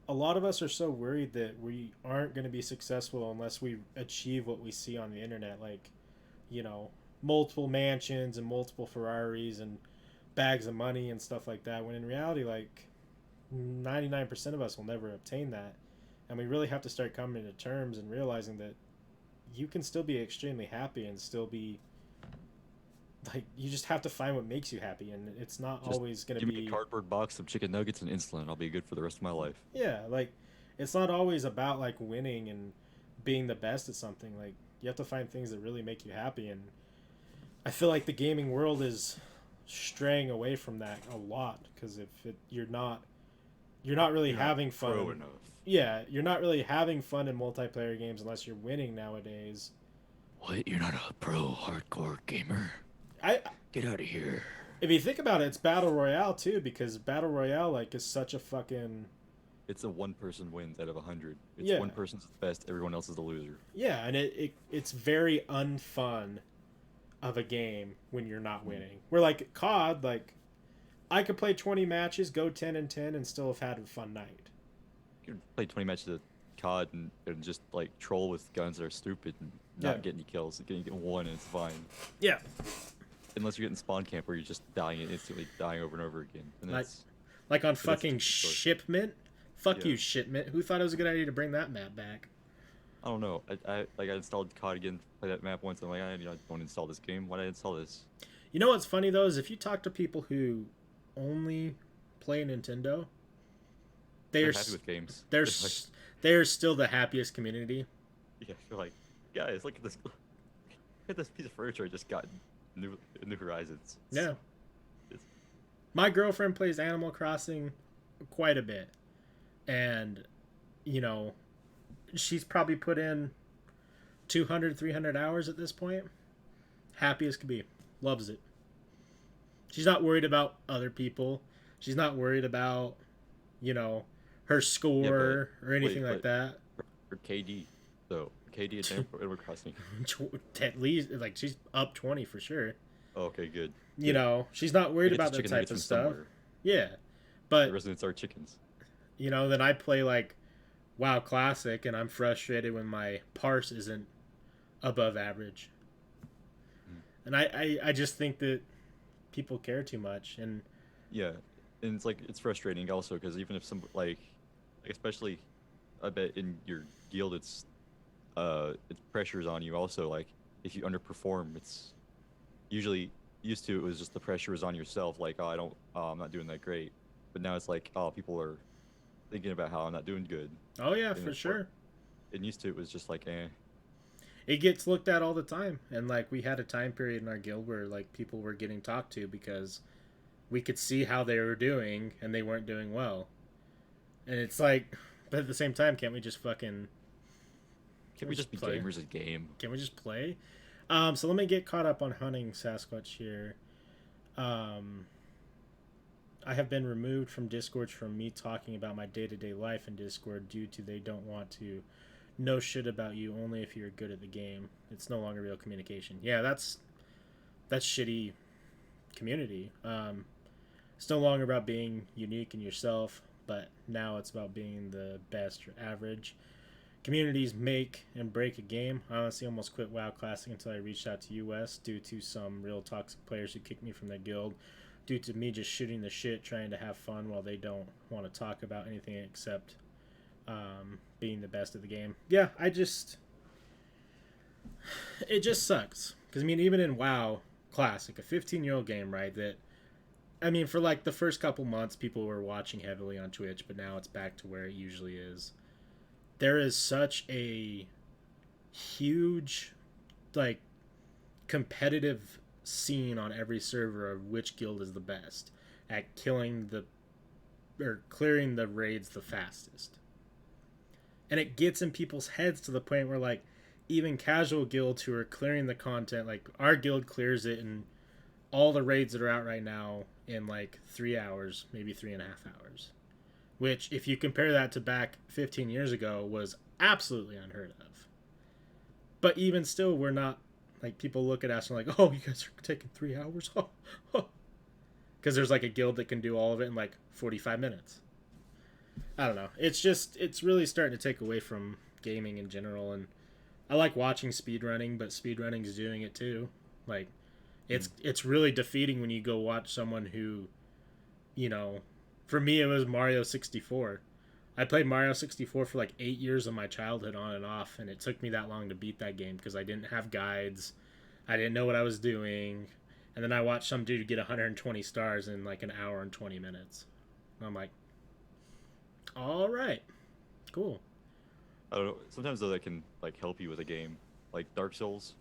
a lot of us are so worried that we aren't going to be successful unless we achieve what we see on the internet, like, you know, multiple mansions and multiple Ferraris and bags of money and stuff like that, when in reality, like, 99% of us will never obtain that. And we really have to start coming to terms and realizing that you can still be extremely happy and still be like you just have to find what makes you happy, and it's not Just always going to give me be a cardboard box, some chicken nuggets, and insulin. I'll be good for the rest of my life. yeah, like it's not always about like winning and being the best at something. Like you have to find things that really make you happy, and I feel like the gaming world is straying away from that a lot because you're not really You're not having fun. pro enough. Yeah, you're not really having fun in multiplayer games unless you're winning nowadays. What? You're not a pro hardcore gamer? I Get out of here. If you think about it, it's battle royale too because battle royale like is such a fucking It's a one person wins out of 100. It's Yeah. one person's the best, everyone else is the loser. yeah, and it's very unfun of a game when you're not winning. Where like COD, like I could play 20 matches, go 10-10, and still have had a fun night. You can play 20 matches of COD and just like troll with guns that are stupid and not Yeah. get any kills. Get one and it's fine. Yeah, Unless you're getting spawn camp where you're just dying and instantly dying over and over again. And Like- that's like on that's a fucking different story. Shipment. Fuck Yeah. you, Shipment. Who thought it was a good idea to bring that map back? I don't know. I installed COD again, play that map once. And I'm like, I don't install this game. Why did I install this? You know what's funny though is if you talk to people who only play Nintendo, They're they're happy with games. they're It's like, s- they're still the happiest community. yeah, you're like, guys, look at this. Look at this piece of furniture I just got. New Horizons. Yeah. It's- My girlfriend plays Animal Crossing quite a bit. And, you know, she's probably put in 200, 300 hours at this point. Happy as could be. Loves it. She's not worried about other people. She's not worried about, you know, her score or anything wait, like that. For KD, though. KD at Animal Crossing. At least, like, she's up 20 for sure. Oh, okay, good. You know, she's not worried Get the about that chicken type nuggets of from stuff. somewhere. Yeah. The But residents are chickens. you know, then I play like WoW Classic and I'm frustrated when my parse isn't above average. And I just think that people care too much. And Yeah, and it's like it's frustrating also because even if some like especially, I bet in your guild it's pressures on you also. Like if you underperform, it's usually used to it was just the pressure was on yourself. Like I'm not doing that great. But now it's like people are thinking about how I'm not doing good. oh yeah, And for it's sure. And used to it was just like It gets looked at all the time. And like we had a time period in our guild where like people were getting talked to because we could see how they were doing and they weren't doing well. And it's like, but at the same time, can't we just fucking Can we just be play? gamers a game? Can we just play? So let me get caught up on hunting Sasquatch here. I have been removed from Discord from me talking about my day-to-day life in Discord due to they don't want to know shit about you only if you're good at the game. It's no longer real communication. Yeah, that's shitty community. It's no longer about being unique in yourself, but now it's about being the best or average. Communities make and break a game. I honestly almost quit WoW Classic until I reached out to US due to some real toxic players who kicked me from their guild due to me just shooting the shit trying to have fun while they don't want to talk about anything except being the best at the game. Yeah, it just sucks. Because, I mean, even in WoW Classic, a 15-year-old game, right, that, I mean, for like the first couple months, people were watching heavily on Twitch, but now it's back to where it usually is. There is such a huge, like, competitive scene on every server of which guild is the best at clearing the raids the fastest. And it gets in people's heads to the point where, like, even casual guilds who are clearing the content, like, our guild clears it in all the raids that are out right now in, like, 3 hours, maybe 3.5 hours. Which, if you compare that to back 15 years ago, was absolutely unheard of. But even still, we're not, like, people look at us and like, oh, you guys are taking 3 hours? Because there's, like, a guild that can do all of it in, like, 45 minutes. I don't know. It's really starting to take away from gaming in general. And I like watching speedrunning, but speedrunning is doing it too. Like, it's really defeating when you go watch someone who, you know, for me it was Mario 64. I played Mario 64 for like 8 years of my childhood on and off, and it took me that long to beat that game because I didn't have guides. I didn't know what I was doing. And then I watched some dude get 120 stars in like an hour and 20 minutes. I'm like, all right, cool. I don't know. Sometimes though that can like help you with a game, like Dark Souls.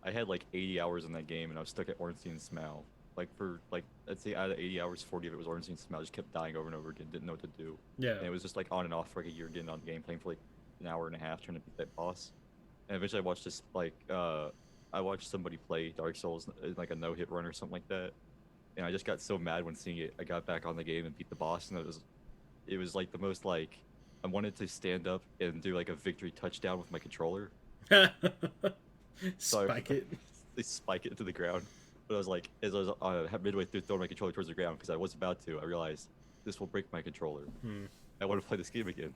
I had like 80 hours in that game, and I was stuck at Ornstein Smough. Like for like let's say out of the 80 hours, 40 of it was Ornstein Smough. I just kept dying over and over again, didn't know what to do, Yeah. and it was just like on and off for like a year, getting on the game, playing for like an hour and a half, trying to beat that boss. And eventually, I watched this I watched somebody play Dark Souls like a no-hit run or something like that, and I just got so mad when seeing it. I got back on the game and beat the boss, and it was like the most like I wanted to stand up and do like a victory touchdown with my controller. So Spike it. they spike it into the ground. But I was like, as I was midway through throwing my controller towards the ground because I was about to, I realized this will break my controller. I want to play this game again.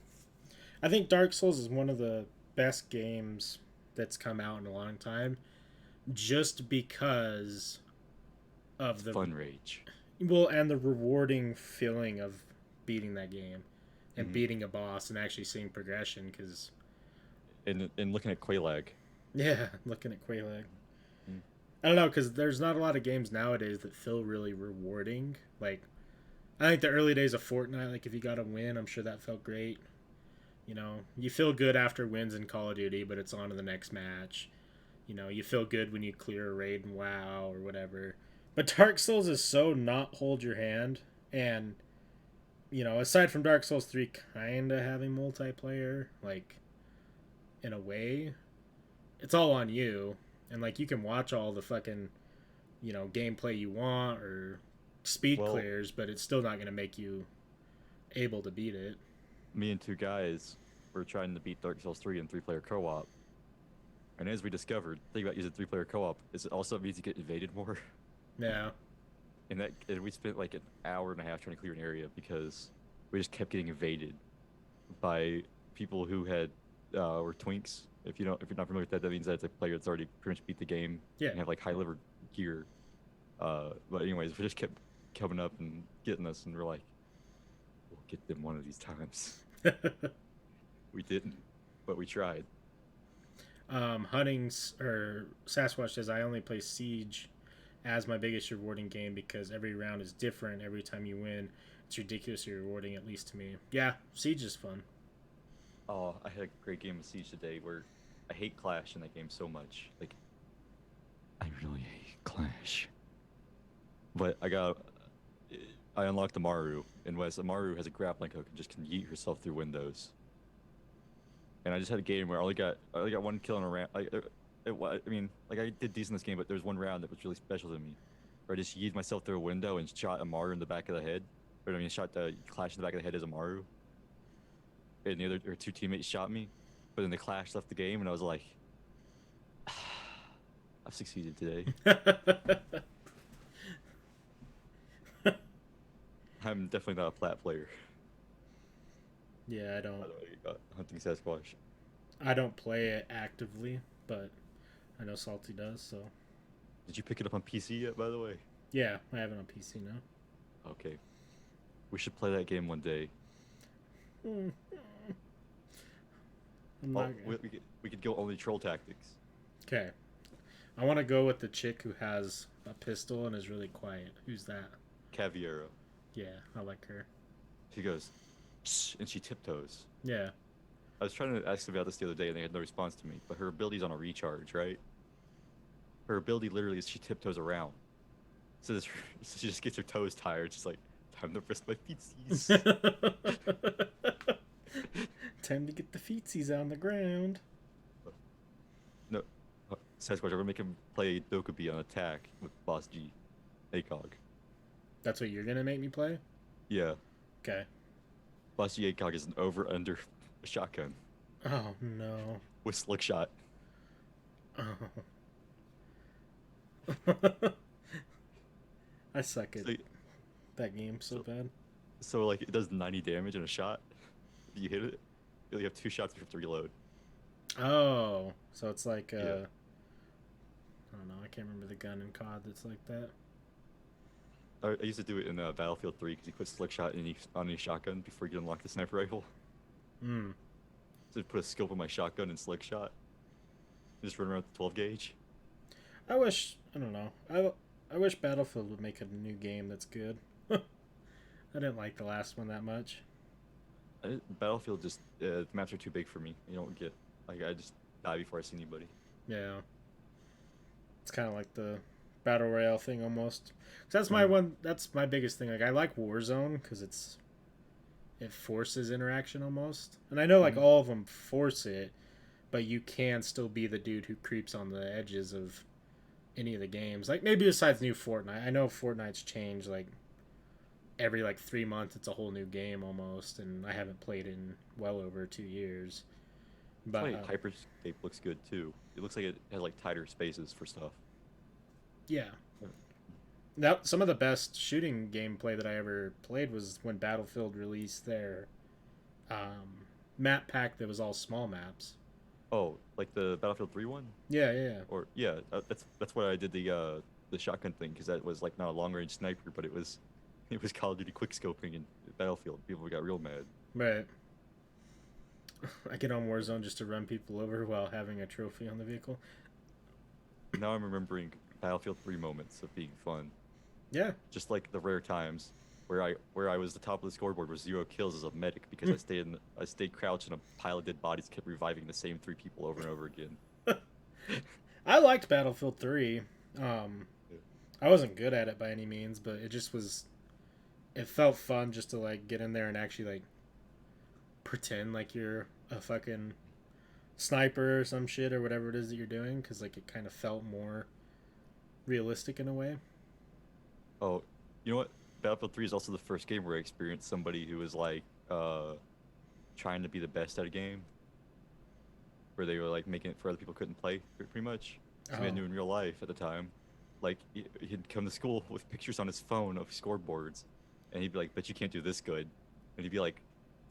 I think Dark Souls is one of the best games that's come out in a long time, just because of the Fun rage. well, and the rewarding feeling of beating that game and Mhm. beating a boss and actually seeing progression. Because And looking at Quaylag. yeah, looking at Quaylag. Mm. I don't know, because there's not a lot of games nowadays that feel really rewarding. Like, I think the early days of Fortnite, like if you got a win, I'm sure that felt great. You know, you feel good after wins in Call of Duty, but it's on to the next match. You know, you feel good when you clear a raid in WoW or whatever. But Dark Souls is so not hold your hand. And, you know, aside from Dark Souls 3 kind of having multiplayer, like, in a way, it's all on you. And, like, you can watch all the fucking, you know, gameplay you want or speed Well, clears, but it's still not going to make you able to beat it. me and two guys were trying to beat Dark Souls 3 in three-player co-op. And as we discovered, the thing about using three-player co-op is it also means you get invaded more. Yeah. And we spent like an hour and a half trying to clear an area because we just kept getting invaded by people who had were twinks. If you're not familiar with that, that means that it's a player that's already pretty much beat the game Yeah. and have like high level gear. But anyways, we just kept coming up and getting us, and we're like, we'll get them one of these times. We didn't, but we tried. Huntings or Sasquatch says I only play Siege as my biggest rewarding game because every round is different. Every time you win, it's ridiculously rewarding, at least to me. Yeah, Siege is fun. Oh, I had a great game of Siege today where I hate Clash in that game so much. Like, I really hate Clash. But I unlocked Amaru, and Amaru has a grappling hook and just can yeet herself through windows. And I just had a game where I only got one kill in a round. I mean, like I did decent in this game, but there was one round that was really special to me, where I just yeeted myself through a window and shot Amaru in the back of the head. Or I mean, shot the Clash in the back of the head as Amaru. And the other two teammates shot me, but then the Clash left the game, and I was like, I've succeeded today. I'm definitely not a plat player. Yeah, By the way, hunting Sasquatch. I don't play it actively, but I know Salty does. So Did you pick it up on PC yet, by the way? yeah, I have it on PC now. Okay. We should play that game one day. I'm Oh, not we could go only troll tactics. okay. I want to go with the chick who has a pistol and is really quiet. Who's that? Caviera. Yeah, I like her. She goes, "Shh," and she tiptoes. Yeah. I was trying to ask them about this the other day, and they had no response to me. But her ability's on a recharge, right? Her ability literally is she tiptoes around. So this, so she just gets her toes tired. She's like, time to rest my feetsies. Time to get the feetsies on the ground. No, Sasquatch, I'm gonna make him play Dokubi on attack with Boss G, ACOG. That's what you're gonna make me play? Yeah, Okay. Boss G ACOG is an over/under shotgun Oh no. with slick shot. Oh. I suck at So, that game so bad. so like it does 90 damage in a shot. If you hit it, you only have 2 shots before you have to reload. Oh, so it's like Yeah. I don't know. I can't remember the gun in COD that's like that. I used to do it in Battlefield 3 because you put slick shot on any shotgun before you unlock the sniper rifle. Hmm. So put a scope on my shotgun and slick shot. Just run around with the 12 gauge. I wish I don't know. I wish Battlefield would make a new game that's good. I didn't like the last one that much. Battlefield just the maps are too big for me. You don't get like I just die before I see anybody. Yeah, it's kind of like the battle royale thing almost. 'Cause that's my Mhm. one. That's my biggest thing. Like I like Warzone because it forces interaction almost, and I know like Mhm. all of them force it, but you can still be the dude who creeps on the edges of any of the games. Like maybe besides new Fortnite. I know Fortnite's changed like every like 3 months. It's a whole new game almost, and I haven't played in well over 2 years. That's But why Hyperscape looks good too. It looks like it has like tighter spaces for stuff. yeah, Yeah. now some of the best shooting gameplay that I ever played was when Battlefield released their map pack that was all small maps. Oh, like the Battlefield 3 one? Yeah, yeah, yeah. Or yeah, that's why I did the shotgun thing because that was like not a long range sniper, but it was Call of Duty quick scoping in Battlefield. People got real mad. Right. I get on Warzone just to run people over while having a trophy on the vehicle. Now I'm remembering Battlefield 3 moments of being fun. Yeah. Just like the rare times where I was the top of the scoreboard with 0 kills as a medic because I stayed crouched and a pile of dead bodies kept reviving the same 3 people over and over again. I liked Battlefield 3. Um, I wasn't good at it by any means, but it just was. It felt fun just to like get in there and actually like pretend like you're a fucking sniper or some shit or whatever it is that you're doing, because like it kind of felt more realistic in a way. Oh, you know what? Battlefield 3 is also the first game where I experienced somebody who was like trying to be the best at a game, where they were like making it for other people couldn't play pretty much. So we Oh, knew in real life at the time. Like he'd come to school with pictures on his phone of scoreboards, and he'd be like, "Bet you can't do this good," and he'd be like,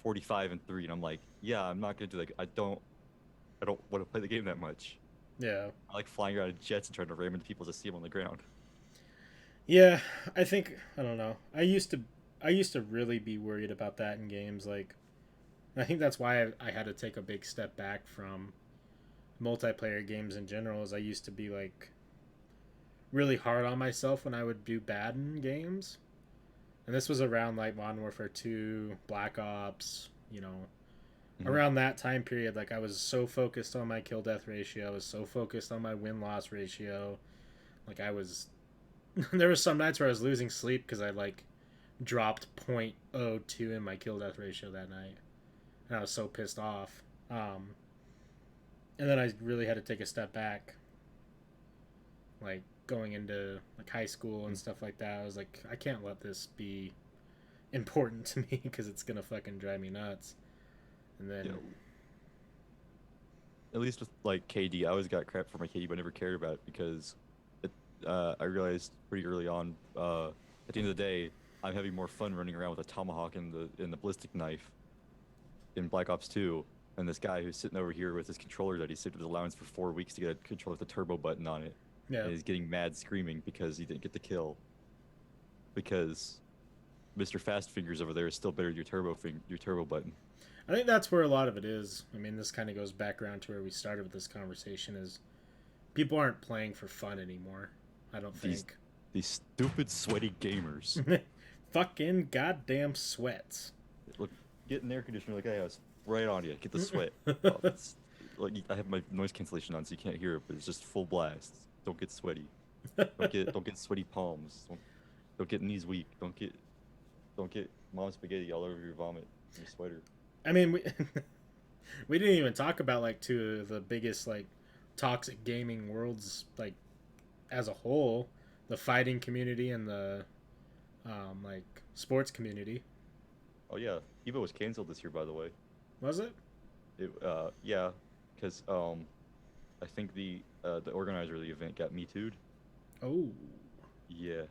45-3, and I'm like, "Yeah, I'm not gonna do like I don't want to play the game that much. yeah, I like flying around in jets and trying to ram into people to see them on the ground." yeah. I think I don't know. I used to really be worried about that in games. Like I think that's why I had to take a big step back from multiplayer games in general. Is I used to be like really hard on myself when I would do bad in games. And this was around like Modern Warfare 2, Black Ops, Hmm. around that time period. Like I was so focused on my kill death ratio, I was so focused on my win loss ratio. Like I was there were some nights where I was losing sleep because I like dropped .02 in my kill death ratio that night. And I was so pissed off. And then I really had to take a step back, like going into like high school and stuff like that. I was like, I can't let this be important to me because it's gonna fucking drive me nuts. And Yeah, then, at least with like KD, I always got crap for my KD, but I never cared about it because it, I realized pretty early on, at the end of the day, I'm having more fun running around with a tomahawk and the ballistic knife in Black Ops 2 than this guy who's sitting over here with his controller that he saved with his allowance for 4 weeks to get a controller with a turbo button on it, yeah, and he's getting mad screaming because he didn't get the kill because Mr. Fast Fingers over there is still better than your turbo button. I think that's where a lot of it is. I mean, this kind of goes back around to where we started with this conversation: is people aren't playing for fun anymore. I don't These think. these stupid sweaty gamers. Fucking goddamn sweats. Look, get an air conditioner like I have right on you. Get the sweat. Oh, it's like I have my noise cancellation on, so you can't hear it, but it's just full blast. Don't get sweaty. Don't get sweaty palms. Don't get knees weak. Don't get mom spaghetti all over your vomit from your sweater. I mean, we didn't even talk about like two of the biggest like toxic gaming worlds like as a whole, the fighting community and the like sports community. Oh yeah, Evo was canceled this year, by the way. Was it? Yeah, because I think the organizer of the event got Me Too'd. Oh, Yeah,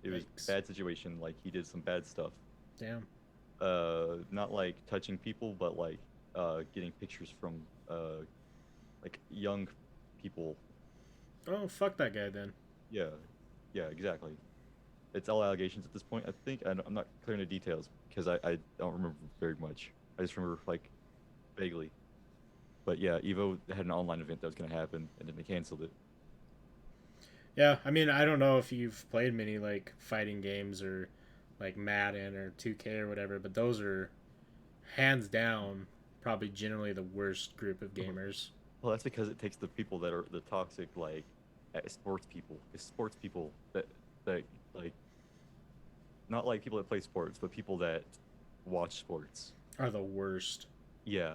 it was yikes! bad situation. Like he did some bad stuff. Damn. Not like touching people, but like getting pictures from like young people. Oh, fuck that guy then. Yeah, yeah, exactly. It's all allegations at this point. I think I'm not clear in the details because I don't remember very much. I just remember like vaguely. But yeah, Evo had an online event that was going to happen, and then they canceled it. Yeah, I mean, I don't know if you've played many like fighting games or like Madden or 2K or whatever, but those are hands down probably generally the worst group of gamers. Well, that's because it takes the people that are the toxic, like sports people. It's sports people that like not like people that play sports, but people that watch sports. Are the worst. Yeah,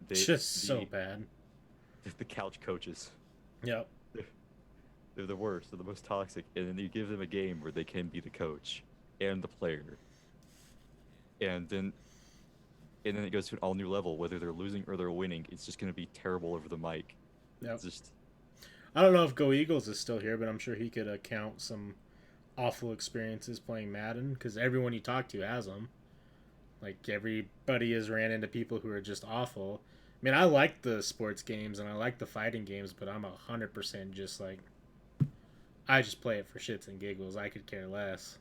they Just so the bad. the couch coaches. Yep. They're, they're the worst. They're the most toxic. And then you give them a game where they can be the coach and the player, and then it goes to an all new level. Whether they're losing or they're winning, it's just going to be terrible over the mic. Yep. It's just I don't know if Go Eagles is still here, but I'm sure he could account some awful experiences playing Madden because everyone you talk to has them. Like everybody has ran into people who are just awful. I mean, I like the sports games and I like the fighting games, but I'm 100% just like I just play it for shits and giggles. I could care less.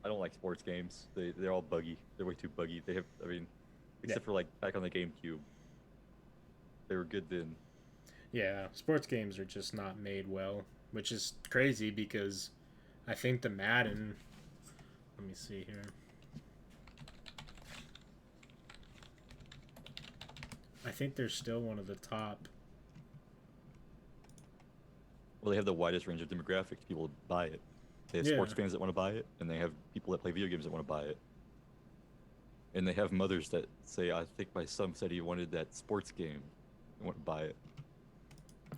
I don't like sports games. They're all buggy. They're way too buggy. They have I mean, except for like back on the GameCube, they were good then. Yeah, sports games are just not made well, which is crazy because I think the Madden. Let me see here. I think they're still one of the top. Well, they have the widest range of demographics. People buy it. They have Yeah. sports fans that want to buy it, and they have people that play video games that want to buy it. And they have mothers that say, "I think my son said he wanted that sports game. I want to buy it."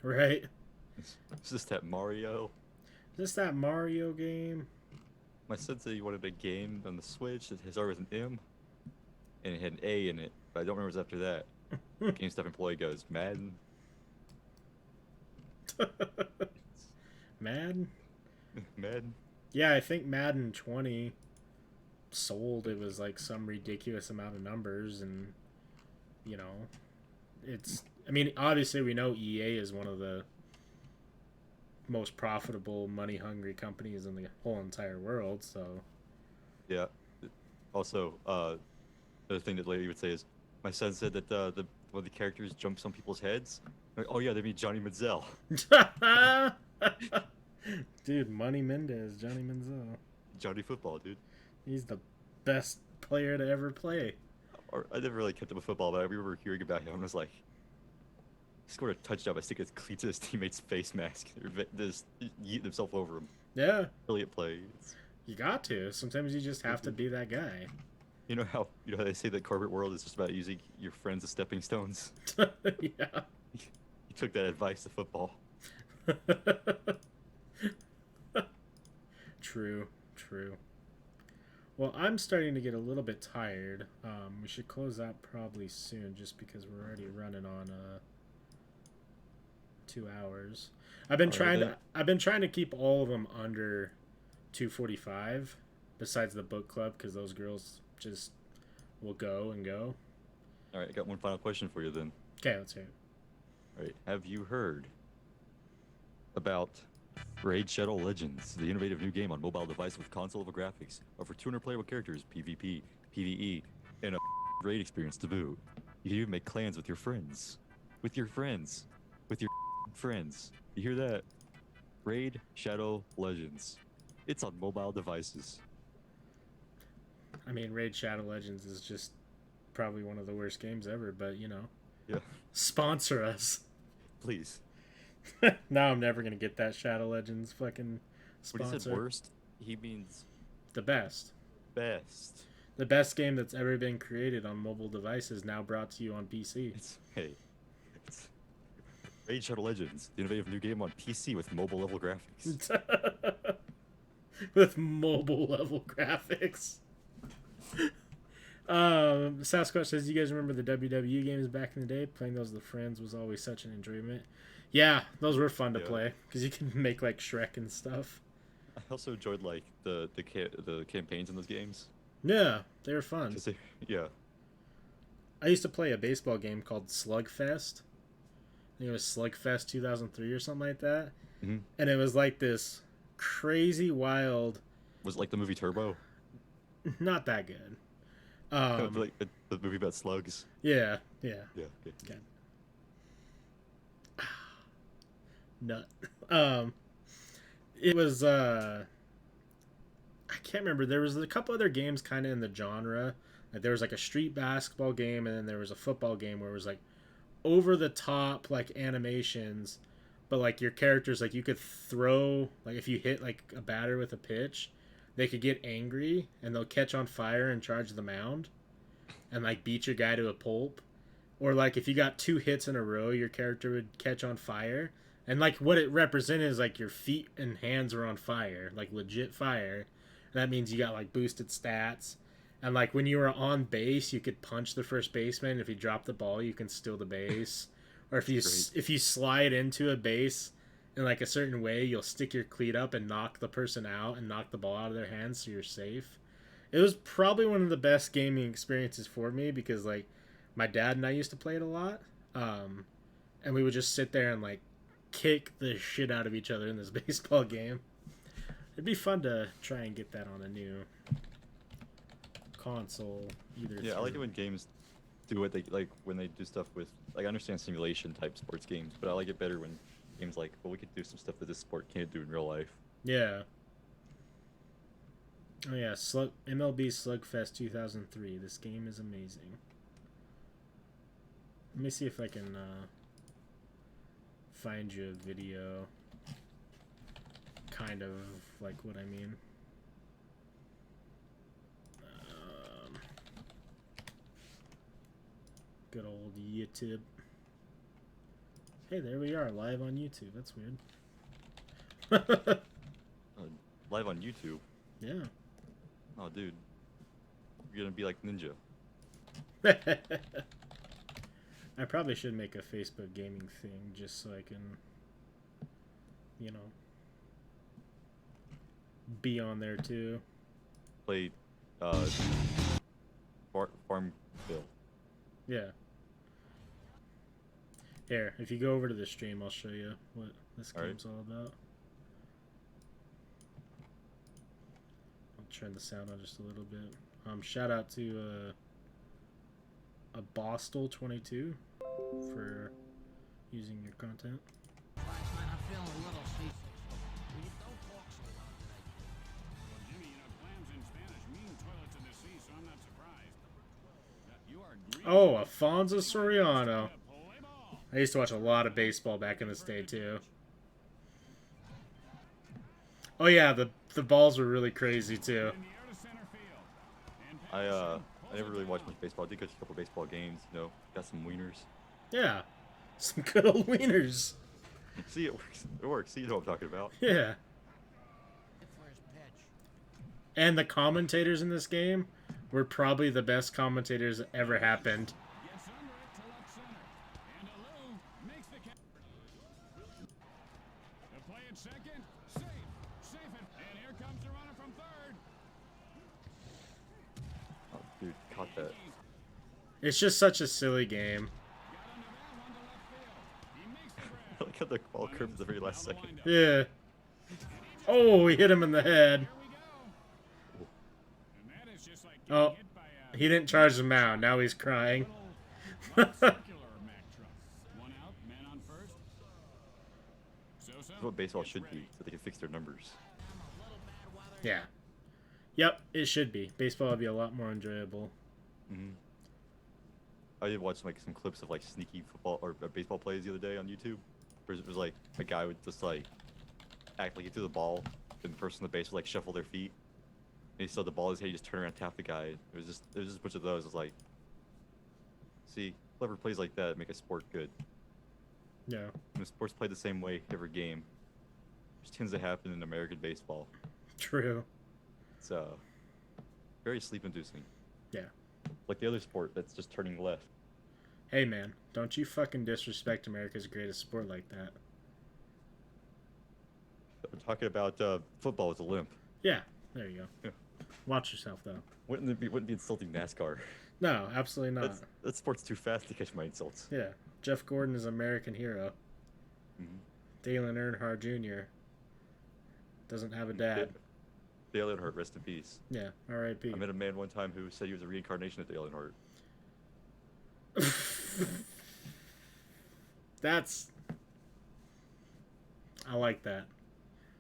Right? Is this that Mario? Is this that Mario game? My son said he wanted a game on the Switch that started with an M, and it had an A in it, but I don't remember what's after that. GameStop employee goes, Madden? Madden? Madden? Yeah, I think Madden 20 sold. It was like some ridiculous amount of numbers, and you know, it's. I mean, obviously, we know EA is one of the most profitable, money-hungry companies in the whole entire world. So, Yeah. Also, the thing that lady would say is, my son said that the one of the characters jumps on people's heads. Like, oh yeah, they mean Johnny Manziel. dude, Money Mendez, Johnny Manziel. Johnny Football, dude. He's the best player to ever play. Or I never really kept up with football, but I remember hearing about him and was like, he scored a touchdown by sticking his cleat to his teammate's face mask. They're just yeeting himself over him. Yeah, Brilliant play. you got to. Sometimes you just have to be that guy. You know how they say that corporate world is just about using your friends as stepping stones? Yeah. He took that advice to football. True, true. Well, I'm starting to get a little bit tired. We should close out probably soon, just because we're already running on 2 hours. I've been trying to keep all of them under 2:45, besides the book club, because those girls just will go and go. All right, I got one final question for you then. Okay, let's hear it. All right, have you heard about Raid Shadow Legends, the innovative new game on mobile device with console-level graphics, over 200 playable characters, PvP, PvE, and a raid experience to boot? You can even make clans with your friends. With your friends. With your friends. You hear that? Raid Shadow Legends. It's on mobile devices. I mean, Raid Shadow Legends is just probably one of the worst games ever, but you know, Yeah, sponsor us. please. Now I'm never gonna get that Shadow Legends fucking When he said sponsor. worst, he means The best. best. The best game that's ever been created on mobile devices, now brought to you on PC. It's Raid Shadow Legends, the innovative new game on PC with mobile level graphics. With mobile level graphics. Sasquatch says, "You guys remember the WWE games back in the day? Playing those with friends was always such an enjoyment." Yeah, those were fun to Yeah. play because you can make like Shrek and stuff. I also enjoyed like the campaigns in those games. Yeah, they were fun. 'Cause yeah, I used to play a baseball game called Slugfest. I think it was Slugfest 2003 or something like that. Mhm. And it was like this crazy wild, was it like the movie Turbo. not that good. Like the movie about slugs. Yeah. Yeah. Okay. Okay. nut. Um, it was I can't remember. There was a couple other games kind of in the genre. Like there was like a street basketball game, and then there was a football game where it was like over the top like animations, but like your characters like you could throw like if you hit like a batter with a pitch, they could get angry and they'll catch on fire and charge the mound and like beat your guy to a pulp. Or like if you got two hits in a row, your character would catch on fire. And like what it represented is like your feet and hands were on fire, like legit fire. And that means you got like boosted stats. And like when you were on base, you could punch the first baseman. If you drop the ball, you can steal the base. Or if you slide into a base in like a certain way, you'll stick your cleat up and knock the person out and knock the ball out of their hands so you're safe. It was probably one of the best gaming experiences for me because like my dad and I used to play it a lot, and we would just sit there and like kick the shit out of each other in this baseball game. It'd be fun to try and get that on a new console. Yeah, I like it when games do what they like when they do stuff with like I understand simulation type sports games, but I like it better when games like, well, we could do some stuff that this sport can't do in real life. Yeah. Oh yeah, MLB Slugfest 2003. This game is amazing. Let me see if I can find you a video. Kind of like what I mean. Good old YouTube. Hey, there we are, live on YouTube. That's weird. Live on YouTube. Yeah. Oh, dude, you're gonna be like Ninja. I probably should make a Facebook gaming thing just so I can, you know, be on there too. Play Farmville. Yeah. Here, if you go over to the stream, I'll show you what this game's all about. I'll turn the sound on just a little bit. Shout out to a Bostel22 for using your content. Man, I'm feeling a little seasick. Will you don't talk so loud tonight? Well, Jimmy, you know, clams in Spanish mean toilets in the sea, so I'm not surprised. You are green. Oh, Alfonso Soriano. I used to watch a lot of baseball back in this day too. Oh yeah, the balls were really crazy too. I never really watched much baseball. I did catch a couple baseball games. You know, got some wieners. Yeah, some good old wieners. See, it works. It works. See, you know what I'm talking about. Yeah. First pitch. And the commentators in this game were probably the best commentators that ever happened. Gets under it to left center. And Alou makes the catch. The play at second. Safe it. And here comes the runner from third. Oh, dude, caught that. It's just such a silly game. I like how the ball curved at the very last second. Yeah. Oh, he hit him in the head. Oh, he didn't charge the mound. Now he's crying. That's what baseball should be, so they can fix their numbers. Yeah. Yep, it should be. Baseball would be a lot more enjoyable. Mm-hmm. I did watch like some clips of like sneaky football or baseball plays the other day on YouTube. Where it was like a guy would just like act like he threw the ball, and the person on the base would like shuffle their feet, and he saw the ball in his head, he just turn around and tap the guy. It was just a bunch of those. It was like, see, clever plays like that make a sport good. Yeah. When sports played the same way every game, which tends to happen in American baseball. True. It's very sleep-inducing. Yeah. Like the other sport that's just turning left. Hey man, don't you fucking disrespect America's greatest sport like that. We're talking about football with a limp. Yeah, there you go. Yeah. Watch yourself though. Wouldn't be insulting NASCAR. No, absolutely not. That sport's too fast to catch my insults. Yeah, Jeff Gordon is an American hero. Mm-hmm. Dale Earnhardt Jr. doesn't have a dad. Dale Earnhardt, rest in peace. Yeah, R.I.P. I met a man one time who said he was a reincarnation of Dale Earnhardt. That's I like that.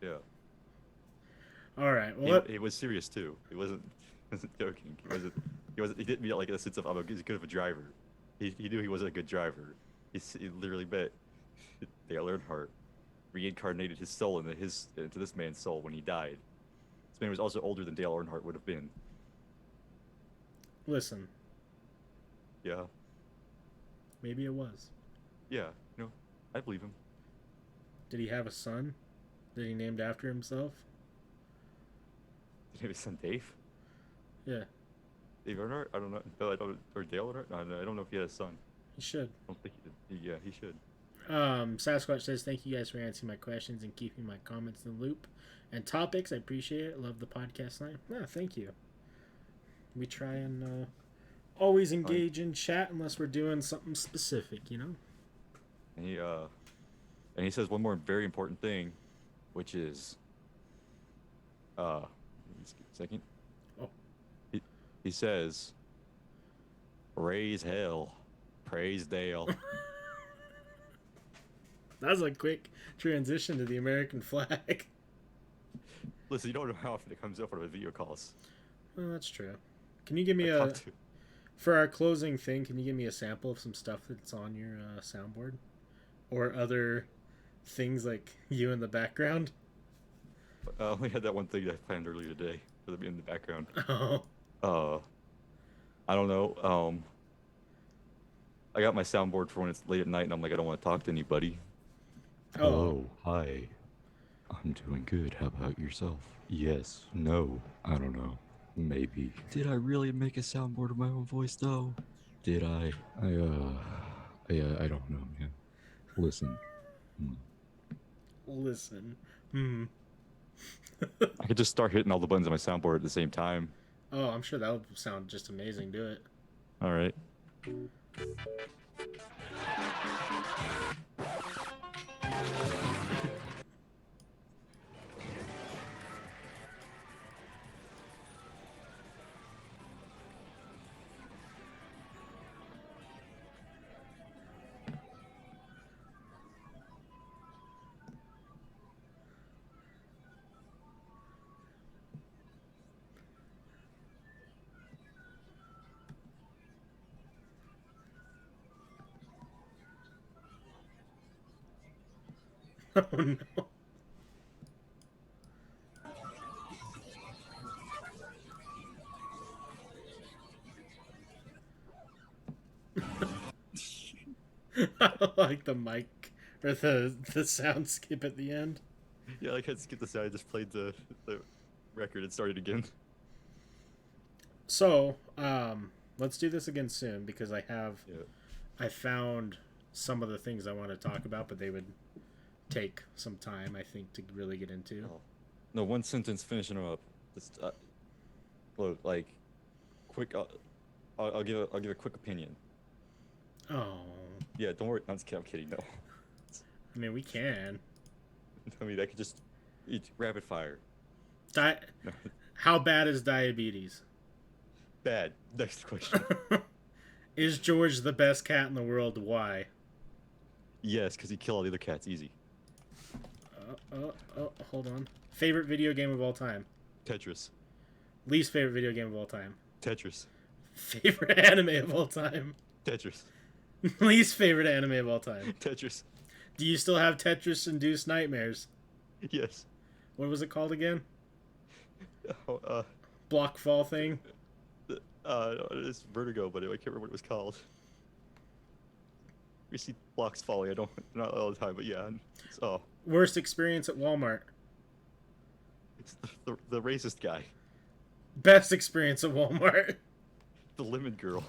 Yeah. All right. Well, He was serious too. He wasn't joking. He didn't mean it like in a sense of he's good of a driver. He knew he wasn't a good driver. He literally bet Dale Earnhardt reincarnated his soul into this man's soul when he died. This man was also older than Dale Earnhardt would have been. listen. Yeah. Maybe it was. Yeah. I believe him. Did he have a son that he named after himself? Did he have his son Dave? Yeah, Dave Earnhardt? I don't know. No, I don't. Or Dale Earnhardt? I don't know if he had a son. he should. I don't think he did. Yeah, he should. Sasquatch says, thank you guys for answering my questions and keeping my comments in the loop. And topics, I appreciate it. Love the podcast line. Yeah, thank you. We try and always engage in chat unless we're doing something specific, you know? And he says one more very important thing, which is just give me a second. Oh. He says, raise hell, praise Dale. That was a quick transition to the American flag. Listen, you don't know how often it comes up on video calls. Well, that's true. Can you give me I talked to- for our closing thing, can you give me a sample of some stuff that's on your soundboard? Or other things like you in the background? I only had that one thing that I planned earlier today for them in the background. Oh. I don't know. I got my soundboard for when it's late at night and I'm like, I don't want to talk to anybody. Oh. Hi. I'm doing good. How about yourself? Yes. No. I don't know. Maybe. Did I really make a soundboard of my own voice though? Did I? I don't know, man. Listen. Listen. I could just start hitting all the buttons on my soundboard at the same time. Oh, I'm sure that would sound just amazing. Do it. All right. Oh no. I like the mic or the sound skip at the end. Yeah, I could skip the sound. I just played the record and started again. So, let's do this again soon because Yeah. I found some of the things I want to talk about, but they would take some time, I think, to really get into. Oh. No, one sentence finishing them up. Just, well, like, quick. I'll give a quick opinion. Oh, Yeah, don't worry. I'm kidding. No. I mean, we can. I mean, I could just eat rapid fire. Di- No. How bad is diabetes? Bad. Next question. Is George the best cat in the world? Why? Yes, because he killed all the other cats easy. Hold on. Favorite video game of all time? Tetris. Least favorite video game of all time? Tetris. Favorite anime of all time? Tetris. Least favorite anime of all time? Tetris. Do you still have Tetris-induced nightmares? Yes. What was it called again? Oh, Block fall thing? it's Vertigo, but I can't remember what it was called. We see blocks falling. I don't, not all the time, but yeah. Oh, Worst experience at Walmart? it's the racist guy, Best experience at Walmart? the lemon girl.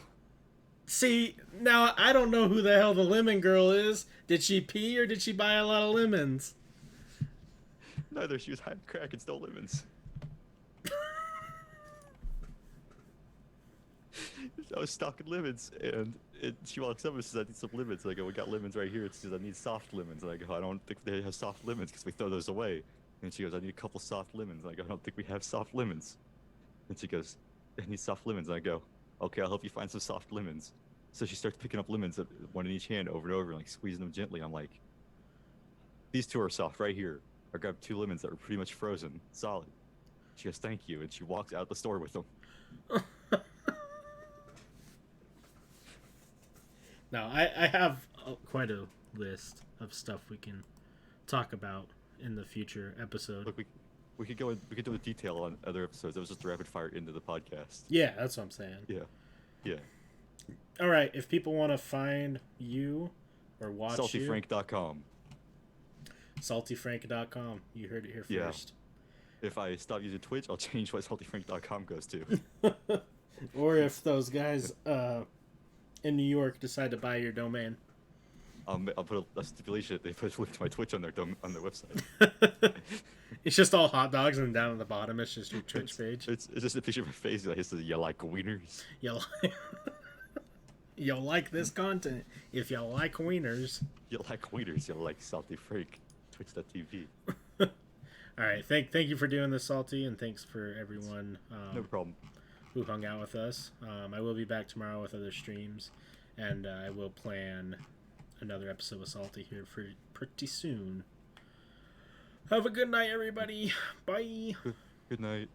See, now I don't know who the hell the lemon girl is. Did she pee or did she buy a lot of lemons? Neither. She was hiding crack and stole lemons. I was stocking lemons, and she walks up and says, "I need some lemons." And I go, "We got lemons right here." And she says, "I need soft lemons." And I go, "I don't think they have soft lemons because we throw those away." And she goes, "I need a couple soft lemons." And I go, "I don't think we have soft lemons." And she goes, "I need soft lemons." And I go, "Okay, I'll help you find some soft lemons." So she starts picking up lemons, one in each hand, over and over, and like squeezing them gently. I'm like, these two are soft right here. I grabbed 2 lemons that were pretty much frozen, solid. She goes, thank you, and she walks out the store with them. Now, I have quite a list of stuff we can talk about in the future episode. Look, we could do a detail on other episodes. That was just a rapid fire into the podcast. Yeah, that's what I'm saying. Yeah. All right, if people want to find you or watch Saltyfrank.com. saltyfrank.com. You heard it here Yeah. first. If I stop using Twitch, I'll change what saltyfrank.com goes to. Or if those guys in New York decide to buy your domain. I'll put a stipulation that they put a link to my Twitch on their website. It's just all hot dogs, and down at the bottom it's just your Twitch page. It's just a picture of my face that says, "You like wieners?" You'll like this content if you like wieners. You like wieners? You like Salty Frank? Twitch.tv. All right, thank you for doing this, Salty, and thanks for everyone No problem. who hung out with us. I will be back tomorrow with other streams, and I will plan another episode with Salty here for pretty soon. Have a good night, everybody. Bye. Good night.